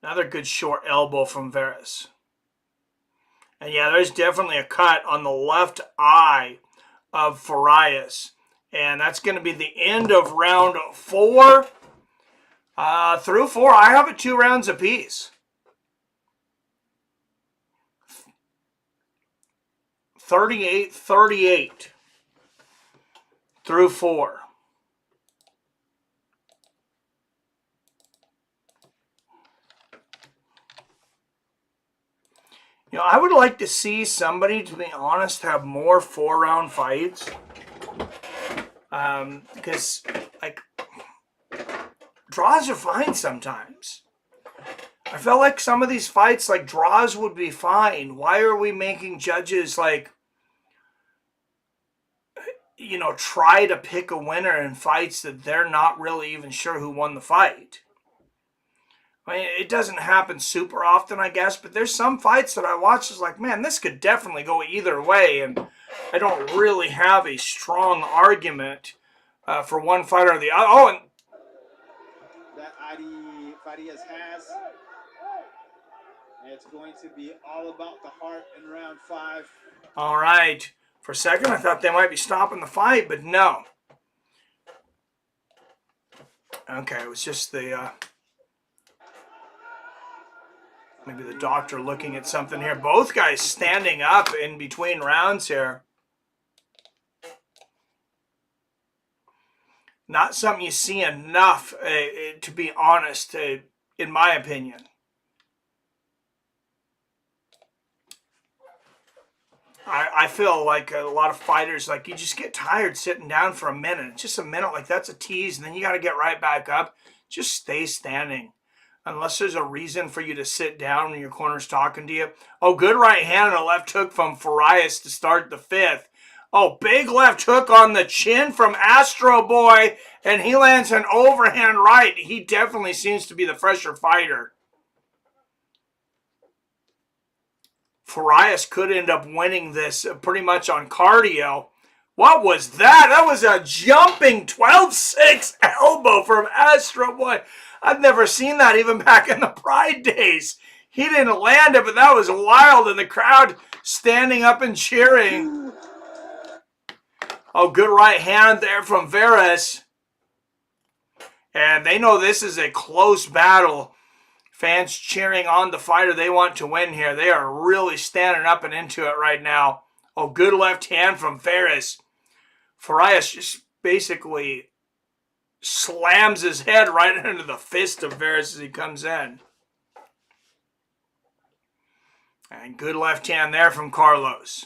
Another good short elbow from Veras. And yeah, there's definitely a cut on the left eye of Farias. And that's going to be the end of round 4. Through 4, I have it 2 rounds apiece. 38-38 through 4. You know, I would like to see somebody, to be honest, have more 4-round fights. Because, like, draws are fine sometimes. I felt like some of these fights, like, draws would be fine. Why are we making judges, like, you know, try to pick a winner in fights that they're not really even sure who won the fight? I mean, it doesn't happen super often, I guess, but there's some fights that I watch is like, man, this could definitely go either way, and I don't really have a strong argument for one fighter or the other. Oh, and that Ary Farias has. And it's going to be all about the heart in round 5. All right. For a second, I thought they might be stopping the fight, but no. Okay, it was just the... maybe the doctor looking at something here. Both guys standing up in between rounds here. Not something you see enough, to be honest, in my opinion. I feel like a lot of fighters, like, you just get tired sitting down for a minute. Just a minute, like, that's a tease, and then you got to get right back up. Just stay standing. Unless there's a reason for you to sit down when your corner's talking to you. Oh, good right hand and a left hook from Farias to start the 5th. Oh, big left hook on the chin from AstroBoy, and he lands an overhand right. He definitely seems to be the fresher fighter. Farias could end up winning this pretty much on cardio. What was that? That was a jumping 12-6 elbow from AstroBoy. I've never seen that even back in the Pride days. He didn't land it, but that was wild, and the crowd standing up and cheering. Oh, good right hand there from Veras. And they know this is a close battle. Fans cheering on the fighter they want to win here. They are really standing up and into it right now. Oh, good left hand from Veras. Farias just basically slams his head right into the fist of Veras as he comes in. And good left hand there from Carlos.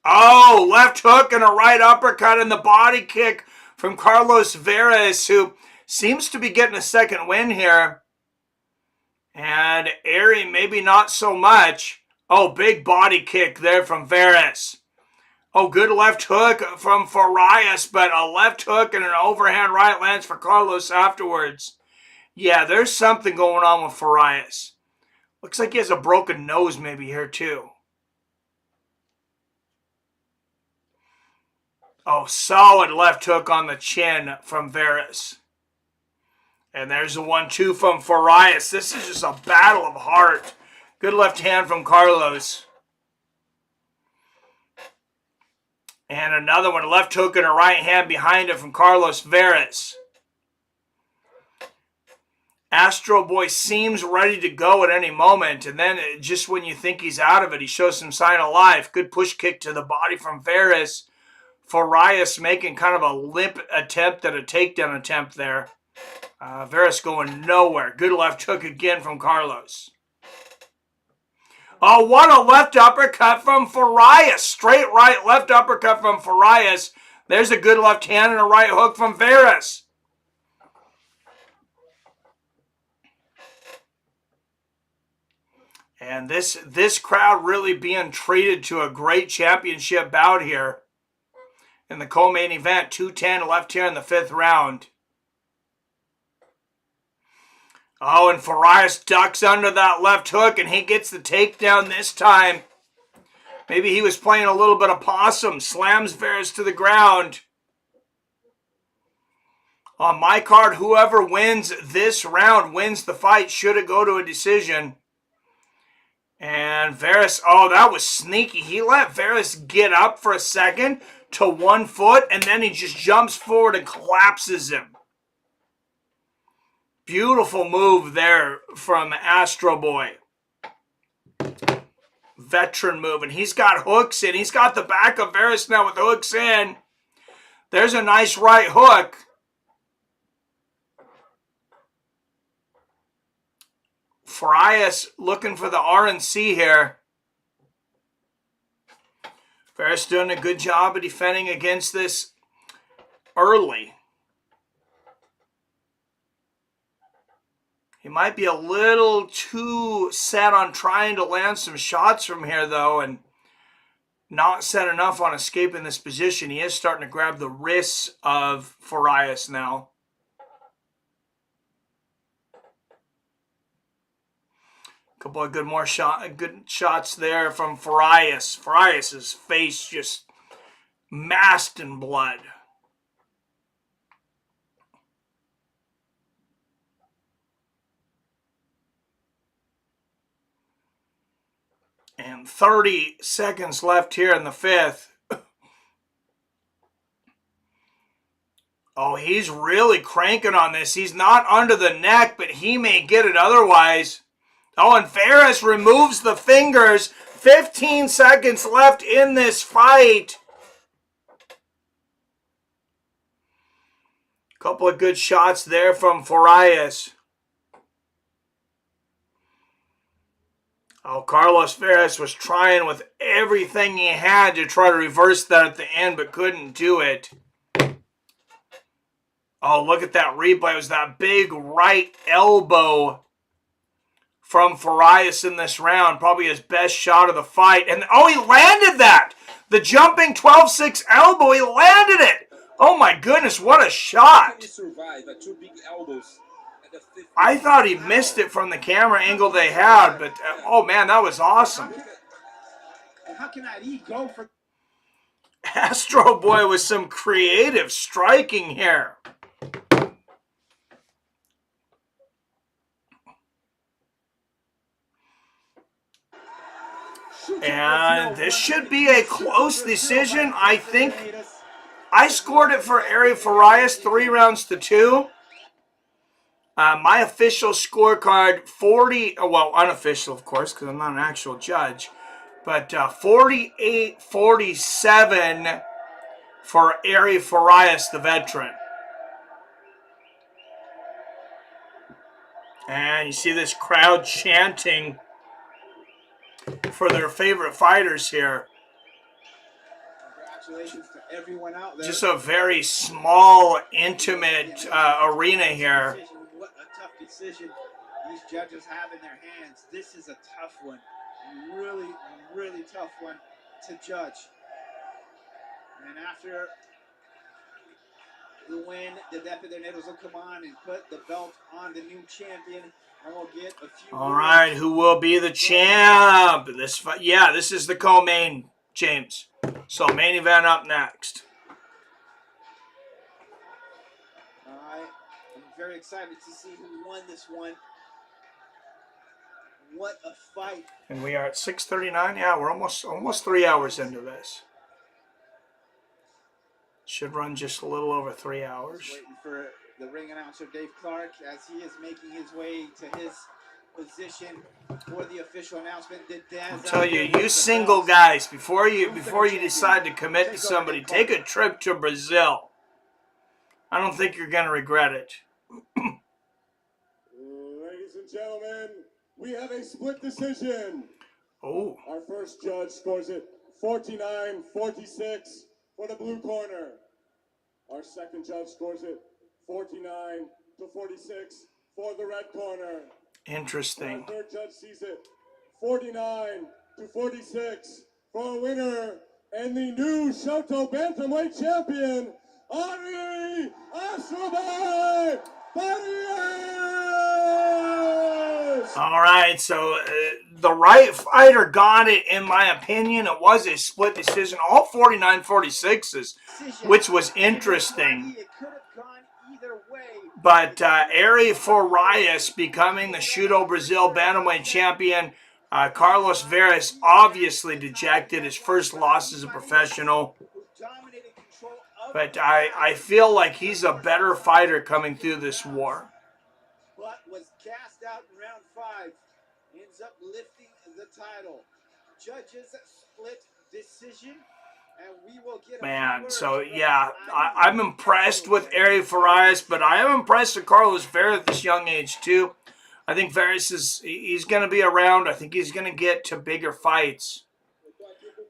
Oh, left hook and a right uppercut and the body kick from Carlos Veras, who seems to be getting a second win here. And Ary maybe not so much. Oh, big body kick there from Veras. Oh, good left hook from Farias, but a left hook and an overhand right lands for Carlos afterwards. Yeah, there's something going on with Farias. Looks like he has a broken nose maybe here too. Oh, solid left hook on the chin from Veras. And there's a 1-2 from Farias. This is just a battle of heart. Good left hand from Carlos. And another one, left hook and a right hand behind it from Carlos Veras. AstroBoy seems ready to go at any moment. And then just when you think he's out of it, he shows some sign of life. Good push kick to the body from Veras. Farias making kind of a limp attempt at a takedown attempt there. Veras going nowhere. Good left hook again from Carlos. Oh, what a left uppercut from Farias. Straight right left uppercut from Farias. There's a good left hand and a right hook from Veras. And this crowd really being treated to a great championship bout here. in the co-main event. 2:10 left here in the 5th round. Oh, and Farias ducks under that left hook, and he gets the takedown this time. Maybe he was playing a little bit of possum. Slams Veras to the ground. On my card, whoever wins this round wins the fight. Should it go to a decision. And Veras, oh, that was sneaky. He let Veras get up for a second to 1 foot, and then he just jumps forward and collapses him. Beautiful move there from AstroBoy. Veteran move, and he's got hooks in. He's got the back of Veras now with hooks in. There's a nice right hook. Farias looking for the RNC here. Veras doing a good job of defending against this early. He might be a little too set on trying to land some shots from here, though, and not set enough on escaping this position. He is starting to grab the wrists of Farias now. Couple of good shots there from Farias. Farias' face just masked in blood. And 30 seconds left here in the 5th. Oh, he's really cranking on this. He's not under the neck, but he may get it otherwise. Oh, and Veras removes the fingers. 15 seconds left in this fight. Couple of good shots there from Farias. Oh, Carlos Veras was trying with everything he had to try to reverse that at the end, but couldn't do it. Oh, look at that replay. It was that big right elbow from Farias in this round. Probably his best shot of the fight. And, oh, he landed that! The jumping 12-6 elbow, he landed it! Oh, my goodness, what a shot! He survived two big elbows. I thought he missed it from the camera angle they had, but oh man, that was awesome. How can Ary go for AstroBoy with some creative striking here. And this should be a close decision. I think I scored it for Ary Farias 3 rounds to 2. My official scorecard, well, unofficial, of course, because I'm not an actual judge, but 48-47 for Ary Farias, the veteran. And you see this crowd chanting for their favorite fighters here. Congratulations to everyone out there. Just a very small, intimate arena here. What a tough decision these judges have in their hands. This is a tough one. Really, really tough one to judge. And after the win, the Depiderneros will come on and put the belt on the new champion. And we'll get a few. All right, who will be the champ? This fight, yeah, this is the co-main, James. So main event up next. I'm very excited to see who won this one. What a fight. And we are at 6:39. Yeah, we're almost 3 hours into this. Should run just a little over 3 hours. Just waiting for the ring announcer Dave Clark as he is making his way to his position for the official announcement. The Diaz, I'll tell you, you single guys, before you decide to commit to somebody, take a trip to Brazil. I don't think you're gonna regret it. Ladies and gentlemen, we have a split decision. Oh. Our first judge scores it 49-46 for the blue corner. Our second judge scores it 49-46 for the red corner. Interesting. Our third judge sees it 49-46 for a winner and the new Shooto Bantamweight champion, Ary AstroBoy Farias! All right, so the right fighter got it, in my opinion. It was a split decision, all 49-46s, which was interesting. It could have gone either way. But Ary Farias becoming the Shooto Brasil Bantamweight champion. Carlos Veras obviously dejected, his first loss as a professional. But I feel like he's a better fighter coming through this war. But was cast out in round 5. Ends up lifting the title. Judges split decision. And we will get Man, so yeah, I'm impressed with Ary Farias, but I am impressed with Carlos Veras at this young age too. I think Veras he's going to be around. I think he's going to get to bigger fights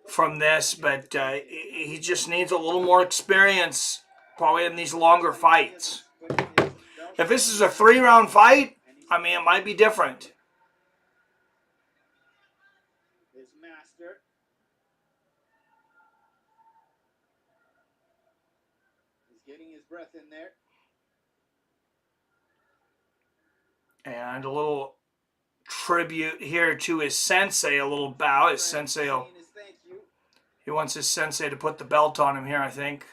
from this, but he just needs a little more experience probably in these longer fights. If this is a 3-round fight, I mean, it might be different. His master. He's getting his breath in there. And a little tribute here to his sensei, a little bow. His sensei, he wants his sensei to put the belt on him here, I think.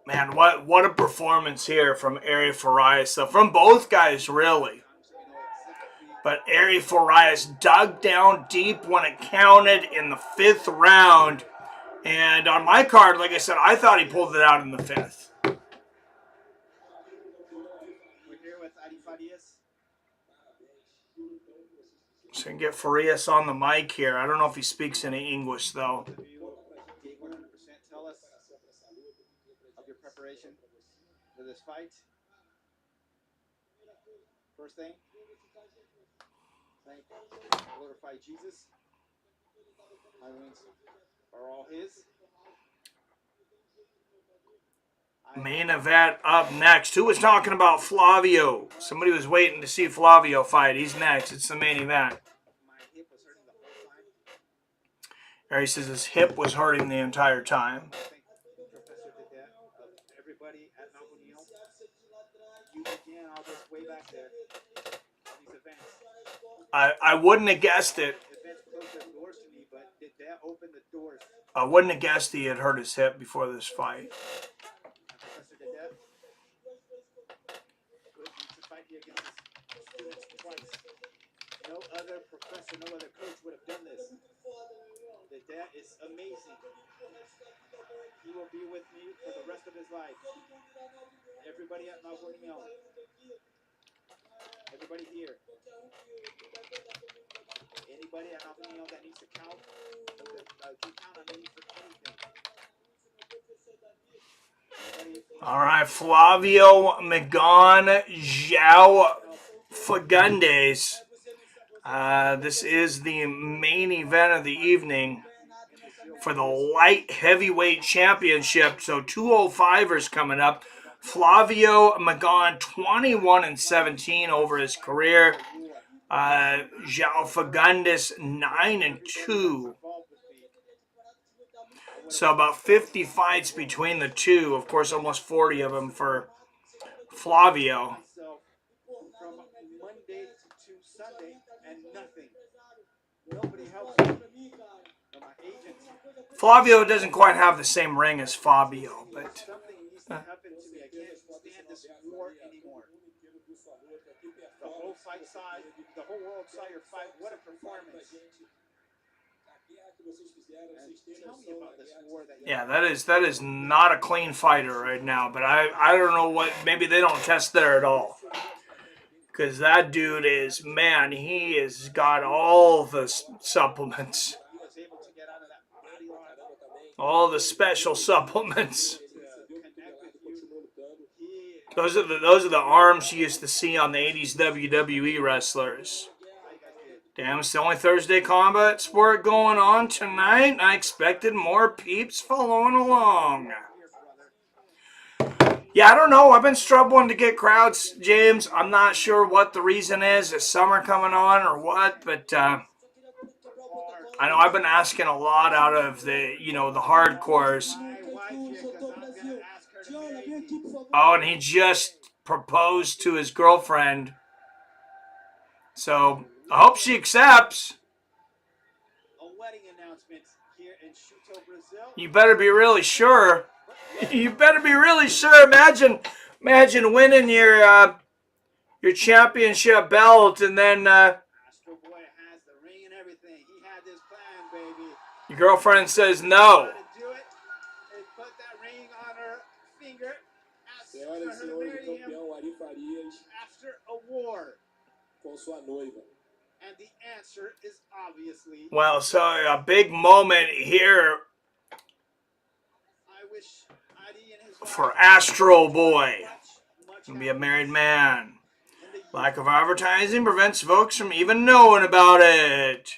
Man, what a performance here from Ary Farias. So from both guys, really. But Ary Farias dug down deep when it counted in the 5th round. And on my card, like I said, I thought he pulled it out in the 5th. We're here with Ary Farias. So I can get Farias on the mic here. I don't know if he speaks any English, though. 100%. Tell us of your preparation for this fight. First thing, glorify Jesus. My wins are all his. Main event up next. Who was talking about Flavio? Somebody was waiting to see Flavio fight. He's next. It's the main event. My hip was hurting the whole time. Ary says his hip was hurting the entire time. Thank Professor Dede, everybody at Mcon. You began all this way back there. All these events. I wouldn't have guessed it. Events closed their doors to me, but did that open the doors? I wouldn't have guessed he had hurt his hip before this fight. Professor Dede, good to fight you against students twice. No other professor, no other coach would have done this. Dede is amazing. He will be with me for the rest of his life. Everybody at Mcon, everybody here. Anybody at Mcon that needs to count, can count on me for anything. All right, Flavio Magon, Joao Fagundes. This is the main event of the evening for the light heavyweight championship. So 205ers coming up. Flavio Magon, 21-17 over his career. Joao Fagundes, 9-2. So about 50 fights between the two. Of course, almost 40 of them for Flavio. From Monday to Sunday and nothing. Nobody helps me. My agent. Flavio doesn't quite have the same ring as Fabio, but Something needs to happen to me. I can't stand this war anymore. The whole fight side, the whole world saw your fight. What a performance. And tell me about this war that you yeah, that is not a clean fighter right now. But I don't know what, maybe they don't test there at all. Because that dude is, man, he has got all the supplements. was able to get out of that body line. All the special supplements. Connect with you. Those are the arms you used to see on the 80s WWE wrestlers. Damn, it's the only Thursday combat sport going on tonight. I expected more peeps following along. Yeah, I don't know. I've been struggling to get crowds, James. I'm not sure what the reason is. Is summer coming on or what? But I know I've been asking a lot out of the, the hardcores. Oh, and he just proposed to his girlfriend. So I hope she accepts. A wedding announcement here in Shooto Brasil. You better be really sure. You better be really sure. Imagine winning your championship belt, and then AstroBoy has the ring and everything. He had this plan, baby. your girlfriend says no. How to do it and put that ring on her finger. Senhoras e senhores, o campeão Ary Farias After a war. com sua noiva. And the answer is obviously. Well, so a big moment here I wish Ary and his for AstroBoy. Gonna be a married man. and the Lack of advertising prevents folks from even knowing about it.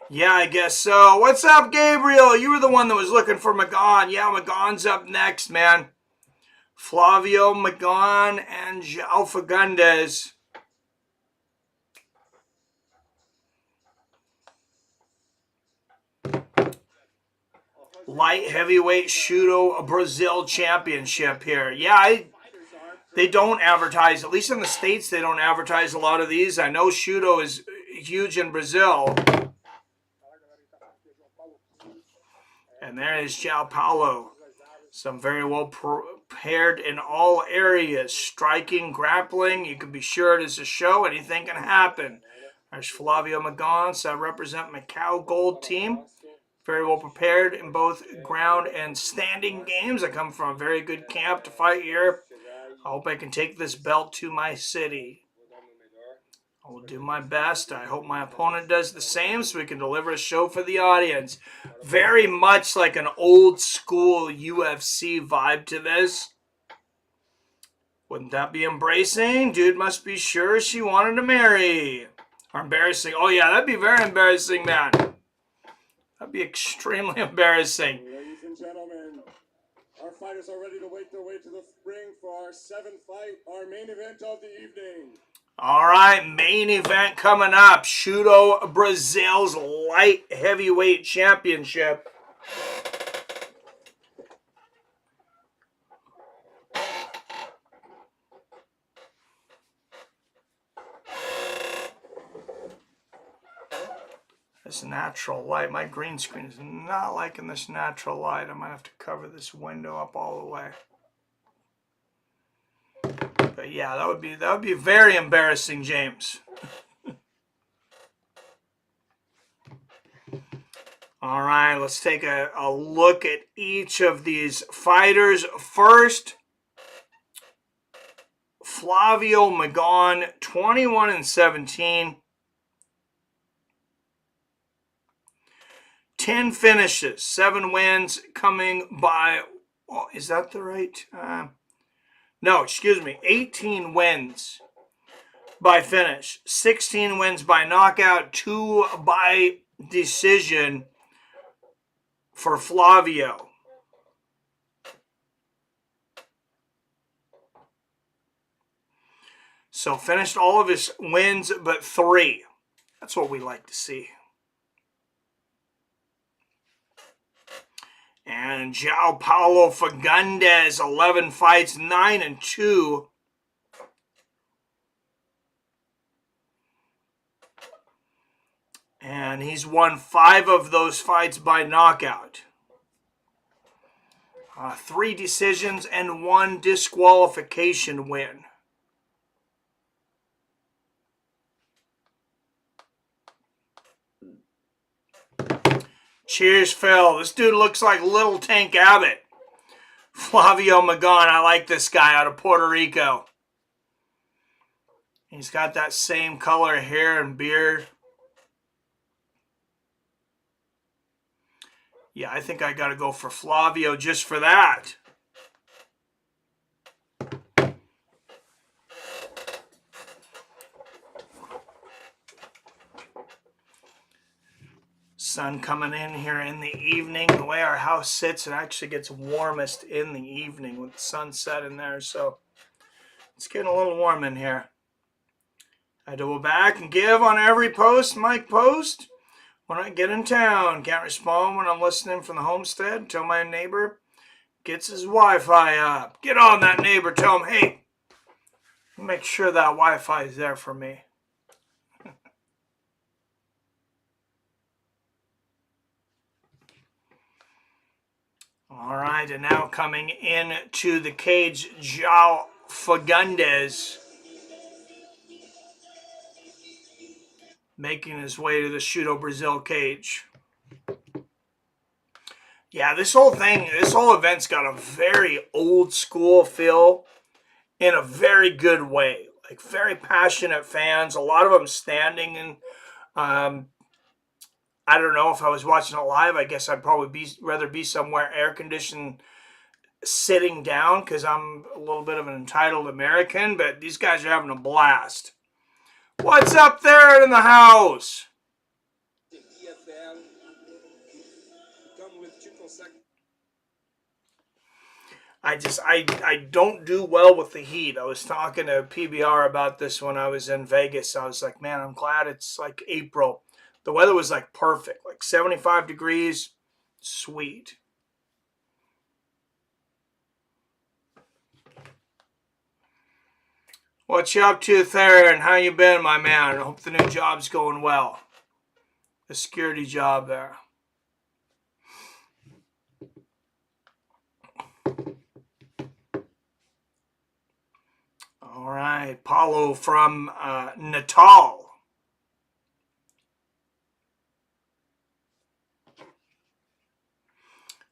Yeah, I guess so. What's up, Gabriel? You were the one that was looking for Mcon. Yeah, Mcon's up next, man. Flavio Magon and Joao Fagundes. Light heavyweight Shooto Brasil Championship here. Yeah, they don't advertise, at least in the States, they don't advertise a lot of these. I know Shooto is huge in Brazil. And there is Joao Paulo. Some very well prepared in all areas. Striking, grappling. You can be sure it is a show. Anything can happen. There's Flavio Magon. So I represent Mcon Gold Team. Very well prepared in both ground and standing games. I come from a very good camp to fight here. I hope I can take this belt to my city. I will do my best. I hope my opponent does the same so we can deliver a show for the audience. Very much like an old school UFC vibe to this. Wouldn't that be embracing? Dude must be sure she wanted to marry. Or embarrassing. Oh yeah, that'd be very embarrassing, man. That'd be extremely embarrassing. Ladies and gentlemen, our fighters are ready to make their way to the ring for our 7th fight, our main event of the evening. All right, main event coming up. Shooto Brasil's Light Heavyweight Championship. This natural light. My green screen is not liking this natural light. I might have to cover this window up all the way. But yeah, that would be very embarrassing, James. All right, let's take a look at each of these fighters. First, Flavio Magon, 21-17. 10 finishes, 7 wins coming by, oh, is that the right? No, excuse me, 18 wins by finish, 16 wins by knockout, 2 by decision for Flavio. So finished all of his wins but 3. That's what we like to see. And Joao Paulo Fagundes, 11 fights, 9-2. And he's won 5 of those fights by knockout. 3 decisions and 1 disqualification win. Cheers, Phil. This dude looks like Little Tank Abbott. Flavio Magon. I like this guy out of Puerto Rico. He's got that same color hair and beard. Yeah, I think I got to go for Flavio just for that. sun coming in here in the evening. The way our house sits, it actually gets warmest in the evening with the sunset in there. So it's getting a little warm in here. I had to go back and give on every post Mike post when I get in town. Can't respond when I'm listening from the homestead until my neighbor gets his Wi-Fi up. Get on that neighbor. Tell him, hey, make sure that Wi-Fi is there for me. All right, and now coming into the cage, Joao Fagundes making his way to the Shooto Brasil cage. Yeah, this whole event's got a very old school feel in a very good way. Like very passionate fans, a lot of them standing, and I don't know if I was watching it live. I guess I'd probably rather be somewhere air conditioned, sitting down, because I'm a little bit of an entitled American. But these guys are having a blast. What's up there in the house? I don't do well with the heat. I was talking to PBR about this when I was in Vegas. I was like, man, I'm glad it's like April. The weather was like perfect, like 75 degrees. Sweet. What you up to, Theron? How you been, my man? I hope the new job's going well. The security job there. All right, Paulo from Natal.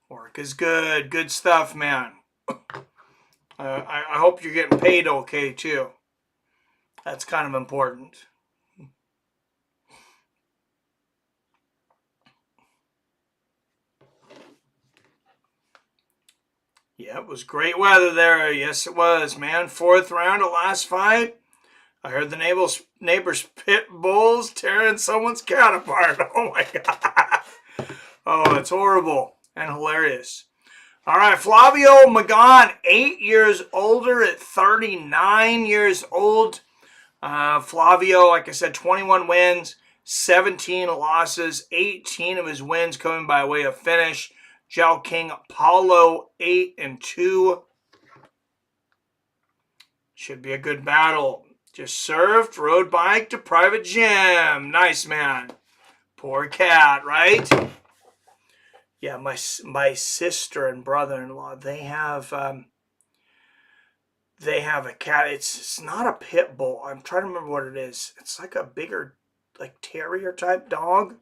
Work is good. Good stuff, man. I hope you're getting paid okay, too. That's kind of important. Yeah, it was great weather there. Yes, it was, man. 4th round of last fight. I heard the neighbor's pit bulls tearing someone's cat apart. Oh, my God. Oh, it's horrible and hilarious. All right, Flavio Magon, 8 years older at 39 years old. Flavio, like I said, 21 wins, 17 losses, 18 of his wins coming by way of finish. Joao King Paulo, 8-2. Should be a good battle. Just served, rode bike to private gym. Nice, man. Poor cat, right? Yeah, my sister and brother-in-law, they have a cat. It's not a pit bull. I'm trying to remember what it is. It's like a bigger, like terrier type dog.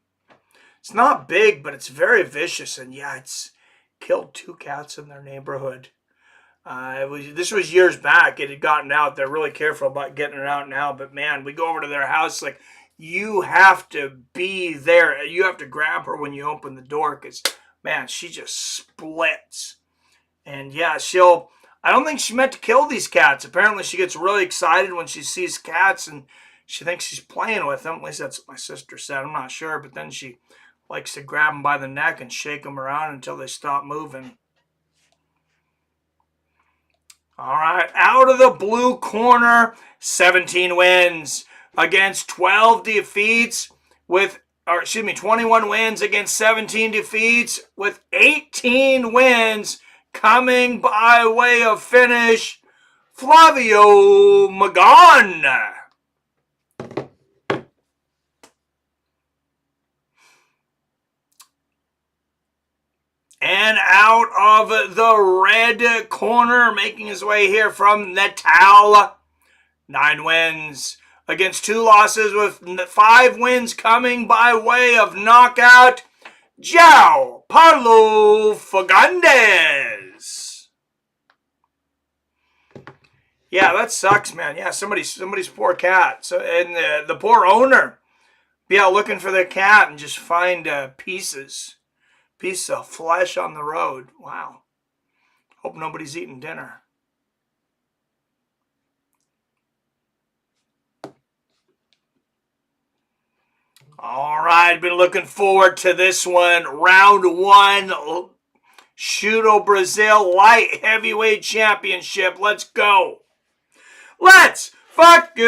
It's not big, but it's very vicious. And yeah, it's killed 2 cats in their neighborhood. This was years back. It had gotten out. They're really careful about getting it out now. But man, we go over to their house. Like, you have to be there. You have to grab her when you open the door, because man, she just splits. And yeah, I don't think she meant to kill these cats. Apparently she gets really excited when she sees cats and she thinks she's playing with them. At least that's what my sister said. I'm not sure. But then she likes to grab them by the neck and shake them around until they stop moving. All right, out of the blue corner, 17 wins against 12 defeats with, 21 wins against 17 defeats with 18 wins coming by way of finish, Flavio Magon. And out of the red corner, making his way here from Natal, 9 wins against 2 losses with 5 wins coming by way of knockout, Joao Paulo Fagundes. Yeah, that sucks, man. Yeah, somebody's poor cat. So, and the poor owner be out looking for their cat and just find pieces of flesh on the road. Wow. Hope nobody's eating dinner. All right, been looking forward to this one. Round 1, Shooto Brasil Light Heavyweight Championship. Let's go. Let's fucking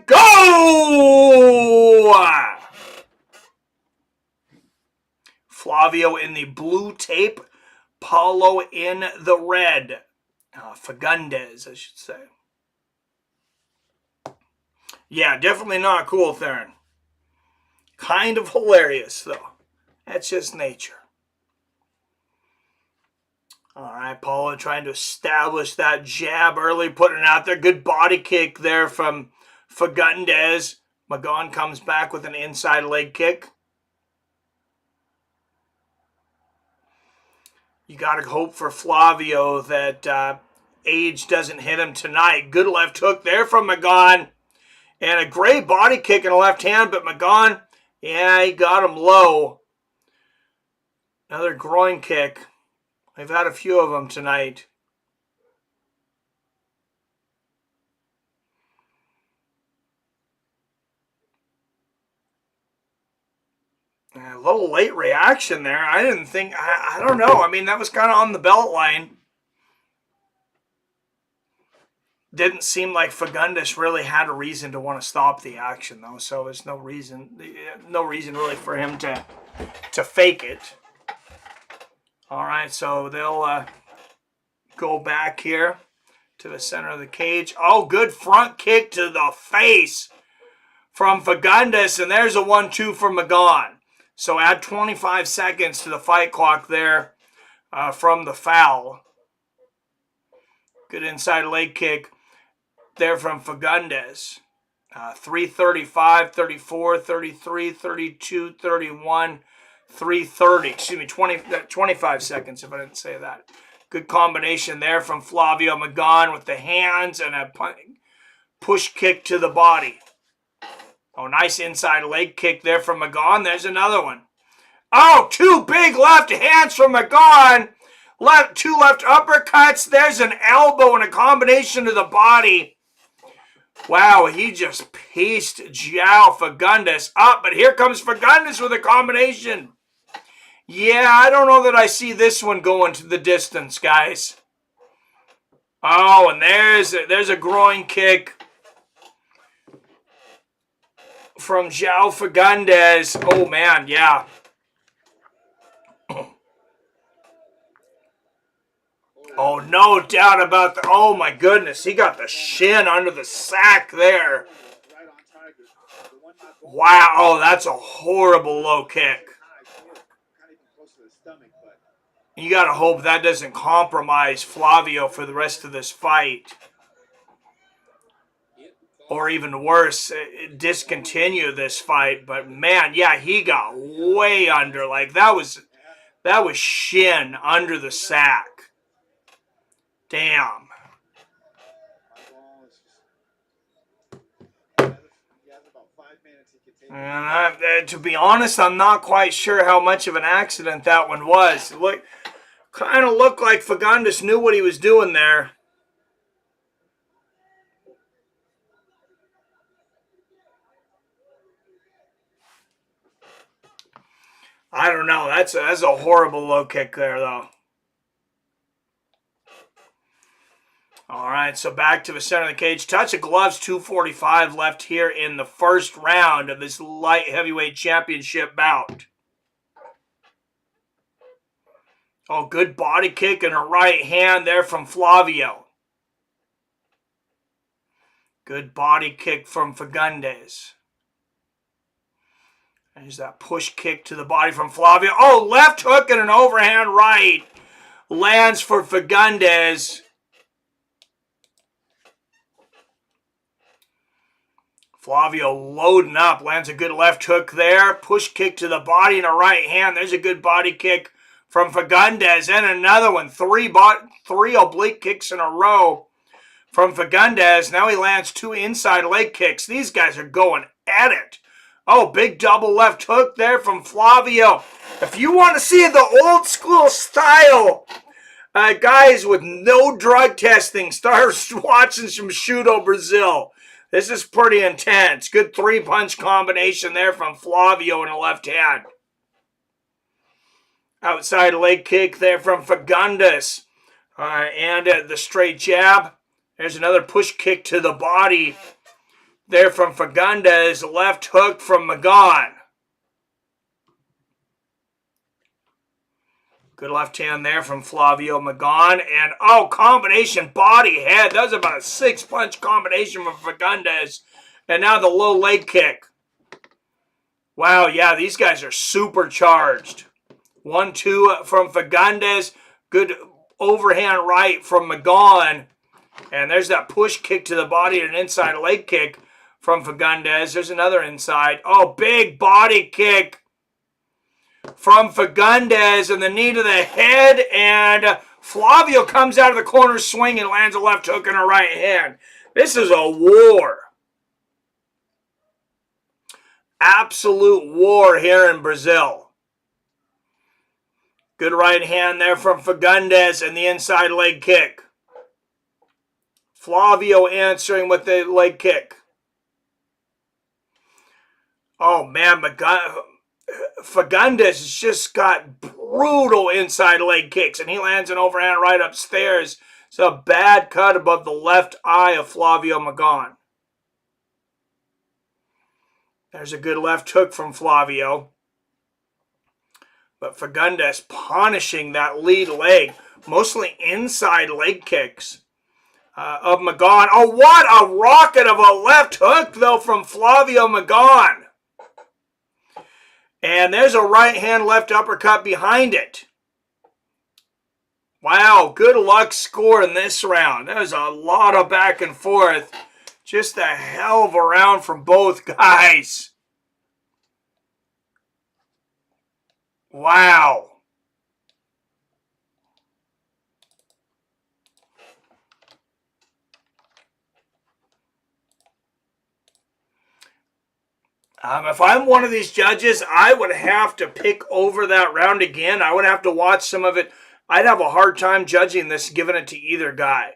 go! Flavio in the blue tape, Paulo in the red. Fagundes, I should say. Yeah, definitely not cool, Theron. Kind of hilarious, though. That's just nature. All right, Paulo trying to establish that jab early, putting it out there. Good body kick there from Fagundes. Magon comes back with an inside leg kick. You got to hope for Flavio that age doesn't hit him tonight. Good left hook there from Magon. And a great body kick in the left hand, but Magon, yeah, he got him low. Another groin kick. We've had a few of them tonight. A little late reaction there. I didn't think, I don't know. I mean, that was kind of on the belt line. Didn't seem like Fagundes really had a reason to want to stop the action, though. So there's no reason really for him to fake it. All right, so they'll go back here to the center of the cage. Oh, good front kick to the face from Fagundes, and there's a 1-2 from Magon. So add 25 seconds to the fight clock there from the foul. Good inside leg kick there from Fagundes. 3:35, 34, 33, 32, 31, 3:30. Excuse me, 25 seconds if I didn't say that. Good combination there from Flavio Magon with the hands and a push kick to the body. Oh, nice inside leg kick there from Magon. There's another one. Oh, 2 big left hands from Magon. 2 left uppercuts. There's an elbow and a combination to the body. Wow, he just pieced Joao Fagundes up. But here comes Fagundes with a combination. Yeah, I don't know that I see this one going to the distance, guys. Oh, and there's a groin kick from Joao Fagundes. Oh, man, yeah. Oh, no doubt about that. Oh, my goodness. He got the shin under the sack there. Wow. Oh, that's a horrible low kick. You got to hope that doesn't compromise Flavio for the rest of this fight. Or even worse, discontinue this fight. But, man, yeah, he got way under. Like, that was shin under the sack. Damn. To be honest, I'm not quite sure how much of an accident that one was. Kind of looked like Fagundes knew what he was doing there. I don't know. That's a horrible low kick there, though. All right, so back to the center of the cage. Touch of gloves, 2:45 left here in the first round of this light heavyweight championship bout. Oh, good body kick and a right hand there from Flavio. Good body kick from Fagundes. There's that push kick to the body from Flavio. Oh, left hook and an overhand right. Lands for Fagundes. Flavio loading up. Lands a good left hook there. Push kick to the body and a right hand. There's a good body kick from Fagundes. And another one. Three oblique kicks in a row from Fagundes. Now he lands 2 inside leg kicks. These guys are going at it. Oh, big double left hook there from Flavio. If you want to see the old school style, guys with no drug testing, start watching some Shooto Brasil. This is pretty intense. Good 3-punch combination there from Flavio in the left hand. Outside leg kick there from Fagundes. And the straight jab. There's another push kick to the body there from Fagundes. Left hook from Magon. Good left hand there from Flavio Magon. And, combination body head. That was about a 6-punch combination from Fagundes. And now the low leg kick. Wow, yeah, these guys are supercharged. 1-2 from Fagundes. Good overhand right from Magon. And there's that push kick to the body and an inside leg kick from Fagundes. There's another inside. Big body kick from Fagundes and the knee to the head. And Flavio comes out of the corner swing and lands a left hook in a right hand. This is a war. Absolute war here in Brazil. Good right hand there from Fagundes and the inside leg kick. Flavio answering with the leg kick. Oh, man, Fagundes has just got brutal inside leg kicks, and he lands an overhand right upstairs. It's a bad cut above the left eye of Flavio Magon. There's a good left hook from Flavio. But Fagundes punishing that lead leg. Mostly inside leg kicks of Magon. What a rocket of a left hook, though, from Flavio Magon. And there's a right hand left uppercut behind it. Wow, good luck score in this round. There's a lot of back and forth. Just a hell of a round from both guys. Wow. If I'm one of these judges, I would have to pick over that round again. I would have to watch some of it. I'd have a hard time judging this, giving it to either guy.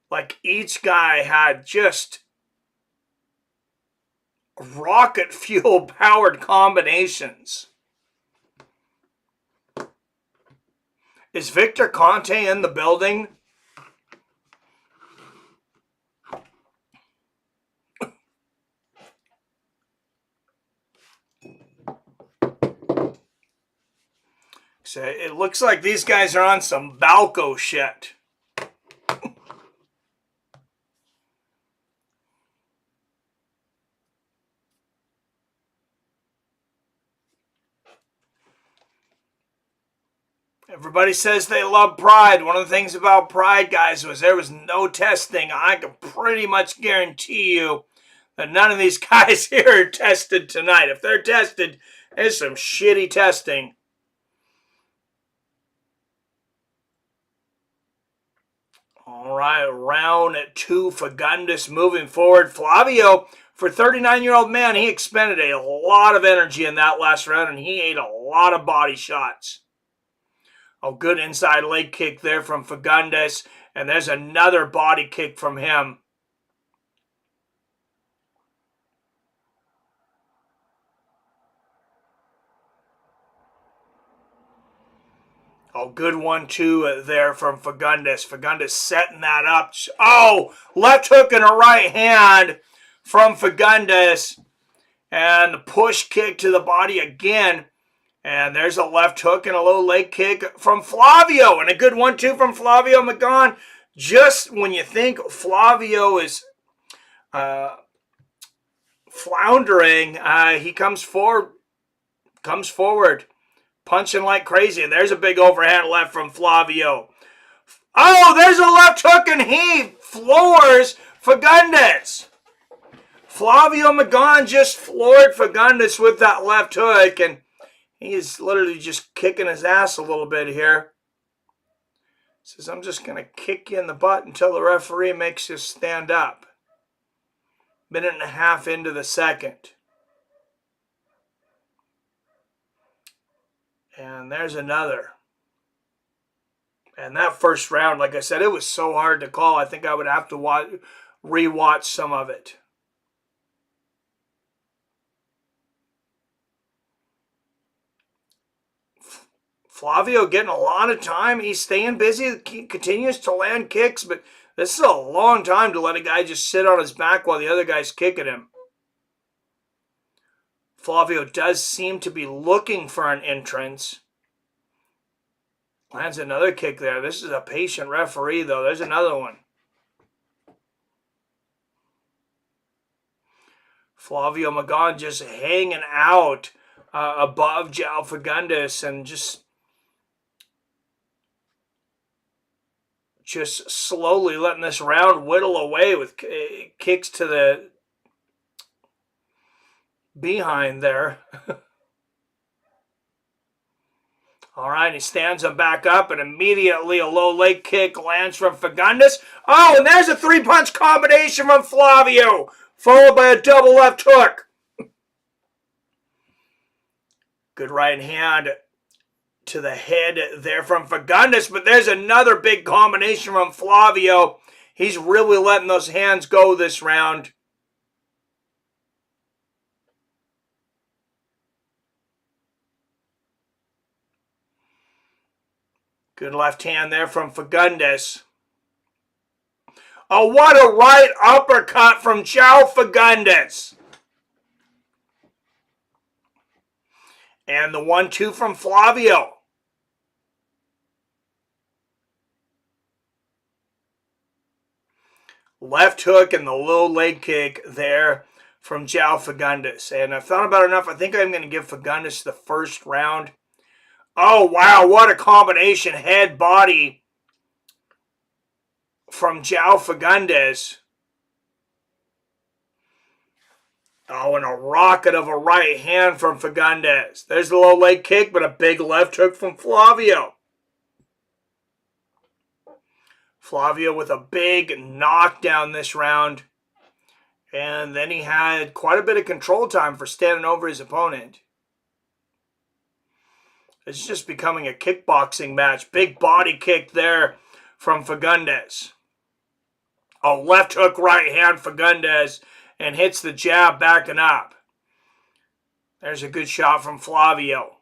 Like, each guy had just rocket fuel powered combinations. Is Victor Conte in the building? So it looks like these guys are on some Balco shit. Everybody says they love Pride. One of the things about Pride, guys, was there was no testing. I can pretty much guarantee you that none of these guys here are tested tonight. If they're tested, there's some shitty testing. All right, round 2, Fagundes moving forward. Flavio, for 39-year-old man, he expended a lot of energy in that last round, and he ate a lot of body shots. Good inside leg kick there from Fagundes, and there's another body kick from him. Good 1-2 there from Fagundes. Fagundes setting that up. Left hook and a right hand from Fagundes. And the push kick to the body again. And there's a left hook and a low leg kick from Flavio. And a good 1-2 from Flavio Magon. Just when you think Flavio is floundering, he comes forward. Punching like crazy. And there's a big overhand left from Flavio. There's a left hook and he floors Fagundes. Flavio Magon just floored Fagundes with that left hook. And he is literally just kicking his ass a little bit here. Says, I'm just going to kick you in the butt until the referee makes you stand up. Minute and a half into the second. And there's another. And that first round, like I said, it was so hard to call. I think I would have to rewatch some of it. Flavio getting a lot of time. He's staying busy. He continues to land kicks, but this is a long time to let a guy just sit on his back while the other guy's kicking him. Flavio does seem to be looking for an entrance. Lands another kick there. This is a patient referee, though. There's another one. Flavio Magon just hanging out above Joao Fagundes and just slowly letting this round whittle away with kicks to the behind there. All right, he stands him back up, and immediately a low leg kick lands from Fagundes. Oh, and there's a three-punch combination from Flavio, followed by a double left hook. Good right hand to the head there from Fagundes, but there's another big combination from Flavio. He's really letting those hands go this round. Good left hand there from Fagundes. Oh, what a right uppercut from Joao Fagundes. And the 1-2 from Flavio. Left hook and the low leg kick there from Joao Fagundes. And I've thought about it enough. I think I'm going to give Fagundes the first round. Oh, wow, what a combination. Head, body from Joao Fagundes. Oh, and a rocket of a right hand from Fagundes. There's the low leg kick, but a big left hook from Flavio. Flavio with a big knockdown this round. And then he had quite a bit of control time for standing over his opponent. It's just becoming a kickboxing match. Big body kick there from Fagundes. A left hook right hand Fagundes and hits the jab backing up. There's a good shot from Flavio.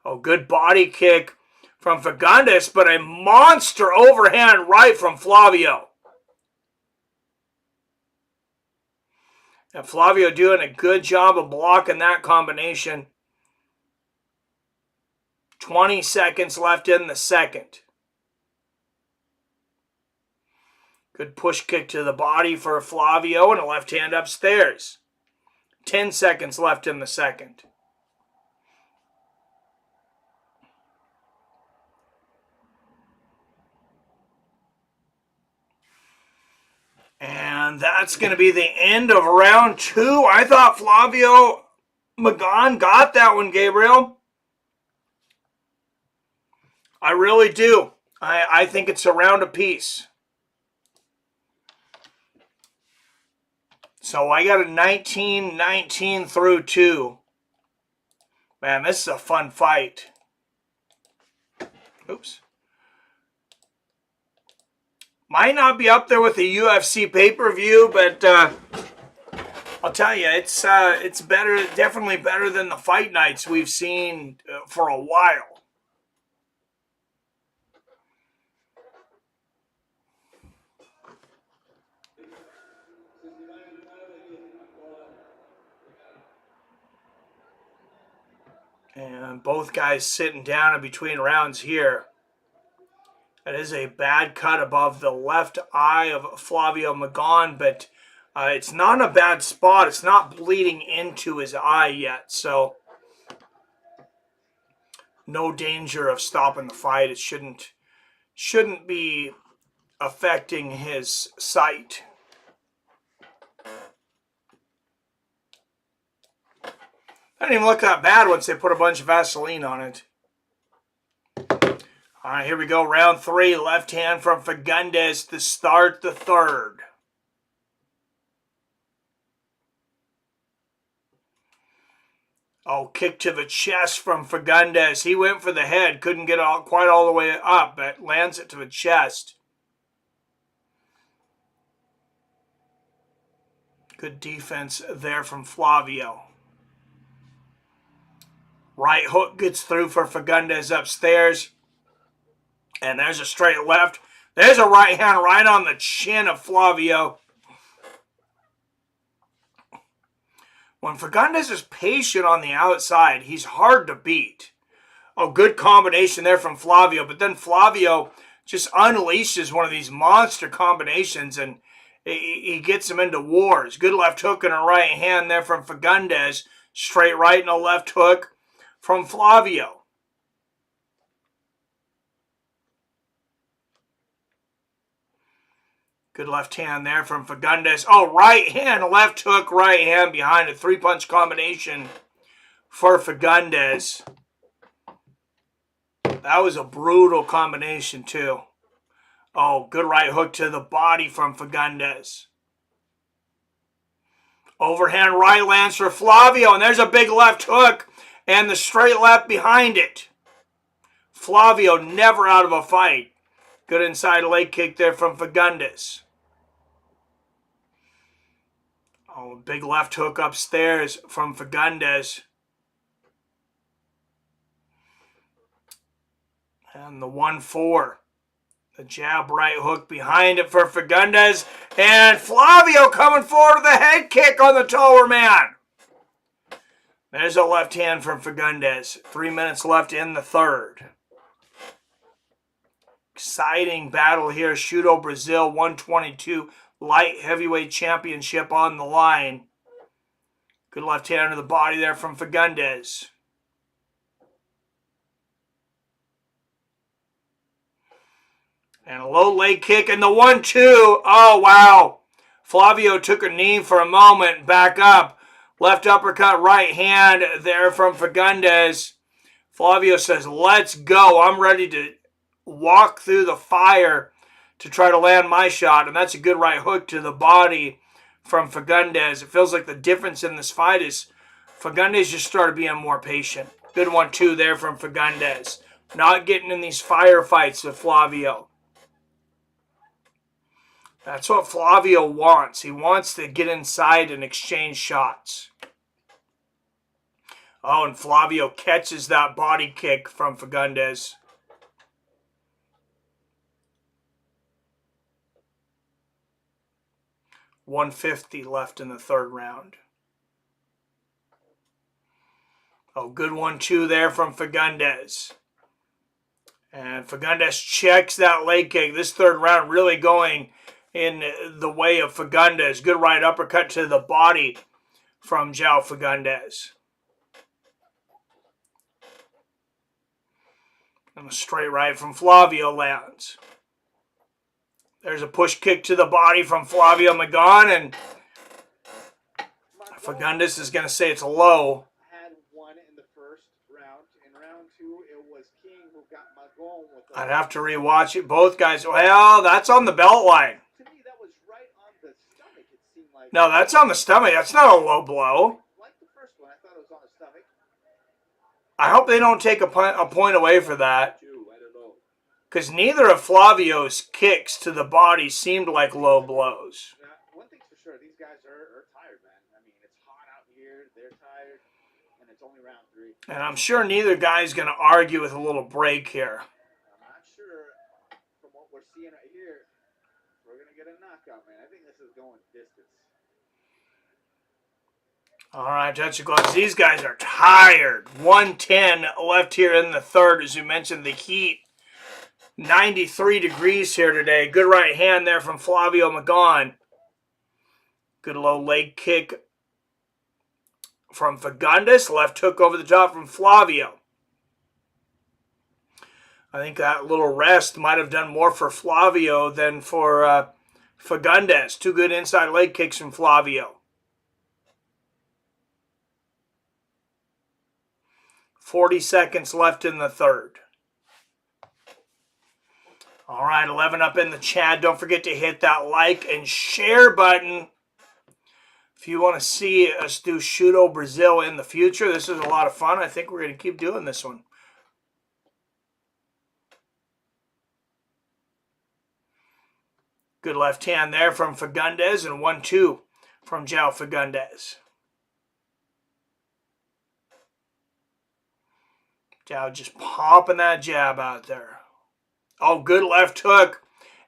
Oh, good body kick from Fagundes, but a monster overhand right from Flavio. And Flavio doing a good job of blocking that combination. 20 seconds left in the second. Good push kick to the body for Flavio and a left hand upstairs. 10 seconds left in the second. And that's going to be the end of round 2. I thought Flavio Magon got that one, Gabriel. I really do. I think it's a round apiece. So I got a 19-19 through 2. Man, this is a fun fight. Oops. Might not be up there with the UFC pay-per-view, but I'll tell you, it's better, definitely better than the fight nights we've seen for a while. And both guys sitting down in between rounds here. That is a bad cut above the left eye of Flavio Magon, but it's not in a bad spot. It's not bleeding into his eye yet, so no danger of stopping the fight. It shouldn't be affecting his sight. That didn't even look that bad once they put a bunch of Vaseline on it. All right, here we go. Round 3. Left hand from Fagundes to start the third. Oh, kick to the chest from Fagundes. He went for the head. Couldn't get quite all the way up, but lands it to the chest. Good defense there from Flavio. Right hook gets through for Fagundes upstairs. And there's a straight left. There's a right hand right on the chin of Flavio. When Fagundes is patient on the outside, he's hard to beat. Oh, good combination there from Flavio. But then Flavio just unleashes one of these monster combinations and he gets him into wars. Good left hook and a right hand there from Fagundes. Straight right and a left hook from Flavio. Good left hand there from Fagundes. Oh, right hand, left hook, right hand behind a three-punch combination for Fagundes. That was a brutal combination, too. Oh, good right hook to the body from Fagundes. Overhand right lands for Flavio, and there's a big left hook and the straight left behind it. Flavio never out of a fight. Good inside leg kick there from Fagundes. Oh, big left hook upstairs from Fagundes. And the 1-4. The jab right hook behind it for Fagundes. And Flavio coming forward with a head kick on the taller man. There's a left hand from Fagundes. 3 minutes left in the third. Exciting battle here. Shooto Brasil 122 light heavyweight championship on the line. Good left hand to the body there from Fagundes. And a low leg kick and the 1-2. Oh, wow. Flavio took a knee for a moment. Back up. Left uppercut, right hand there from Fagundes. Flavio says, let's go. I'm ready to walk through the fire to try to land my shot. And that's a good right hook to the body from Fagundes. It feels like the difference in this fight is Fagundes just started being more patient. Good 1-2 there from Fagundes. Not getting in these firefights with Flavio. That's what Flavio wants. He wants to get inside and exchange shots. Oh, and Flavio catches that body kick from Fagundes. .150 left in the third round. Oh, good 1-2 there from Fagundes. And Fagundes checks that leg kick. This third round really going in the way of Fagundes. Good right uppercut to the body from Joao Fagundes. And a straight right from Flavio lands. There's a push kick to the body from Flavio Magon, and Fagundes is going to say it's low. Had one in the first round. In round two, it was King who got Magon with I'd have to rewatch it. Both guys. Well, that's on the belt line. To me, that was right on the stomach, it seemed like. No, that's on the stomach. That's not a low blow. Like the first one, I thought it was on the stomach. I hope they don't take a point away for that. Because neither of Flavio's kicks to the body seemed like low blows. Now, one thing's for sure, these guys are tired, man. I mean, it's hot out here, they're tired, and it's only round three. And I'm sure neither guy's going to argue with a little break here. I'm not sure, from what we're seeing right here, we're going to get a knockout, man. I think this is going distance. All right, touch of gloves. These guys are tired. 110 left here in the third. As you mentioned, the heat. 93 degrees here today. Good right hand there from Flavio Magon. Good low leg kick from Fagundes. Left hook over the top from Flavio. I think that little rest might have done more for Flavio than for Fagundes. Two good inside leg kicks from Flavio. 40 seconds left in the third. All right, 11 up in the chat. Don't forget to hit that like and share button. If you want to see us do Shooto Brasil in the future, this is a lot of fun. I think we're going to keep doing this one. Good left hand there from Fagundes, and 1-2 from Joao Fagundes. Joao just popping that jab out there. Oh, good left hook.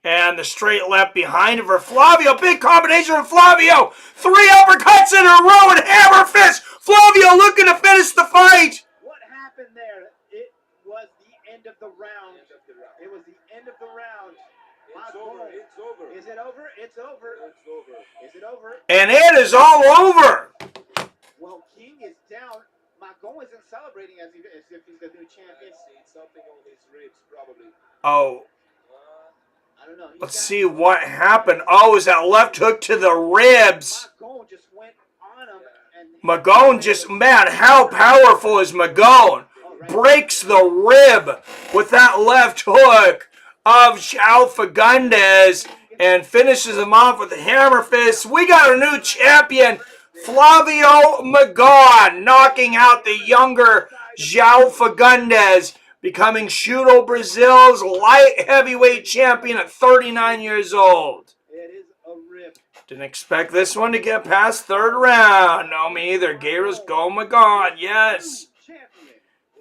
And the straight left behind it for Flavio. Big combination from Flavio. 3 uppercuts in a row and hammer fist. Flavio looking to finish the fight. What happened there? It was the end of the round. It was the end of the round. It's over. It's over. Is it over? It's over. It's over. Is it over? And it is all over. Well, King is down. Magon isn't celebrating as if he's the new champion. It's something on his ribs, probably. Oh. I don't know. Let's see what happened. Oh, it was that left hook to the ribs. Magon just went on him. And Magon just, man, how powerful is Magon? Breaks the rib with that left hook of Joao Fagundes and finishes him off with a hammer fist. We got a new champion, Flavio Magon, knocking out the younger Joao Fagundes, becoming Shooto Brasil's light heavyweight champion at 39 years old. It is a rip. Didn't expect this one to get past third round. No, me either. Guerrero's go Magon, yes.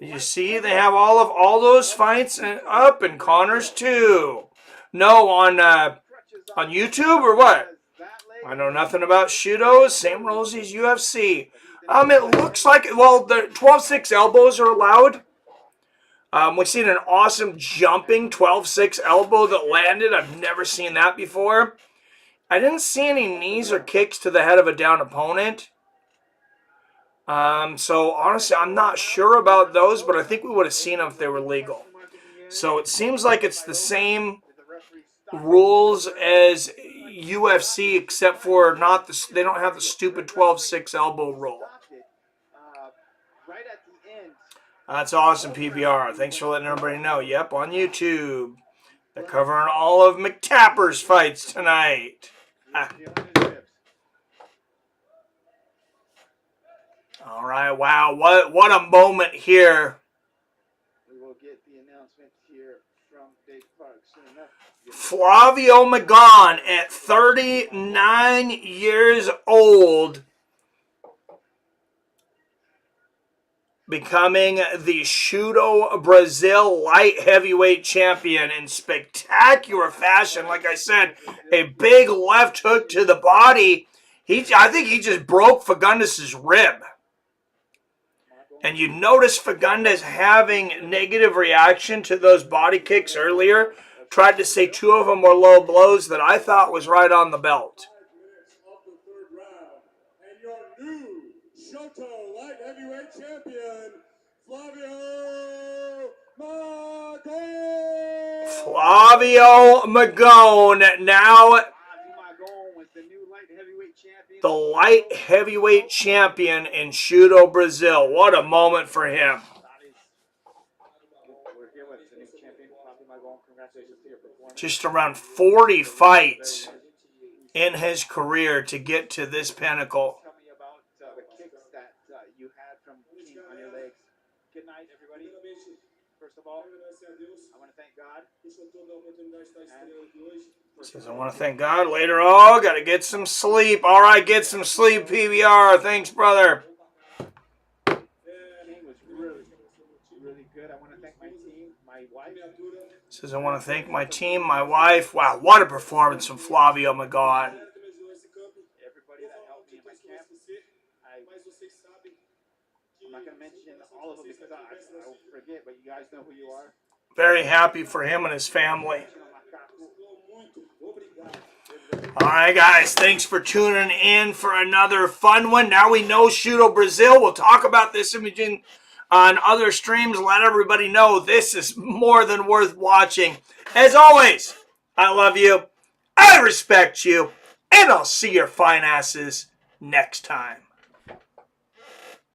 You see, they have all those fights up, and Connor's too. No, on YouTube or what? I know nothing about Shooto. Same rules as UFC. It looks like, well, the 12-6 elbows are allowed. We've seen an awesome jumping 12-6 elbow that landed. I've never seen that before. I didn't see any knees or kicks to the head of a down opponent. So honestly, I'm not sure about those, but I think we would have seen them if they were legal. So it seems like it's the same rules as UFC, except for they don't have the stupid 12-6 elbow rule. That's awesome, PBR. Thanks for letting everybody know. Yep, on YouTube. They're covering all of McTapper's fights tonight. All right, wow, what a moment here. We will get the announcement here from Dave Park soon enough. Flavio Magon at 39 years old, becoming the Shooto Brasil light heavyweight champion in spectacular fashion. Like I said, a big left hook to the body. I think he just broke Fagundes' rib. And you notice Fagundes having negative reaction to those body kicks earlier. Tried to say 2 of them were low blows that I thought was right on the belt. And your new Shooto light heavyweight champion, Flavio Magon. Flavio Magon, now the light heavyweight champion in Shooto Brasil. What a moment for him. Just around 40 fights in his career to get to this pinnacle. Tell me about the kicks that you had from King on your legs. Good night, everybody. First of all, I want to thank God. Says, I want to thank God. Later, got to get some sleep. All right, get some sleep, PBR. Thanks, brother. King was really, really good. I want to thank my team, my wife. Says, I want to thank my team, my wife. Wow, what a performance from Flavio Magon. Everybody that helped me in my camp. I'm not going to mention all of them because I will forget, but you guys know who you are. Very happy for him and his family. All right, guys, thanks for tuning in for another fun one. Now we know Shooto Brasil. We'll talk about this imaging on other streams. Let everybody know this is more than worth watching. As always, I love you, I respect you, and I'll see your fine asses next time.